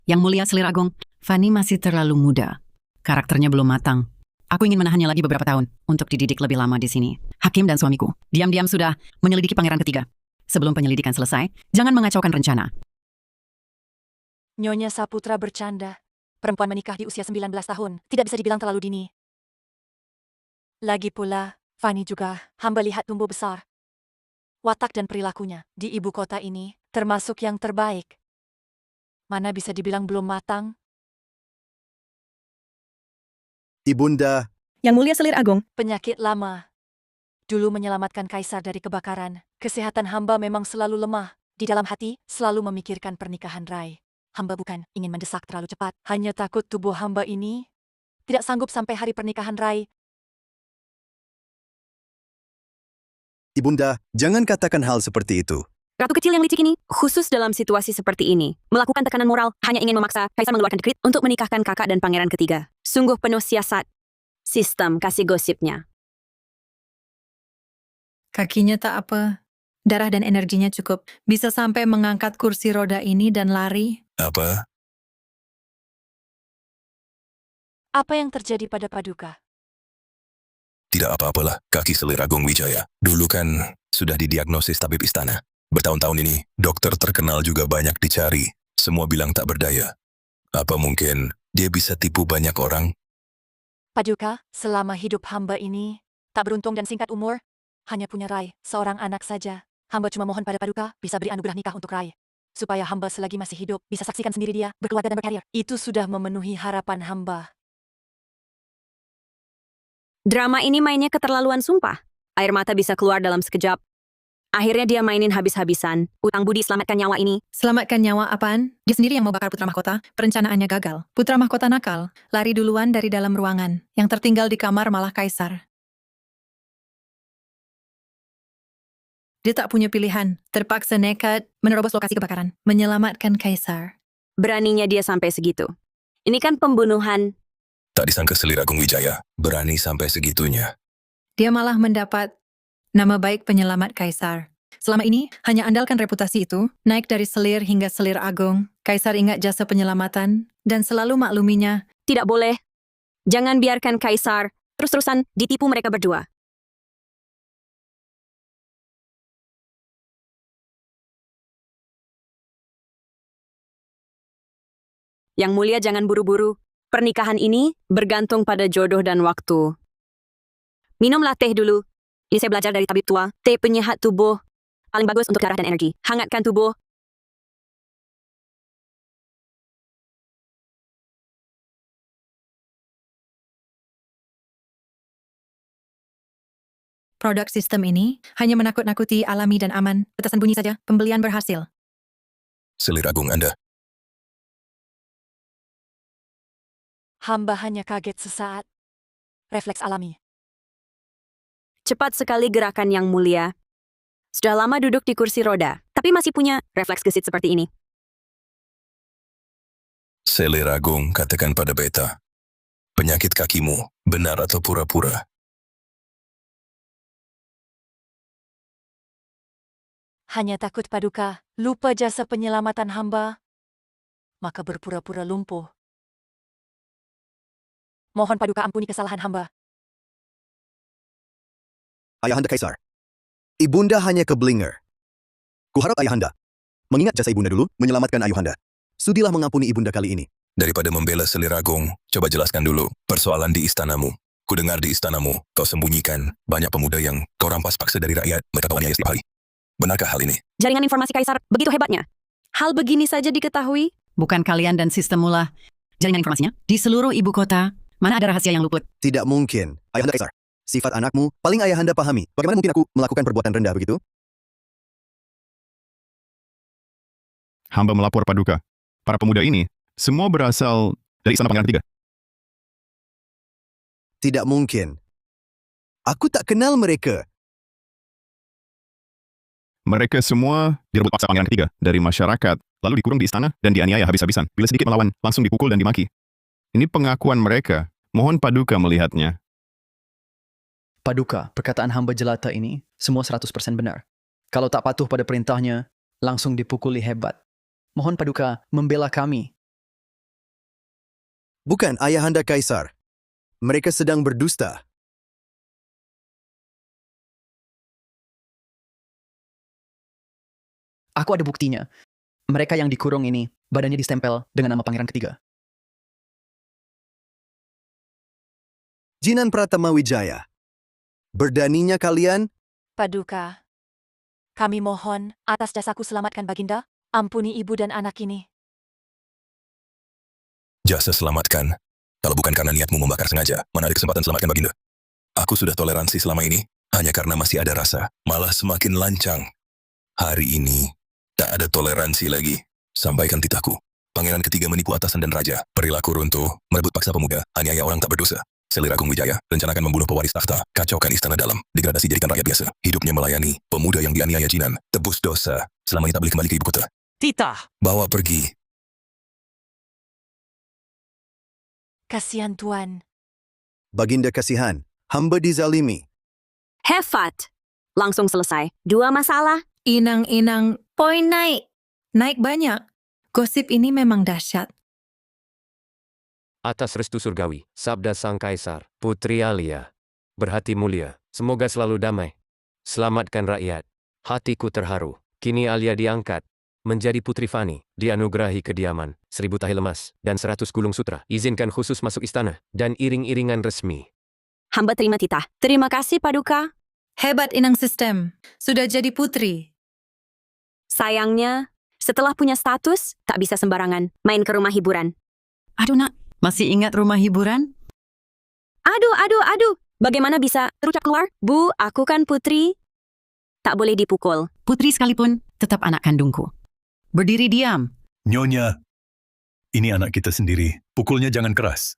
S2: Yang Mulia Selir Agung, Fanny masih terlalu muda. Karakternya belum matang. Aku ingin menahannya lagi beberapa tahun untuk dididik lebih lama di sini. Hakim dan suamiku, diam-diam sudah menyelidiki pangeran ketiga. Sebelum penyelidikan selesai, jangan mengacaukan rencana.
S19: Nyonya Saputra bercanda. Perempuan menikah di usia 19 tahun, tidak bisa dibilang terlalu dini. Lagi pula, Fanny juga, hamba lihat tumbuh besar. Watak dan perilakunya di ibu kota ini termasuk yang terbaik. Mana bisa dibilang belum matang?
S5: Ibunda.
S16: Yang Mulia Selir Agung.
S19: Penyakit lama. Dulu menyelamatkan Kaisar dari kebakaran, kesehatan hamba memang selalu lemah. Di dalam hati, selalu memikirkan pernikahan Rai. Hamba bukan ingin mendesak terlalu cepat, hanya takut tubuh hamba ini tidak sanggup sampai hari pernikahan Rai.
S5: Ibunda, jangan katakan hal seperti itu.
S1: Ratu kecil yang licik ini, khusus dalam situasi seperti ini, melakukan tekanan moral hanya ingin memaksa Kaisar mengeluarkan dekret untuk menikahkan kakak dan pangeran ketiga. Sungguh penuh siasat. Sistem kasih gosipnya.
S4: Kakinya tak apa. Darah dan energinya cukup. Bisa sampai mengangkat kursi roda ini dan lari.
S18: Apa?
S19: Apa yang terjadi pada Paduka?
S18: Tidak apa-apalah, kaki Selir Agung Wijaya. Dulu kan sudah didiagnosis tabib istana. Bertahun-tahun ini, dokter terkenal juga banyak dicari. Semua bilang tak berdaya. Apa mungkin dia bisa tipu banyak orang?
S19: Paduka, selama hidup hamba ini, tak beruntung dan singkat umur, hanya punya Rai, seorang anak saja. Hamba cuma mohon pada Paduka, bisa beri anugerah nikah untuk Rai. Supaya hamba selagi masih hidup, bisa saksikan sendiri dia, berkeluarga dan berkarir. Itu sudah memenuhi harapan hamba.
S1: Drama ini mainnya keterlaluan sumpah. Air mata bisa keluar dalam sekejap. Akhirnya dia mainin habis-habisan. Utang budi selamatkan nyawa ini.
S4: Selamatkan nyawa apaan? Dia sendiri yang mau bakar putra mahkota. Perencanaannya gagal. Putra mahkota nakal. Lari duluan dari dalam ruangan. Yang tertinggal di kamar malah Kaisar. Dia tak punya pilihan. Terpaksa nekat menerobos lokasi kebakaran. Menyelamatkan Kaisar.
S1: Beraninya dia sampai segitu. Ini kan pembunuhan.
S18: Tak disangka Selir Agung Wijaya berani sampai segitunya.
S4: Dia malah mendapat nama baik penyelamat Kaisar. Selama ini, hanya andalkan reputasi itu, naik dari Selir hingga Selir Agung. Kaisar ingat jasa penyelamatan, dan selalu makluminya.
S1: Tidak boleh. Jangan biarkan Kaisar terus-terusan ditipu mereka berdua. Yang mulia jangan buru-buru. Pernikahan ini bergantung pada jodoh dan waktu. Minumlah teh dulu. Ini saya belajar dari tabib tua. Teh penyehat tubuh. Paling bagus untuk darah dan energi. Hangatkan tubuh.
S4: Produk sistem ini hanya menakut-nakuti alami dan aman. Petasan bunyi saja, pembelian berhasil.
S18: Selir agung Anda.
S19: Hamba hanya kaget sesaat. Refleks alami.
S1: Cepat sekali gerakan yang mulia. Sudah lama duduk di kursi roda, tapi masih punya refleks gesit seperti ini.
S18: Selir agung katakan pada beta. Penyakit kakimu benar atau pura-pura?
S19: Hanya takut Paduka, lupa jasa penyelamatan hamba, maka berpura-pura lumpuh. Mohon Paduka ampuni kesalahan hamba.
S20: Ayahanda Kaisar, Ibunda hanya keblinger. Kuharap Ayahanda, mengingat jasa Ibunda dulu, menyelamatkan Ayahanda. Sudilah mengampuni Ibunda kali ini.
S18: Daripada membela Selir agung, coba jelaskan dulu persoalan di istanamu. Kudengar di istanamu, kau sembunyikan banyak pemuda yang kau rampas paksa dari rakyat, mereka kau aniaya setiap hari. Benarkah hal ini?
S1: Jaringan informasi Kaisar begitu hebatnya. Hal begini saja diketahui.
S2: Bukan kalian dan sistemmu lah. Jaringan informasinya di seluruh ibu kota. Mana ada rahasia yang luput?
S20: Tidak mungkin. Ayahanda Kaisar, sifat anakmu paling Ayahanda pahami. Bagaimana mungkin aku melakukan perbuatan rendah begitu?
S3: Hamba melapor Paduka. Para pemuda ini, semua berasal dari Istana Pangeran Ketiga.
S20: Tidak mungkin. Aku tak kenal mereka.
S3: Mereka semua direbut paksa Pangeran Ketiga dari masyarakat, lalu dikurung di istana dan dianiaya habis-habisan. Bila sedikit melawan, langsung dipukul dan dimaki. Ini pengakuan mereka. Mohon Paduka melihatnya.
S7: Paduka, perkataan hamba jelata ini semua 100% benar. Kalau tak patuh pada perintahnya, langsung dipukuli hebat. Mohon Paduka membela kami.
S20: Bukan Ayahanda Kaisar. Mereka sedang berdusta.
S7: Aku ada buktinya. Mereka yang dikurung ini, badannya distempel dengan nama Pangeran Ketiga.
S20: Jinan Pratama Wijaya. Berdaninya kalian?
S19: Paduka, kami mohon atas jasaku selamatkan Baginda, ampuni ibu dan anak ini.
S18: Jasa selamatkan. Kalau bukan karena niatmu membakar sengaja, mana ada kesempatan selamatkan Baginda? Aku sudah toleransi selama ini, hanya karena masih ada rasa, malah semakin lancang. Hari ini, tak ada toleransi lagi. Sampaikan titahku. Pangeran Ketiga menipu atasan dan raja, perilaku runtuh, merebut paksa pemuda, aniaya orang tak berdosa. Selir Agung Wijaya rencanakan membunuh pewaris takhta, kacaukan istana dalam, degradasi jadikan rakyat biasa. Hidupnya melayani pemuda yang dianiaya Jinan, tebus dosa, selama ini tak boleh kembali ke ibu kota.
S17: Titah.
S18: Bawa pergi.
S19: Kasihan Tuan.
S20: Baginda kasihan, hamba dizalimi.
S1: Hefat. Langsung selesai. 2 masalah.
S4: Inang-inang, poin naik. Naik banyak. Gosip ini memang dahsyat.
S10: Atas restu surgawi, sabda Sang Kaisar, Putri Alia, berhati mulia, semoga selalu damai. Selamatkan rakyat. Hatiku terharu. Kini Alia diangkat menjadi Putri Fani, dianugerahi kediaman, 1000 tahi lemas, dan 100 gulung sutra. Izinkan khusus masuk istana, dan iring-iringan resmi.
S1: Hamba terima titah. Terima kasih, Paduka.
S4: Hebat Inang Sistem. Sudah jadi putri.
S1: Sayangnya, setelah punya status, tak bisa sembarangan main ke rumah hiburan.
S2: Aduh nak, masih ingat rumah hiburan?
S1: Aduh. Bagaimana bisa terucap keluar? Bu, aku kan putri. Tak boleh dipukul.
S2: Putri sekalipun, tetap anak kandungku. Berdiri diam.
S5: Nyonya, ini anak kita sendiri. Pukulnya jangan keras.